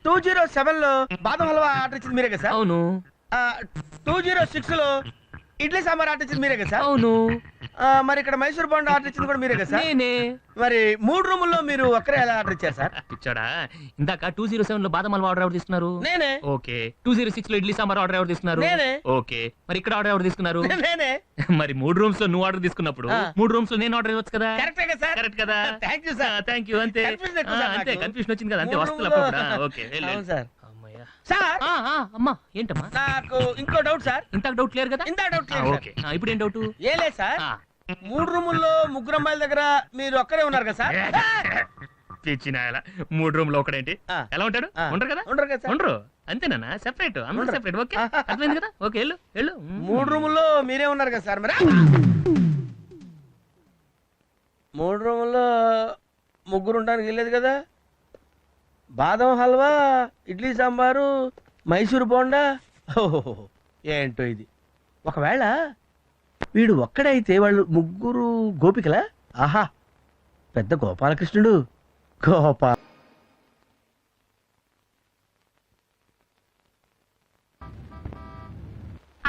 207 లో బాదం హల్వా ఆర్డర్ ఇచ్చింది మీరే కదా సార్ అవును 206 లో ఇడ్లీ సాంబార్ ఆర్డర్ ఇచ్చింది మీరే కదా సార్ అవును మరి ఇక్కడ మైసూర్ బోండా ఆర్డర్ ఇచ్చింది కూడా మీరే కదా సార్ నేనే మరి 3 రూముల్లో మీరు ఒక్కరే ఎలా ఆర్డర్ ఇచ్చారు సార్ పిచ్చాడా ఇందాక 207 లో బాదం హల్వా ఆర్డర్ ఎవరు తీసుకున్నారు నేనే ఓకే 206 లో ఇడ్లీ సాంబార్ ఆర్డర్ ఎవరు తీసుకున్నారు నేనే ఓకే మరి ఇక్కడ ఆర్డర్ ఎవరు తీసుకున్నారు నేనే మరి 3 రూమ్స్ లో నువ్వు ఆర్డర్ తీసుకున్నప్పుడు 3 రూమ్స్ లో నేను ఆర్డర్ ఇవ్వచ్చు కదా కరెక్టే కదా సార్ కరెక్ట్ కదా థాంక్యూ సార్ థాంక్యూ అంతే అంతే కన్ఫ్యూజన్ వచ్చింది కదా అంతే వస్తువులు అప్పుడు ఓకే అవును సార్ సార్ అమ్మా ఏంటమ్మా నాకు ఇంకో డౌట్ సార్ ఇంత డౌట్ క్లియర్ కదా ఇంత డౌట్ క్లియర్ ఓకే ఇప్పుడు ఏం డౌట్ ఏ లేదు సార్ 3 రూముల్లో 3 అమ్మాయిల దగ్గర మీరు ఒక్కరే ఉన్నారు కదా సార్ పిచ్చిన 3 రూమ్ లో ఒకడేంటి ఎలా ఉంటాడు ఉండరు కదా ఉండరు అంతేనా సెపరేట్ అందరూ సెపరేట్ ఓకే అర్థమైంది కదా ఓకే వెళ్ళు వెళ్ళు 3 రూముల్లో మీరే ఉన్నారు కదా సార్ మరి 3 రూముల్లో ముగ్గురు ఉండడానికి వెళ్ళలేదు కదా బాదం హల్వా ఇడ్లీ సాంబారు మైసూర్ బోండా ఏంటో ఇది ఒకవేళ వీడు ఒక్కడైతే వాళ్ళు ముగ్గురు గోపికలా ఆహా పెద్ద గోపాలకృష్ణుడు Gopal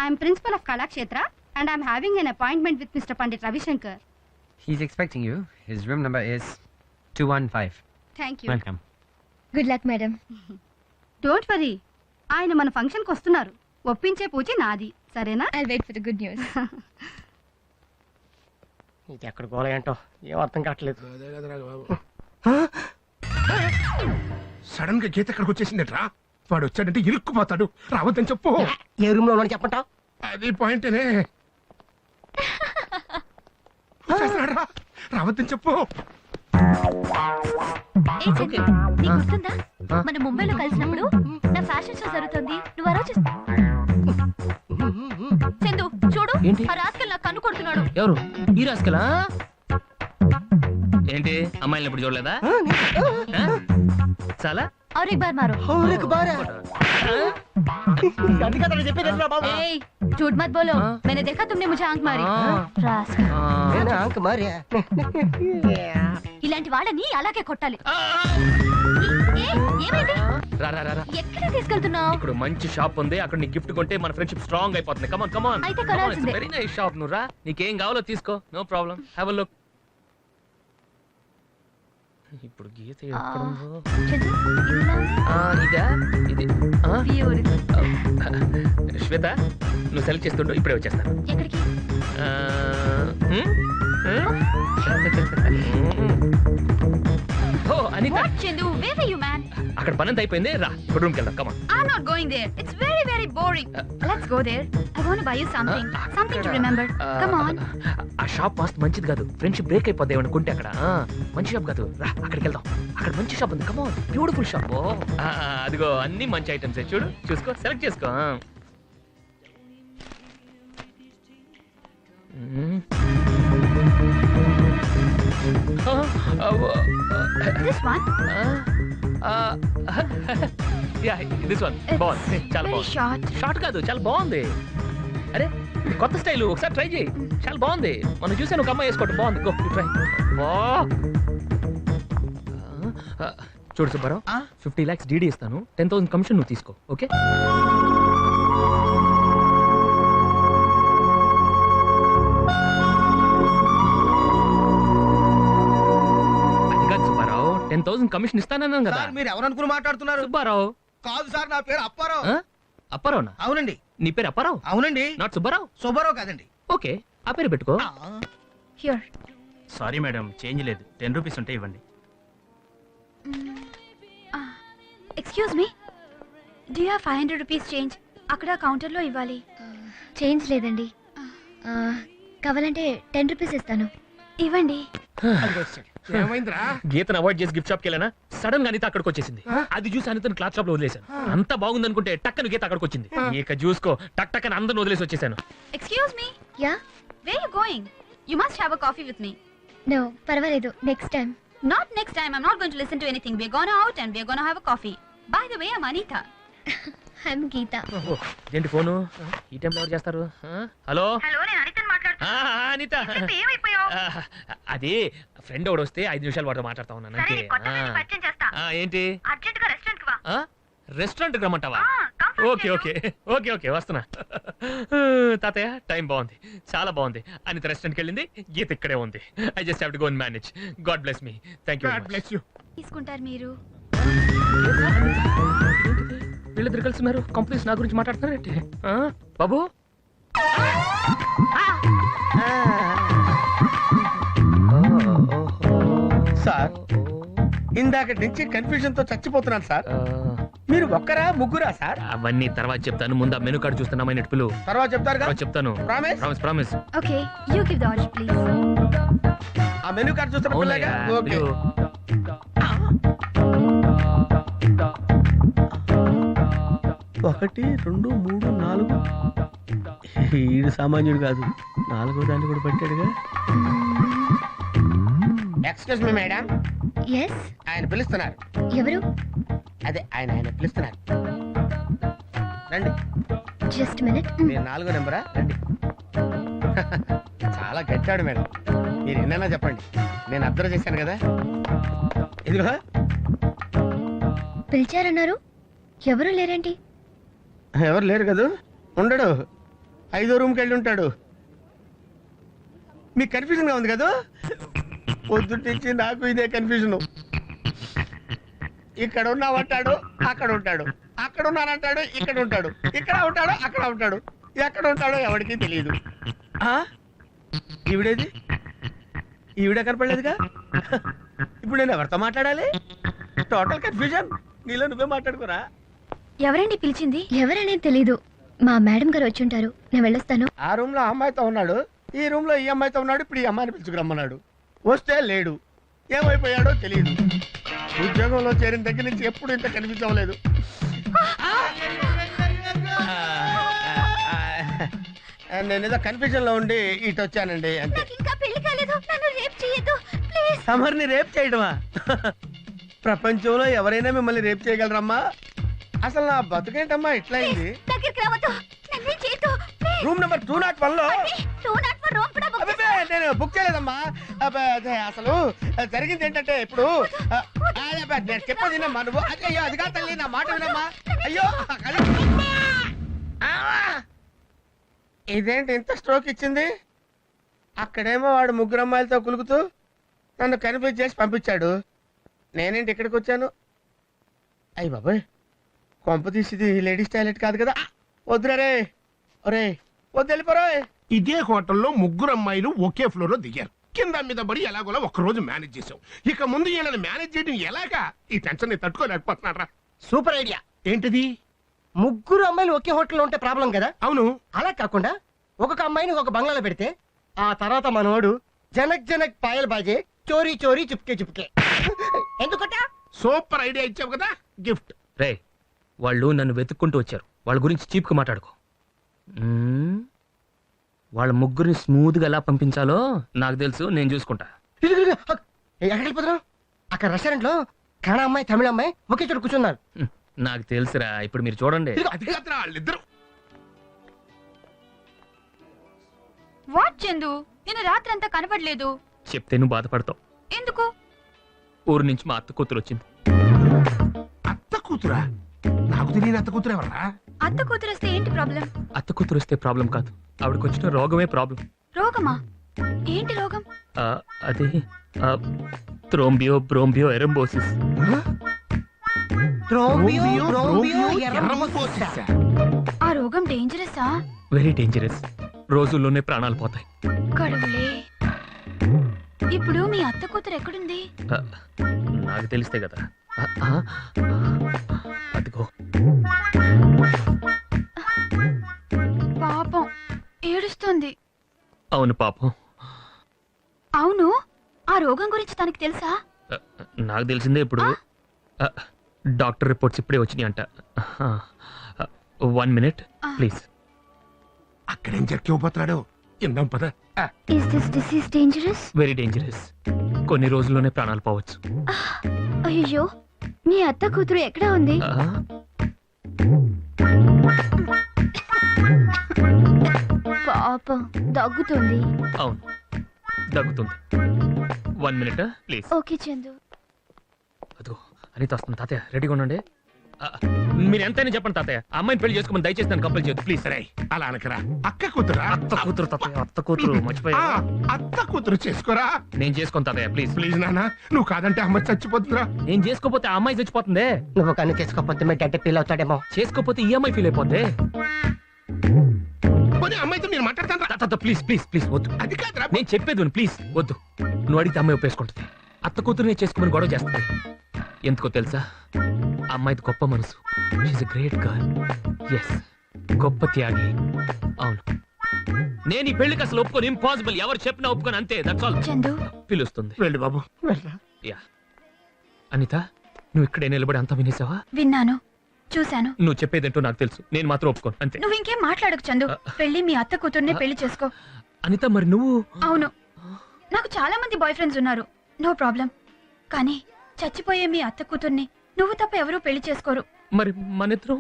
I am principal of Kalakshetra and I am having an appointment with Mr. Pandit Ravishankar. He's expecting you. His room number is 215. Thank you. Welcome. Good luck madam don't worry ఆయన మన ఫంక్షన్కి వస్తున్నారు ఒప్పించే పూజ నాది సరేనా I wait for the good news ఇది ఎక్కడ గోల ఏంటో ఏం అర్థం కావట్లేదు సడన్ గా గీత ఎక్కడికి వచ్చేసిందట్రా వాడు వచ్చాడంటే ఇరుక్కుపోతాడు రావద్దని చెప్పు ఏ రూమ్ లో చెప్పంటావు అది పాయింటేనే రావద్దని చెప్పు నీకు గుర్తుందా మన ముంబైలో కలిసినప్పుడు నా ఫ్యాషన్ షో జరుగుతుంది నువ్వు ఆ రోజు చందు చూడు ఆ రాస్కల్ నాకు కన్ను కొడుతున్నాడు ఎవరు ఈ రాస్కలా ఏంటి అమ్మాయిని ఎప్పుడు చూడలేదా చాలా और एक बार मारो और एक बार ए, झूठ मत बोलो मैंने देखा तुमने मुझे आंख मारी रास्कल। आंख मारिया ఇలాంటి వాళ్ళని అలాగే కొట్టాలి ఏ, ఏమైంది రా రా రా రా. ఎక్కడికి తీసుకెళ్తున్నావు ఇక్కడ మంచి షాప్ ఉంది, అక్కడ నీ గిఫ్ట్ కొంటే మన ఫ్రెండ్షిప్ స్ట్రాంగ్ అయిపోతుంది. కమాన్ కమాన్, అయితే కొనాల్సిందే. Very nice shop. నువ్వు రా, నీకేం కావాలో తీసుకో, no problem. Have a look. ఇప్పుడు గీత ఎక్కడుందో? ఇదా ఇది? శ్వేత, నువ్వు సెలెక్ట్ చేస్తుండో, ఇప్పుడే వచ్చేస్తాను. ఎక్కడికి? ఓ Anitha, What, Chindu? Where were you, man? అక్కడ పనంత అయిపోయింది, రా బెడ్రూమ్కి వెళ్దాం. కమాన్. I'm not going there. It's very, very boring. Let's go there. I want to buy you something. Something to remember. Come on. ఆ షాప్ వాస్తు మంచిది కాదు, ఫ్రెండ్షిప్ బ్రేక్ అయిపోద్ది అనుకుంటే. అక్కడ మంచి షాప్ కాదు, రా అక్కడికి వెళ్దాం. అక్కడ మంచి షాప్ ఉంది. కమాన్, బ్యూటిఫుల్ షాప్. అదిగో అన్ని మంచి ఐటమ్స్ చూడు, చూసుకో, సెలెక్ట్ చేసుకో. This one? Yeah, this one. బాగుంది, చాలా బాగుంది. షార్ట్ కాదు, చాలా బాగుంది. అరే కొత్త స్టైల్, ఒకసారి ట్రై చేయి, చాలా బాగుంది. మనం చూసాను ఒక అమ్మాయి వేసుకోవటం బాగుంది. Go try. చూడు సుబ్బారావు, 50 lakhs డీడీ ఇస్తాను, 10,000 కమిషన్ నువ్వు తీసుకో. ఓకే? అది కాదు సుబ్బారావు, 10,000 కమిషన్ ఇస్తానన్నాను కదా. మీరు ఎవరనుకుని మాట్లాడుతున్నారు? సుబ్బారావు కాదు సార్, నా పేరు అప్పారావు. అప్పారావునా? అవునండి. నీ పేరు అప్పారావు? అవునండి. నాట్ సుబ్బారావు? సుబ్బారావు కాదండి. ఓకే, ఆ పేరు పెట్టుకో. Here. సారీ మేడం, చేంజ్ లేదు. 10 రూపీస్ ఉంటే ఇవ్వండి. Excuse me. Do you have 500 rupees change? అక్కడ కౌంటర్లో ఇవ్వాలి. చేంజ్ లేదండి. కావాలంటే 10 రూపీస్ ఇస్తాను. ఇవ్వండి. ఏమైందిరా? గీతను అవాయిడ్ చేసి గిఫ్ట్ షాప్కి వెళ్ళానా, సడన్ గా అనిత అక్కడికి వచ్చేసింది. అది చూసి అనితను క్లాత్ షాప్ లో వదిలేశాను. అంత బాగుంది అనుకుంటే టక్కన గీత అక్కడికి వచ్చింది. ఇక చూసుకో, టక్ టక్కన అందరిని వదిలేసి వచ్చేసాను. Excuse me. Yeah? Where you going? You must have a coffee with me. No, పర్వాలేదు. Next time. Not next time. I'm not going to listen to anything. We're gonna out and we're gonna have a coffee. By the way, I'm Anita. I'm Geeta. ఏంటి phone ఈ టైంలో ఎవరు చేస్తారు? Hello hello, నేను అనితని మాట్లాడుతున్నా. అనిత, ఏమైపోయావు? అది friend ఒకడు వస్తే 5 నిమిషాలు వాడితో మాట్లాడుతా ఉన్నాను అంతే. ఏంటి అర్జెంట్ గా రెస్టారెంట్ కి వా. రెస్టారెంట్ రమ్మంటావా? ఓకే ఓకే ఓకే ఓకే వస్తున్నా. తాతయ్య, టైం బాగుంది, చాలా బాగుంది. అనిత రెస్టారెంట్కి వెళ్ళింది, గీత ఇక్కడే ఉంది. I just have to go and manage. God bless me. Thank you. తీసుకుంటారు మీరు? వీళ్ళిద్దరు కలిసి ఉన్నారు, కంపెనీస్ నా గురించి మాట్లాడుతున్నారంటే. బాబు సార్, ఇందాక నుంచి కన్ఫ్యూజన్ తో చచ్చిపోతున్నాను సార్. మీరు ఒక్కరా ముగ్గురా సార్? అవన్నీ తర్వాత చెప్తాను, ముందు ఆ మెనూ కార్డు చూస్తున్నామా పిలు. తర్వాత చెప్తారు కదా? చెప్తాను. Promise? Promise promise. Okay, you give the order please. ఆ మెనూ కార్డు చూస్తున్న పిల్లగా? ఓకే. 1 2 3 4. ఈడు సామాన్యుడు కాదు, 4వ దాన్ని కూడా పట్టాడుగా. Excuse me madam. Yes? ఆయన పిలుస్తున్నారు. ఎవరు? అదే ఆయన పిలుస్తున్నారు. రండి. Just minute. మీరు 4వ నెంబరా? రండి. చాలా గట్టాడు మేడం, మీరు ఎన్నైనా చెప్పండి, నేను అబ్జర్వ్ చేశాను కదా. ఇదిగో. పిలిచారన్నారు, ఎవరు లేరేంటి? ఎవరు లేరు కదా, ఉండడు. 5వ రూమ్కి వెళ్ళి ఉంటాడు. మీకు కన్ఫ్యూజన్ గా ఉంది కదా? పొద్దున్నుంచి నాకు ఇదే కన్ఫ్యూజన్. ఇక్కడ ఉన్నామంటాడు, అక్కడ ఉంటాడు, అక్కడ ఉన్నానంటాడు, ఇక్కడ ఉంటాడు, ఇక్కడ ఉంటాడు, అక్కడ ఉంటాడు, ఎక్కడ ఉంటాడో ఎవరికి తెలియదు. ఈవిడేది? ఈవిడ కనపడలేదుగా. ఇప్పుడు నేను ఎవరితో మాట్లాడాలి? Total confusion. నీలో నువ్వే మాట్లాడుకోరా. ఎవరండి పిలిచింది? ఎవరనేది తెలీదు. మా మేడం గారు వచ్చి ఉంటారు, నేను వెళ్ళొస్తాను. ఆ రూమ్ లో అమ్మాయితో ఉన్నాడు, ఈ రూమ్ లో ఈ అమ్మాయితో ఉన్నాడు. ఇప్పుడు ఈ అమ్మాయిని పిలుచుకురమ్మన్నాడు, వస్తే లేడు. ఏమైపోయాడో తెలియదు. ఉద్యోగంలో చేరిన దగ్గర నుంచి ఎప్పుడు ఇంత కనిపించలేదు. నేనేదో కన్ఫ్యూజన్ లో ఉండి ఇటు వచ్చానండి అంతే. ఇంకా పెళ్లి కాలేదు, నన్ను రేప్ చేయొద్దు ప్లీజ్. సమర్ని రేప్ చేయడమా? ప్రపంచంలో ఎవరైనా మిమ్మల్ని రేపు చేయగలరమ్మా? అసలు నా బతుకేంటమ్మా ఇట్లా అయింది? దగ్గరికి రావద్దు, నన్నేం చేయొద్దు. రూమ్ నెంబర్ 201 లో 201 రూమ్ కూడా బుక్ అబ్బే, నేను బుక్ చేయలేదమ్మా. అబ్బే, అదే అసలు జరిగింది ఏంటంటే ఇప్పుడు అబ్బే, నేను చెప్పేది వినమ్మా నువ్వు. అయ్యో అది కాదు తల్లి, నా మాట వినమ్మా. అయ్యో అమ్మా! ఇదేంటి ఇంత స్ట్రోక్ ఇచ్చింది? అక్కడేమో వాడు ముగ్గురు అమ్మాయిలతో కులుకుతూ నన్ను కన్ఫ్యూజ్ చేసి పంపించాడు. నేనేంటి ఇక్కడికి వచ్చాను? అయ్యి బాబాయ్, కొంప తీసిది లేడీస్ టాయిలెట్ కాదు కదా. వద్దురా రే, ఒరే వద్దు, వెళ్ళిపోరా. ఇదే హోటల్లో ముగ్గురు అమ్మాయిలు ఒకే ఫ్లోర్ లో దిగారు. కింద మీద పడి ఎలాగోలా ఒక్కరోజు మేనేజ్ చేసాం. ఇక ముందు వీళ్ళని మేనేజ్ చేయడం ఎలాగా? ఈ టెన్షన్ ని తట్టుకోలేకపోతున్నారా? Super idea. ఏంటిది? ముగ్గురు అమ్మాయిలు ఒకే హోటల్లో ఉంటే ప్రాబ్లం కదా. అవును. అలా కాకుండా ఒక్కొక్క అమ్మాయిని ఒక బంగ్లాలో పెడితే ఆ తర్వాత మనోడు జనక్ జనక్ పాయల్ బాజే, చోరీ చోరీ చుప్కే చుప్కే. ఎందుకట? సూపర్ ఐడియా ఇచ్చావు కదా, గిఫ్ట్. రే, వాళ్ళు నన్ను వెతుక్కుంటూ వచ్చారు. వాళ్ళ గురించి చీప్గా మాట్లాడుకో. వాళ్ళ ముగ్గురిని స్మూత్ గా ఎలా పంపించాలో నాకు తెలుసు, నేను చూసుకుంటా. ఎక్కడికి వెళ్ళిపోతున్నావు? అక్కడ రెస్టారెంట్ లో కన్నడ అమ్మాయి తమిళ అమ్మాయి ఒకే చోట కూర్చున్నారు. నాకు తెలుసురా, ఇప్పుడు మీరు చూడండి. వాళ్ళిద్దరు వాట్ చందు, నిన్న రాత్రి అంతా కనపడలేదు. చెప్తే నువ్వు బాధపడతావు. ఎందుకు? ఊరు నుంచి మా అత్త కూతురు వచ్చింది. అత్త కూతురా? నాకు తెలియని అత్త కూతురు ఎవరా? అత్త కూతురు వస్తే ఏంటి ప్రాబ్లం? అత్త కూతురు వస్తే ప్రాబ్లం కాదు, ఆవిడకి వచ్చిన రోగమే ప్రాబ్లం. రోగమా? ఏంటి రోగం? అది థ్రోంబియో బ్రోంబియో ఎరంబోసిస్. ఆ రోగం డేంజరసా? Very dangerous. రోజుల్లోనే ప్రాణాలు పోతాయి. కడువులే. ఇప్పుడు మీ అత్త కూతురు ఎక్కడుంది? నాకు తెలిస్తే కదా. అదిగో. పాపం ఏడుస్తుంది. అవును పాపం. అవును, ఆ రోగం గురించి తనకి తెలుసా? నాకు తెలిసిందే ఇప్పుడు. డాక్టర్ రిపోర్ట్స్ ఇప్పుడే వచ్చినాయి అంట. 1 minute ప్లీజ్. అక్కడేం జరిగిపోతున్నాడు ఇందాం పద. Is this disease dangerous? Very dangerous. కొన్ని రోజుల్లోనే ప్రాణాలు పోవచ్చు. అయ్యో, మీ అత్త కూతురు ఎక్కడ ఉంది? పాపం దగ్గుతుంది. అవును, దగ్గుతుంది. 1 minute ప్లీజ్. ఓకే చందు. అదిగో అనిత వస్తుంది. తాతయ్య రెడీగా ఉండండి. మీరు ఎంతైనా చెప్పండి తాతయ్య, అమ్మాయిని పెళ్లి చేసుకోమని దయచేసి నన్ను కంపెల్ చేయొద్దు ప్లీజ్. సరే అలా అనకరా. అక్క కూతురా? అత్త కూతురు తాతయ్య, అత్త కూతురు. మర్చిపోయా. అత్త కూతురు చేసుకోరా. నేను చేసుకోను తాతయ్య ప్లీజ్. ప్లీజ్ నాన్న, నువ్వు కాదంటే అమ్మాయి చచ్చిపోతుందిరా. నేను చేసుకోపోతే ఆ అమ్మాయి చచ్చిపోతుంది. నువ్వు కానీ చేసుకోకపోతే మీ డాడీ ఫీల్ అవుతాడేమో. చేసుకోపోతే ఈ అమ్మాయి ఫీల్ అయిపోతే. అమ్మాయితో నేను మాట్లాడతాను. ప్లీజ్ ప్లీజ్ ప్లీజ్ వద్దు. అది కాదురా, నేను చెప్పేది ప్లీజ్ వద్దు. నువ్వు అడిగితే అమ్మాయి ఒప్పేసుకుంటుంది. అత్త కూతురునే చేసుకోమని గొడవ చేస్తుంది. ఎందుకో తెలుసా? అమ్మాయిది గొప్ప మనసు. She's a great girl. Yes, గొప్ప త్యాగి. అవును, నేను ఈ పెళ్లికి అసలు ఒప్పుకోను. ఇంపాసిబుల్. ఎవరు చెప్పినా ఒప్పుకోను, అంతే. That's all. చందు పిలుస్తుంది. వెళ్ళి బాబు. యా. అనిత, నువ్వు ఇక్కడే నిలబడి అంతా వినేసావా? విన్నాను, చూశాను. నువ్వు చెప్పేదేంటో నాకు తెలుసు. నేను మాత్రం ఒప్పుకోను, అంతే. నువ్వు ఇంకేం మాట్లాడకు చందు. పెళ్లి మీ అత్త కూతుర్నే పెళ్లి చేసుకో. అనిత, మరి నువ్వు? అవును, నాకు చాలా మంది బాయ్ ఫ్రెండ్స్ ఉన్నారు, నో ప్రాబ్లం. కానీ చచ్చిపోయే మీ అత్త కూతుర్ని నువ్వు తప్ప ఎవరూ పెళ్లి చేసుకోరు. మరి మనిద్దరం?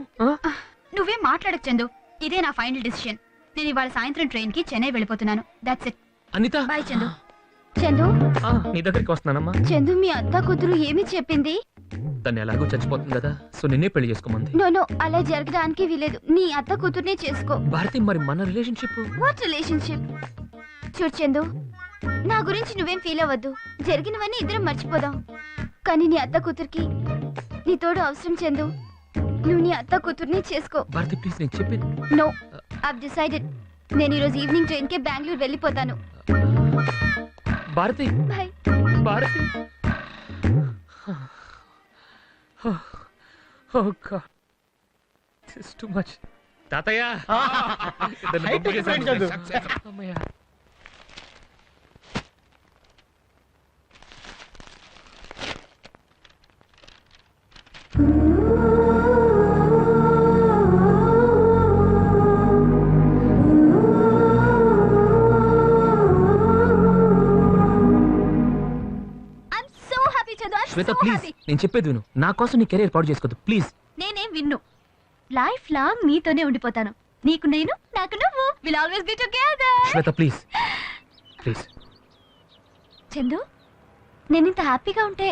నువ్వేం మాట్లాడకు చందు. ఇదే నా ఫైనల్ డిసిషన్. నేను ఇవాళ సాయంత్రం ట్రైన్ కి చెన్నై వెళ్ళిపోతున్నాను. That's it. Anitha. Bye Chandu. Chandu, నీ దగ్గరికి వస్తున్నానమ్మా. చందు మీ అత్త కూతురు ఏమి చెప్పింది? తను ఎలాగో చచ్చిపోతుంది కదా, సో నిన్నే పెళ్లి చేసుకోమంది. నో, అలా జరగడానికి వీలేదు. నీ అత్త కూతుర్నే చేసుకో. భారతి, మరి మన రిలేషన్షిప్? What relationship? చూడు చందు, నా గురించి నువ్వేం ఫీల్ అవ్వద్దు. జరిగినవన్నీ ఇద్దరం మర్చిపోదాం. కానీ నీ అత్త కూతురికి నీ తోడు అవసరం చందు. నువ్వు నీ అత్త కూతుర్ని చేసుకో. భారతి ప్లీజ్, నేను చెప్పింది. No, I've decided. నేను ఈరోజు ఈవినింగ్ ట్రైన్ కే బెంగళూరు వెళ్ళిపోతాను. Bharathi. Bye. Bharathi. Oh God, this is too much. తాతయ్య. శ్వేత ప్లీజ్ నేను చెప్పేది విను. నా కోసం నీ కెరీర్ పాడు చేసుకోవద్దు ప్లీజ్. నేనేం విన్ను. లైఫ్ లాంగ్ నీతోనే ఉండిపోతాను. నీకు నేను, నాకు నువ్వు. Will always be together. Shweta please please. Chandu, నేను ఇంత హ్యాపీగా ఉంటే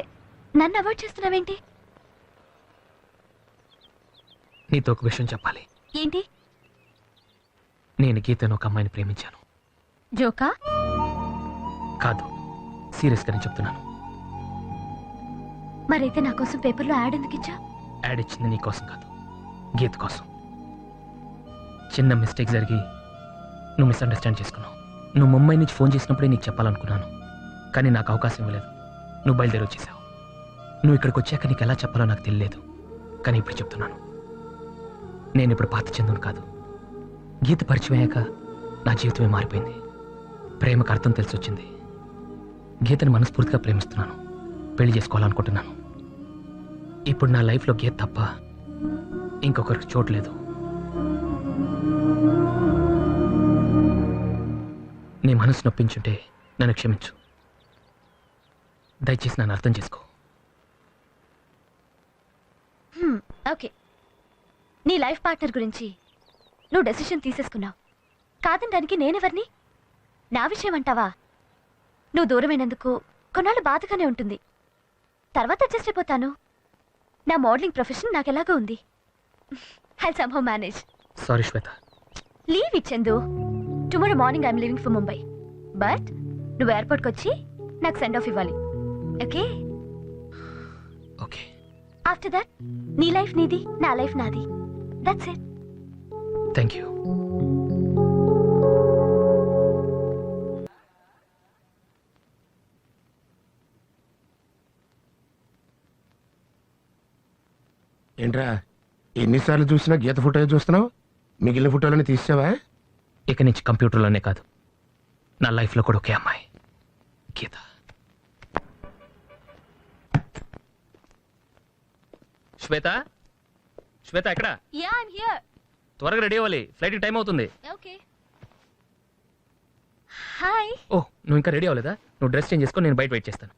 నన్ను అవాయిడ్ చేస్తున్నావేంటి? నీతో ఒక విషయం చెప్పాలి. ఏంటి? నేను గీతను ఒక అమ్మాయిని ప్రేమించాను. జోకా? కాదు, సీరియస్ గానే చెప్తున్నాను. మరైతే నా కోసం పేపర్లో యాడ్ ఎందుకు ఇచ్చా? యాడ్ ఇచ్చింది నీ కోసం కాదు, గీత కోసం. చిన్న మిస్టేక్ జరిగి నువ్వు మిస్అండర్స్టాండ్ చేసుకున్నావు. నువ్వు ముంబై నుంచి ఫోన్ చేసినప్పుడే నీకు చెప్పాలనుకున్నాను, కానీ నాకు అవకాశం ఇవ్వలేదు. నువ్వు బయలుదేరి వచ్చేసావు. నువ్వు ఇక్కడికి వచ్చాక నీకు ఎలా చెప్పాలో నాకు తెలియలేదు, కానీ ఇప్పుడు చెప్తున్నాను. నేను ఇప్పుడు పాత చందును కాదు. గీత పరిచయం అయ్యాక నా జీవితమే మారిపోయింది. ప్రేమకు అర్థం తెలిసి వచ్చింది. గీతని మనస్ఫూర్తిగా ప్రేమిస్తున్నాను, పెళ్లి చేసుకోవాలనుకుంటున్నాను. ఇప్పుడు నా లైఫ్లో గీత తప్ప ఇంకొకరికి చోటు లేదు. నీ మనసు నొప్పించుంటే నన్ను క్షమించు. దయచేసి నన్ను అర్థం చేసుకో. ఓకే, నీ లైఫ్ పార్ట్నర్ గురించి నువ్వు డెసిషన్ తీసేసుకున్నావు. కాదనడానికి నేనెవరిని? నా విషయం అంటావా? నువ్వు దూరమైనందుకు కొన్నాళ్ళు బాధగానే ఉంటుంది, తర్వాత అడ్జస్ట్ అయిపోతాను. నా మోడలింగ్ ప్రొఫెషన్ నాకెలాగో ఉంది. I'll somehow manage. Sorry Shweta. Leave ఇచ్చేందు. Tomorrow morning I'm leaving for Mumbai. But నువ్వు ఎయిర్పోర్ట్కి వచ్చి నాకు సెండ్ ఆఫ్ ఇవ్వాలి. ఓకే? ఓకే. ఆఫ్టర్ దట్ నీ లైఫ్ నీది, నా లైఫ్ నాది. That's it. Thank you. ఏంట్రా ఎన్నిసార్లు చూసినా గీత ఫోటో చూస్తున్నావు? మిగిలిన ఫోటోలని తీసావా? ఇక నుంచి కంప్యూటర్లోనే కాదు, నా లైఫ్లో కూడా ఒకే అమ్మాయి, గీత. శ్వేత, శ్వేత ఎక్కడ? Yeah, I'm here. త్వరగా రెడీ అవ్వాలి, ఫ్లైట్కి టైం అవుతుంది. ఓకే. హాయ్. ఓ, నువ్వు ఇంకా రెడీ అవ్వలేదా? నువ్వు డ్రెస్ చేంజ్ చేసుకొని నేను బయట వెయిట్ చేస్తాను.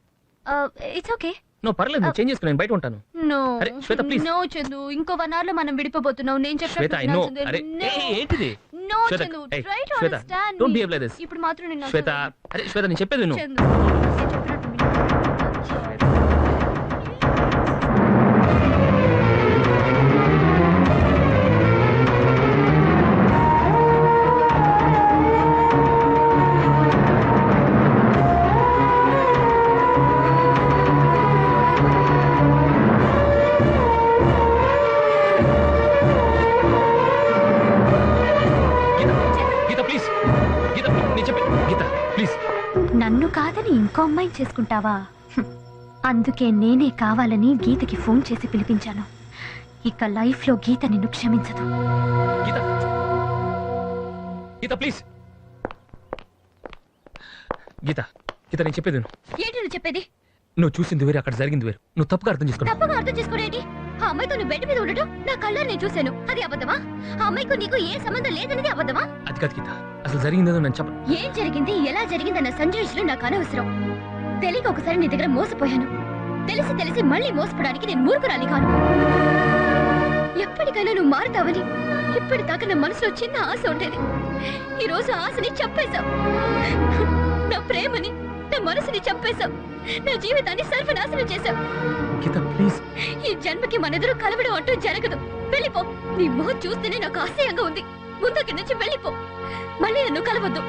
It's okay. నువ్వు పర్లేదు, నువ్వు చేంజ్ చేసుకుని నేను బయట ఉంటాను. నో అరే శ్వేత ప్లీజ్. నో చందు, ఇంకో 1 hour లో మనం విడిపోబోతున్నాం. నేను శ్వేత ఐ నో. అరే ఏంటిది? నో శ్వేత, చందు, ఏయ్, try to Shweta, understand. don't behave like this. ఇప్పుడు మాత్రం నిన్ను శ్వేత, అరే శ్వేత నేను చెప్పేది విను. చందు, నేను చెప్పినట్టు విను. నన్ను కాదని ఇంకో అమ్మాయిని చేసుకుంటావా? అందుకే నేనే కావాలని గీతకి ఫోన్ చేసి పిలిపించాను. ఇక లైఫ్ లో గీత నిన్ను క్షమించదు. గీత, గీత ప్లీజ్. గీత, గీత నేను చెప్పేది విను. ఏంటి నువ్వు చెప్పేది? నువ్వు చూసింది వేరు, అక్కడ జరిగింది వేరు. నువ్వు తప్పుగా అర్థం చేసుకున్నావు. తప్పుగా అర్థం చేసుకోరేంటి? ఆ అమ్మాయితో నువ్వు బెడ్ మీద ఉండడం నా కళ్ళని నేను చూశాను. అది అబద్ధమా? ఆ అమ్మాయికు నీకు ఏ సంబంధం లేదనేది అబద్ధమా? అది కాదు గీత, అసలు జరిగిందేదో నేను చెప్ప. ఏం జరిగింది, ఎలా జరిగిందన్న సంజయుషులు నాకు అనవసరం. తెలియక ఒకసారి నీ దగ్గర మోసపోయాను. తెలిసి తెలిసి మళ్ళీ మోసపోవడానికి నేను మూర్ఖురాలి కాను. ఎప్పటికైనా నువ్వు మారుతావని ఇప్పటిదాకా నా మనసులో చిన్న ఆశ ఉండేది. ఈ రోజు ఆశని చంపేశావు. నా ప్రేమని, నా మనసుని చంపేశావు. నా జీవితాన్ని సర్వనాశనం చేశావు. గీత ప్లీజ్. ఈ జన్మకి మనెదురు కలవడం అంటూ జరగదు. వెళ్ళిపో. నీ మొహం చూస్తేనే నాకు ఆశయంగా ఉంది. ముందక్కడి నుంచి వెళ్ళిపో. మళ్ళీ నన్ను కలవద్దు.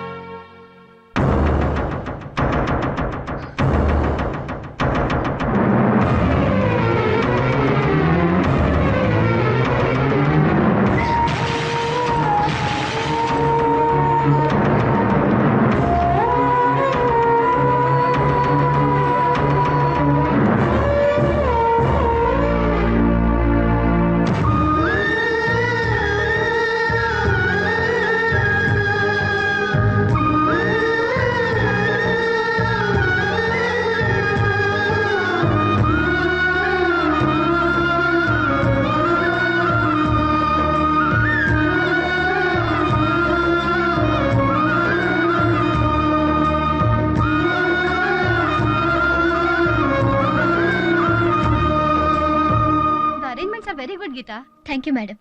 Very good Geeta. Thank you madam.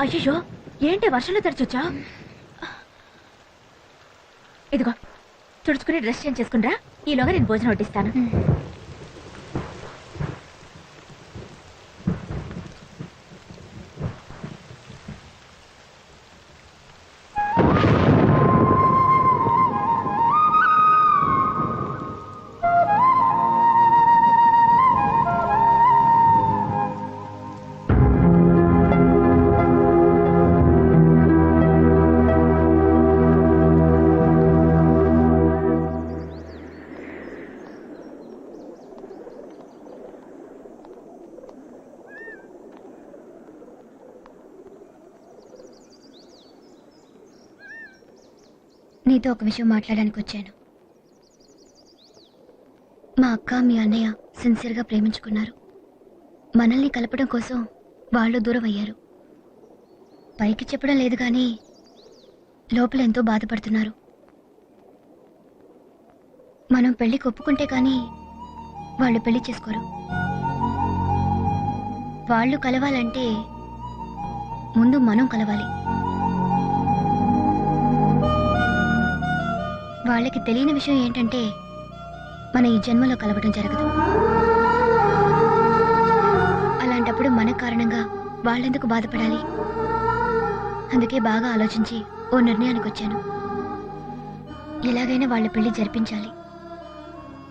అయ్యో ఏంటి వర్షంలో తడిచొచ్చా? ఇదిగో తుడుచుకుని డ్రెస్ చేంజ్ చేసుకునిరా, ఈలోగా నేను భోజనం వడ్డిస్తాను. నీతో ఒక విషయం మాట్లాడడానికి వచ్చాను. మా అక్క మీ అన్నయ్య సిన్సియర్గా ప్రేమించుకున్నారు. మనల్ని కలపడం కోసం వాళ్ళు దూరం అయ్యారు. పైకి చెప్పడం లేదు కానీ లోపల ఎంతో బాధపడుతున్నారు. మనం పెళ్లికి ఒప్పుకుంటే కానీ వాళ్ళు పెళ్లి చేసుకోరు. వాళ్ళు కలవాలంటే ముందు మనం కలవాలి. వాళ్ళకి తెలియని విషయం ఏంటంటే మన ఈ జన్మలో కలవడం జరగదు. అలాంటప్పుడు మన కారణంగా వాళ్ళెందుకు బాధపడాలి? అందుకే బాగా ఆలోచించి ఓ నిర్ణయానికి వచ్చాను. ఎలాగైనా వాళ్ళ పెళ్లి జరిపించాలి.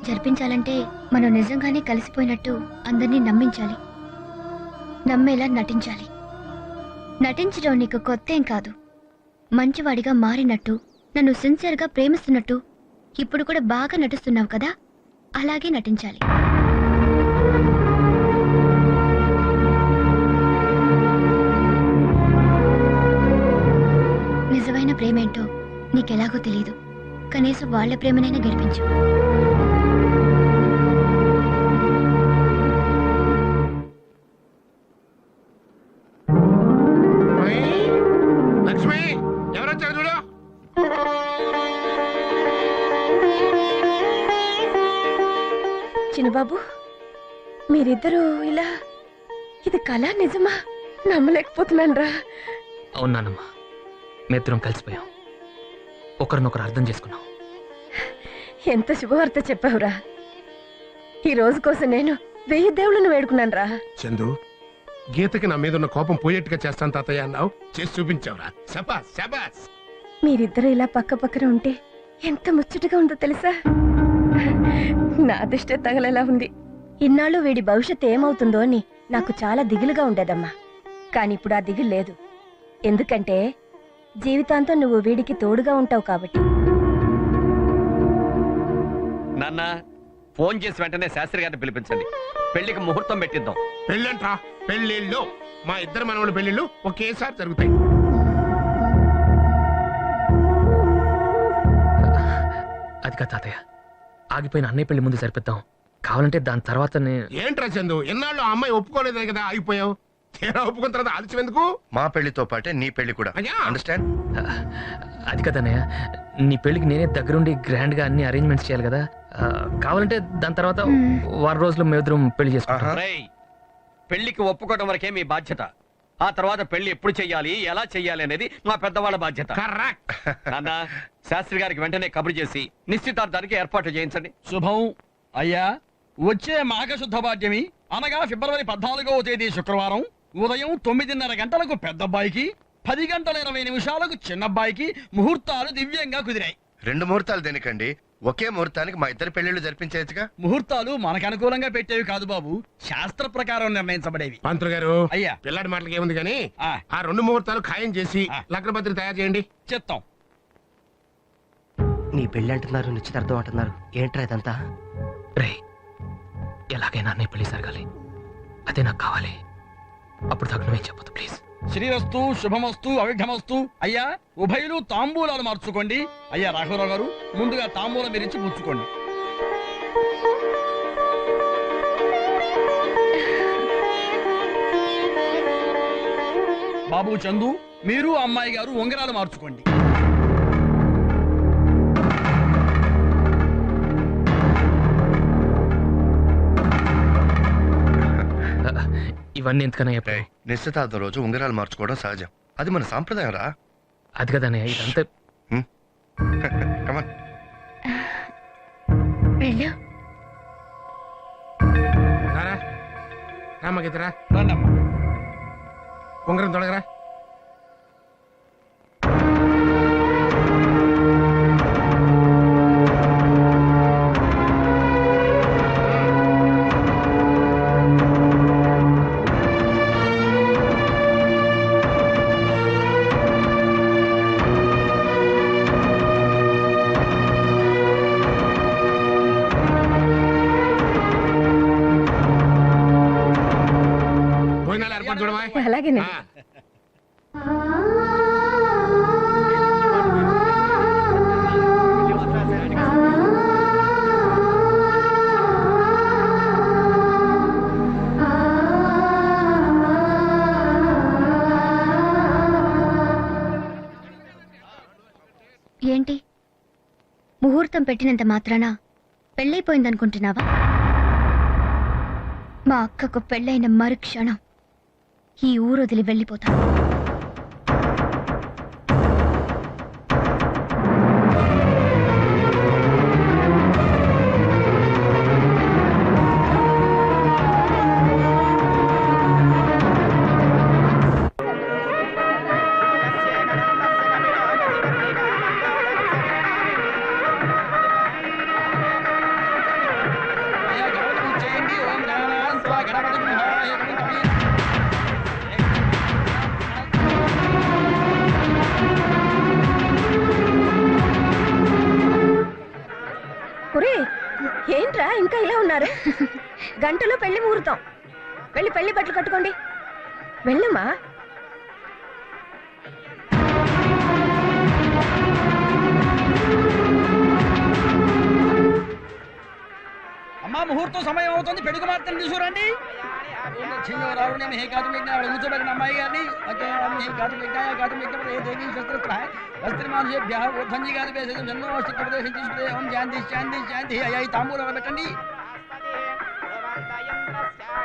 జరిపించాలంటే మనం నిజంగానే కలిసిపోయినట్టు అందరినీ నమ్మించాలి. నమ్మేలా నటించాలి. నటించడం నీకు కొత్త ఏం కాదు. మంచివాడిగా మారినట్టు, నన్ను సిన్సియర్గా ప్రేమిస్తున్నట్టు ఇప్పుడు కూడా బాగా నటిస్తున్నావు కదా, అలాగే నటించాలి. నిజమైన ప్రేమేంటో నీకెలాగో తెలీదు. కనీసం వాళ్ళ ప్రేమనైనా గెలిపించు. లక్ష్మి ఎవరొచ్చారు చూడు. చిన్నబాబు, మీరిద్దరూ ఇలా, ఇది కళ నిజమా? నమ్మలేకపోతున్నాను రా. అవునానమ్మా, మేమిద్దరం కలిసిపోయాం. ఒకరినొకరు అర్థం చేసుకున్నాం. ఎంత శుభవార్త చెప్పావురా. ఈ రోజు కోసం నేను 1000 దేవుళ్ళను వేడుకున్నాను రా. చందు, గీతకి నా మీద ఉన్న కోపం పోయేట్టుగా చేస్తాను తాతయ్య అన్నావు, చేసి చూపించావురా. శబాస్ శబాస్. మీరిద్దరూ ఇలా పక్క పక్కన ఉంటే ఎంత ముచ్చటగా ఉందో తెలుసా? నా దిష్టే తగలేలా ఉంది. ఇన్నాళ్ళు వీడి భవిష్యత్తు ఏమవుతుందో అని నాకు చాలా దిగులుగా ఉండేదమ్మా. కానీ ఇప్పుడు ఆ దిగులు లేదు. ఎందుకంటే జీవితాంతం నువ్వు వీడికి తోడుగా ఉంటావు కాబట్టి. నాన్న, ఫోన్ చేసి వెంటనే శాస్త్రి గారిని పిలిపించండి. పెళ్లికి ముహూర్తం పెట్టిద్దాం. పెళ్ళంట్రా, పెళ్ళిళ్ళు. మా ఇద్దరు మనవల పెళ్ళిళ్ళు ఒకేసారి జరుగుతాయి. అది కాదు తాతయ్య, ఆగిపోయిన అన్నయ్య పెళ్లి ముందు సరిపెద్దాం. కావాలంటే దాని తర్వాత ఏంట్రా చందు, ఎన్నాళ్ళు ఆ అమ్మాయి ఒప్పుకోలేదే కదా ఆగిపోయావు. తీరా ఒప్పుకున్న తర్వాత ఆలస్యం ఎందుకు? మా పెళ్లితో పాటే నీ పెళ్లి కూడా. అండర్స్టాండ్? అది కదన్నయ్య, నీ పెళ్లికి నేనే దగ్గరుండి గ్రాండ్ గా అన్ని అరేంజ్మెంట్స్ చేయాలి కదా. కావాలంటే దాని తర్వాత వారం రోజులు మేమిద్దరం పెళ్లి చేసుకుంటాం. పెళ్లికి ఒప్పుకోవడం వరకే మీ బాధ్యత. ఆ తర్వాత పెళ్లి ఎప్పుడు చెయ్యాలి, ఎలా చెయ్యాలి అనేది మా పెద్దవాళ్ళ బాధ్యత. నాన్న, శాస్త్రి గారికి వెంటనే కబురు చేసి నిశ్చితార్థానికి ఏర్పాటు చేయించండి. శుభం. అయ్యా, వచ్చే మాఘశుద్ధ పాడ్యమి అనగా ఫిబ్రవరి 14వ తేదీ శుక్రవారం ఉదయం 9:30 గంటలకు పెద్దబ్బాయికి, 10 గంటల 20 నిమిషాలకు చిన్నబ్బాయికి ముహూర్తాలు దివ్యంగా కుదిరాయి. 2 ముహూర్తాలు దేనికండి? ఒకే ముహూర్తానికి మా ఇద్దరు పెళ్లిళ్ళు జరిపించగా. ముహూర్తాలు మనకు అనుకూలంగా పెట్టేవి కాదు బాబు, శాస్త్ర ప్రకారం నిర్ణయించబడేవి. పంతులు గారు, అయ్యా, పిల్లాడి మాటలకి ఏముంది కానీ ఆ 2 ముహూర్తాలు ఖాయం చేసి లగ్నపత్రిక తయారు చేయండి. చెప్తాం. నీ పెళ్ళి అంటున్నారు, నిశ్చితార్థం అంటున్నారు. ఏంట్రా ఇదంతా? రే, ఎలాగైనా అన్నయ్య పెళ్లి జరగాలి, అదే నాకు కావాలి. అప్పుడు తగ్గనమే చెప్పదు ప్లీజ్. శ్రీరస్తు శుభమస్తు అవిఘ్నమస్తు. అయ్యా ఉభయులు తాంబూలాలు మార్చుకోండి. అయ్యా రాఘవరావు గారు ముందుగా తాంబూలం మీరించి పుచ్చుకోండి. బాబు చందు మీరు అమ్మాయి గారు ఉంగరాలు మార్చుకోండి. ఇవన్నీ ఎందుకన్నా నిశ్చితార్థం రోజు ఉంగరాలు మార్చుకోవడం సహజం, అది మన సాంప్రదాయం రా. అది కదన్నయ్య ఇదంతా. రామగిద్దరా ఉంగరం తొడగరా. అలాగేనండి. ఏంటి ముహూర్తం పెట్టినంత మాత్రాన పెళ్ళైపోయిందనుకుంటున్నావా? మా అక్కకు పెళ్ళైన మరుక్షణం ఈ ఊరు వదిలి వెళ్ళిపోతాను. ఏంట్రా ఇంకా ఇలా ఉన్నారు? గంటలో పెళ్లి ముహూర్తం. వెళ్ళి పెళ్లి బట్టలు కట్టుకోండి. వెళ్ళమ్మా. అమ్మా ముహూర్తం సమయం అవుతుంది, పెళ్లి మాత్రం తీసుకురండి. కూర్చోబెట్టిన అమ్మాయి గారిని అయ్యా ఈ తాంబూలం పెట్టండి.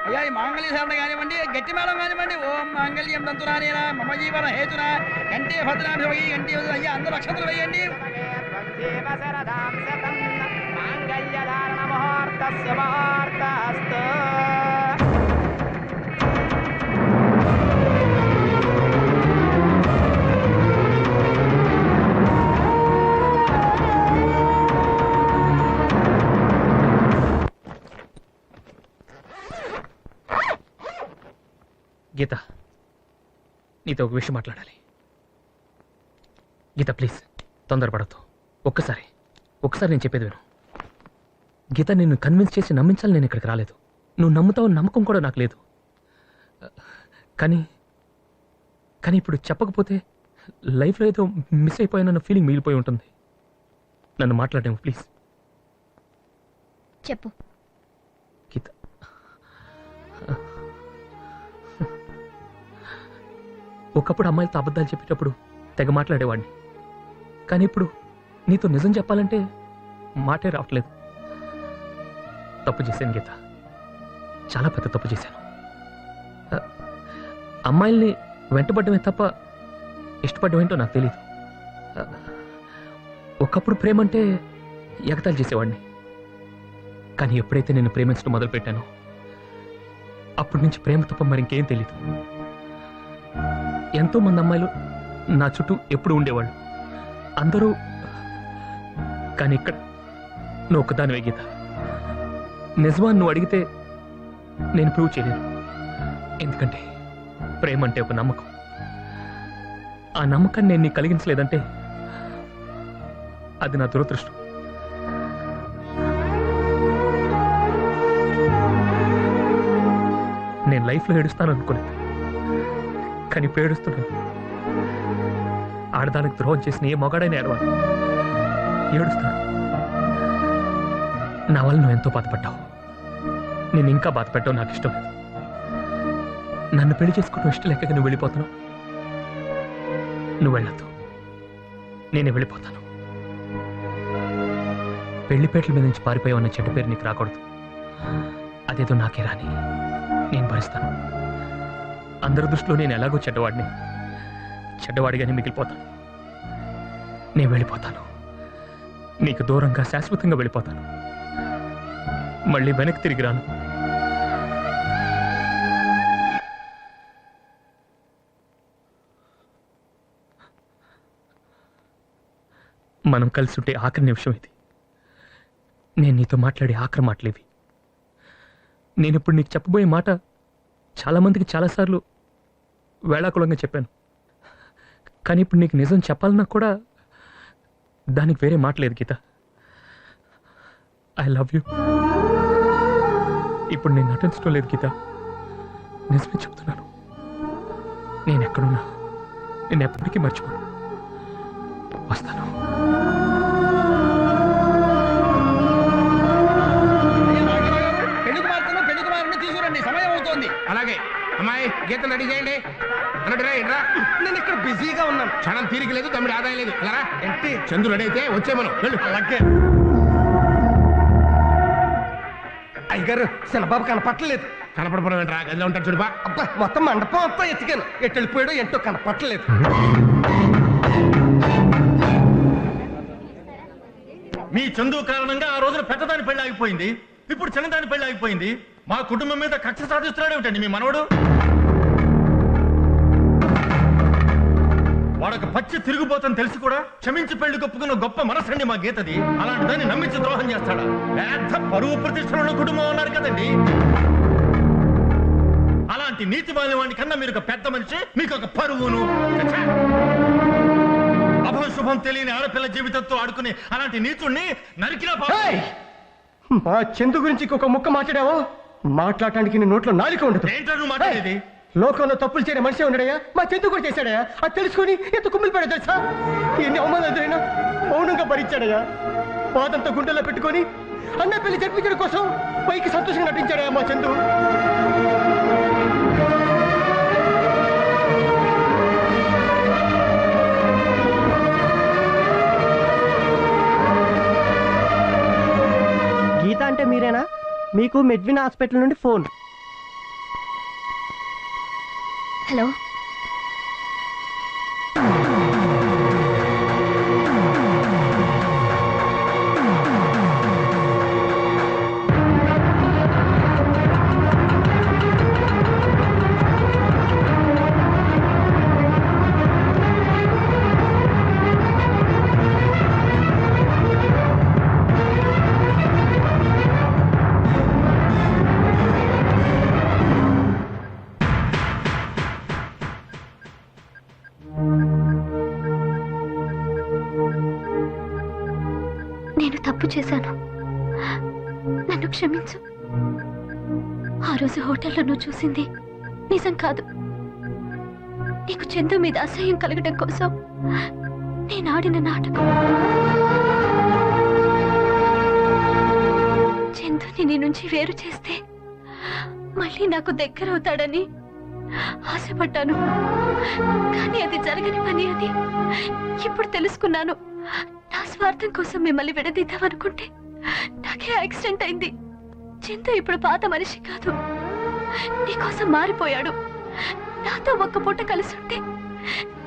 అయ్యా ఈ మాంగళ్య ధారణ కానివ్వండి, గట్టి మేళం కానివ్వండి. ఓం మాంగళ్యం తంతురానేనా మమ జీవన హేతున కంటే భద్రాభి కంటే అయ్యా అందరూ అక్షతలు వేయండి. గీత, నీతో ఒక విషయం మాట్లాడాలి. గీత ప్లీజ్ తొందరపడద్దు. ఒక్కసారి నేను చెప్పేది విను. గీత, నిన్ను కన్విన్స్ చేసి నమ్మించాలి నేను ఇక్కడికి రాలేదు. నువ్వు నమ్ముతావు నమ్మకం కూడా నాకు లేదు. కానీ ఇప్పుడు చెప్పకపోతే లైఫ్లో ఏదో మిస్ అయిపోయానన్న ఫీలింగ్ మిగిలిపోయి ఉంటుంది. నన్ను మాట్లాడేమో ప్లీజ్. చెప్పు. గీత, ఒకప్పుడు అమ్మాయిలతో అబద్ధాలు చెప్పేటప్పుడు తెగ మాట్లాడేవాడిని. కానీ ఇప్పుడు నీతో నిజం చెప్పాలంటే మాటే రావట్లేదు. తప్పు చేశాను గీత, చాలా పెద్ద తప్పు చేశాను. అమ్మాయిల్ని వెంటబడ్డమే తప్ప ఇష్టపడ్డం ఏంటో నాకు తెలియదు. ఒకప్పుడు ప్రేమ అంటే ఎగతాళి చేసేవాడిని. కానీ ఎప్పుడైతే నేను ప్రేమించడం మొదలుపెట్టానో అప్పటి నుంచి ప్రేమ తప్ప మరింకేం తెలియదు. ఎంతో మంది అమ్మాయిలు నా చుట్టూ ఎప్పుడు ఉండేవాళ్ళు, అందరూ. కానీ ఇక్కడ నువ్వు ఒక్కదానివే గీత. నిజమా నువ్వు అడిగితే నేను ప్రూవ్ చేయలేను. ఎందుకంటే ప్రేమ అంటే ఒక నమ్మకం. ఆ నమ్మకాన్ని నేను నీకు కలిగించలేదంటే అది నా దురదృష్టం. లైఫ్లో ఏడుస్తాను అనుకోలేదు, కానీ ఇప్పుడు ఏడుస్తున్నాను. ఆడదానికి ద్రోహం చేసిన ఏ మొగాడైనా ఏడవాలి, ఏడుస్తాను. నా వల్ల నువ్వు ఎంతో బాధపడ్డావు, నేను ఇంకా బాధపెట్టావు నాకు ఇష్టం లేదు. నన్ను పెళ్లి చేసుకోవడం ఇష్టం లేక నువ్వు వెళ్ళిపోతున్నావు. నువ్వు వెళ్ళొద్దు, నేనే వెళ్ళిపోతాను. పెళ్లిపేటల మీద నుంచి పారిపోయావన్న చెడ్డ పేరు నీకు రాకూడదు. అదేదో నాకే రాని, నేను భరిస్తాను. అందరి దృష్టిలో నేను ఎలాగో చెడ్డవాడిగానే మిగిలిపోతాను. నేను వెళ్ళిపోతాను, నీకు దూరంగా శాశ్వతంగా వెళ్ళిపోతాను. మళ్ళీ వెనక్కి తిరిగి రాను. మనం కలిసి ఉంటే ఆఖరి నిమిషం ఇది. నేను నీతో మాట్లాడే ఆఖరి మాటలేవి. నేను ఇప్పుడు నీకు చెప్పబోయే మాట చాలామందికి చాలాసార్లు వేళాకుళంగా చెప్పాను, కానీ ఇప్పుడు నీకు నిజం చెప్పాలన్నా కూడా దానికి వేరే మాట లేదు గీత. I love you. ఇప్పుడు నేను నటించడం లేదు గీత, నిజమే చెప్తున్నాను. నేను ఎక్కడున్నా నేను ఎప్పటికీ మర్చిపోను. వస్తాను. అలాగే అమ్మాయి గీతను రెడీ చేయండి. నేను ఇక్కడ బిజీగా ఉన్నాను. క్షణం తీరిక లేదు, తమ్ముడి ఆదాయం లేదు. ఎలా ఏంటి చంద్రు రెడీ అయితే వచ్చే మనం వెళ్ళు. అలాగే అయ్యగారు శనబాబు కనపట్టలేదు. కనపడపోవడం ఏంట్రా, గదిలో ఉంటాడు చూడుపా. అబ్బా మొత్తం మండపం అంతా ఎత్తికాను, ఎటు వెళ్ళిపోయాడో ఏంటో కనపట్టలేదు. మీ చందు కారణంగా ఆ రోజున పెద్దదాని పెళ్లి ఆగిపోయింది, ఇప్పుడు చిన్నదాని పెళ్లి ఆగిపోయింది. మా కుటుంబం మీద కక్ష సాధిస్తున్నాడే ఉంటాడు మీ మనవడు. వాడొక పచ్చి తిరుగుబోతని తెలిసి కూడా క్షమించి పెళ్లి గొప్పుకున్న గొప్ప మనసండి మా గీతది. అలాంటి దాన్ని నమ్మించి ద్రోహం చేస్తాడా? పెద్ద పరువు ప్రతిష్టల కుటుంబం అన్నారు కదండి. అలాంటి నీతి వాణి కన్నా మీరు ఒక పెద్ద మనిషి, మీకు ఒక పరువును. అభం శుభం తెలియని ఆడపిల్ల జీవితంతో ఆడుకుని అలాంటి నీతుణ్ణి నరికినా మా చందు గురించి ఇంకొక ముక్క మాట్లాడావో మాట్లాడటానికి నీ నోట్లో నాలిక ఉండదు. ఏంటో నువ్వు మాట్లాడేది? లోకంలో తప్పులు చేయడం మనిషి ఉన్నాడయ్యా, మా చందు కూడా చేశాడయ్యా. అది తెలుసుకుని ఎంత కుమ్మిలి పడా తెలుసా? ఎన్ని అవమానాలు ఎదురైనా మౌనంగా భరించాడయ్యా. బాధంతో గుండెల్లో పెట్టుకొని అన్న పెళ్లి జరిపించడం కోసం పైకి సంతోషంగా నటించాడయ్యా మా చందు. గీత అంటే మీరేనా? మీకు మెడ్విన్ హాస్పిటల్ నుండి ఫోన్. హలో, నేను తప్పు చేశాను, నన్ను క్షమించు. ఆ రోజు హోటల్లో నువ్వు చూసింది నిజం కాదు. నీకు చందు మీద అసహ్యం కలగడం కోసం నేను ఆడిన నాటకం. చందుని నీ నుంచి వేరు చేస్తే మళ్ళీ నాకు దగ్గర అవుతాడని ఆశపడ్డాను, కానీ అది జరగని పని అని ఇప్పుడు తెలుసుకున్నాను. నా స్వార్థం కోసం మిమ్మల్ని విడదీద్దామనుకుంటే నాకే యాక్సిడెంట్ అయింది. చందు ఇప్పుడు పాత మనిషి కాదు, నీకోసం మారిపోయాడు. నాతో ఒక్క పూట కలిసి ఉంటే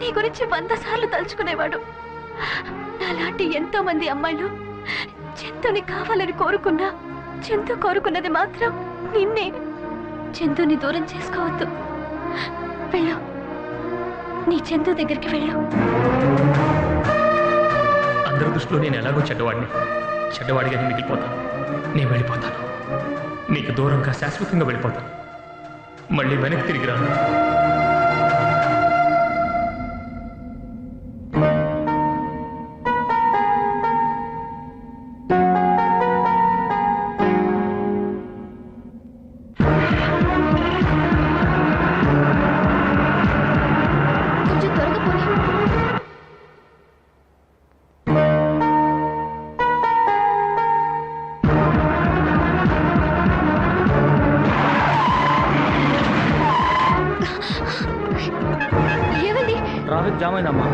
నీ గురించి 100 సార్లు తలుచుకునేవాడు. నాలాంటి ఎంతో మంది అమ్మాయిలు చందుని కావాలని కోరుకున్నా చందు కోరుకున్నది మాత్రం నిన్నే. చందుని దూరం చేసుకోవద్దు. వెళ్ళు, నీ చందు దగ్గరికి వెళ్ళు. అందరి దృష్టిలో నేను ఎలాగో చెడ్డవాడిగానే మిగిలిపోతాను. నేను వెళ్ళిపోతాను, నీకు దూరంగా శాశ్వతంగా వెళ్ళిపోతాను. మళ్ళీ వెనక్కి తిరిగి రాను. ట్రాఫిక్ జామ్ అయిందమ్మా.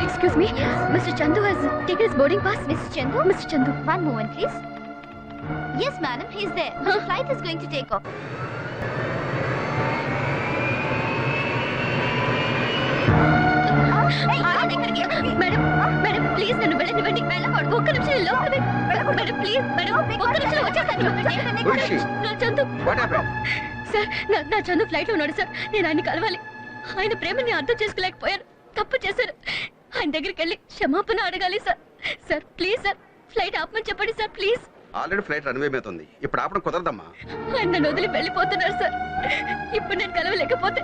Excuse me, Mr. Chandu has taken his boarding pass. Mr. Chandu? Mr. Chandu. One moment, please. Yes, madam, he's there. The flight is going to take off. Madam please నన్ను వెళ్ళనివ్వండి. ఒక్క నిమిషం లోపల madam please madam ఒక్క నిమిషం వచ్చేస్తాను. నా Chandu sir నా Chandu flight లో ఉన్నాడు సార్. నేను ఆయన కలవాలి. ఆయన ప్రేమని అర్థం చేసుకోలేకపోయాను. తప్పు చేశాను. ఆయన దగ్గరికి వెళ్ళి క్షమాపణ అడగాలి sir. Sir please sir flight ఆపమని చెప్పండి sir please. Already flight runway మీద ఉంది. ఇప్పుడు ఆపడం కుదరదమ్మా. ఆయన నన్ను వదిలి వెళ్ళిపోతున్నారు సార్. ఇప్పుడు నేను కలవలేకపోతే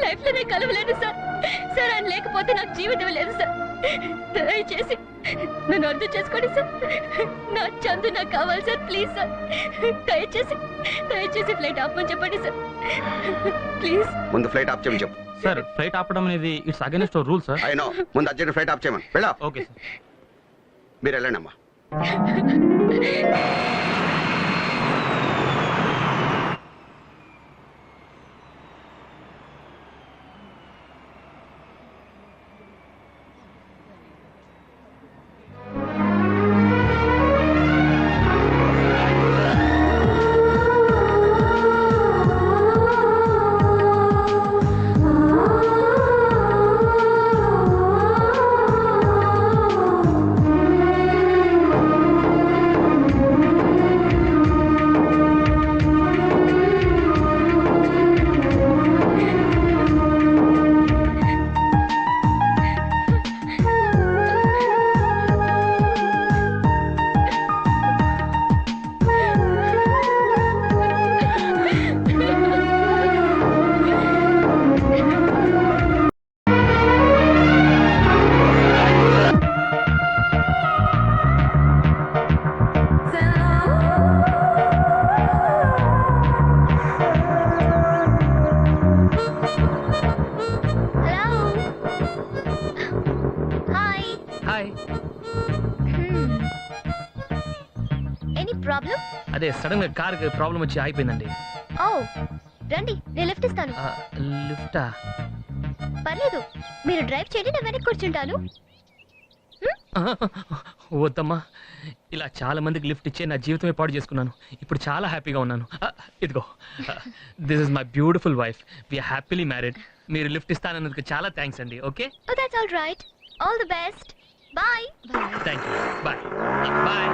లైఫ్ లో నేను కలవలేను సార్. సార్ ఆయన లేకపోతే నాకు జీవితం లేదు సార్. దయచేసి నన్ను అర్థం చేసుకోండి సార్. నా చందు నాకు కావాలి సార్ ప్లీజ్ సార్. దయచేసి ఫ్లైట్ ఆపమని చెప్పండి సార్ ప్లీజ్. ముందు ఫ్లైట్ ఆఫ్ చేయమని చెప్పు. సార్ ఫ్లైట్ ఆపడం అనేది ఇట్స్ అగైనెస్ట్ రూల్ సార్. అయినో ముందు అర్జెంట్ ఫ్లైట్ ఆఫ్ చేయమని వెళ్ళా. Okay sir. మీరు వెళ్ళండి అమ్మా. అదే సడన్ గా కార్ ప్రాబ్లం వచ్చి ఆగిపోయిందండి. ఓ రండి నేను లిఫ్ట్ ఇస్తాను. లిఫ్టా? పర్లేదు మీరు డ్రైవ్ చేయండి నేను వెనక్కి కూర్చుంటాను. వద్దమ్మా, ఇలా చాలా మందికి లిఫ్ట్ ఇచ్చే నా జీవితమే పాడు చేసుకున్నాను. ఇప్పుడు చాలా హ్యాపీగా ఉన్నాను. ఇదిగో this is my beautiful wife. We're happily married. మీరు లిఫ్ట్ ఇస్తానన్నందుకు చాలా థ్యాంక్స్ అండి. Okay that's all right. All the best. Bye. Thank you. Bye bye.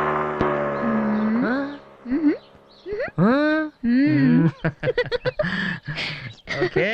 Okay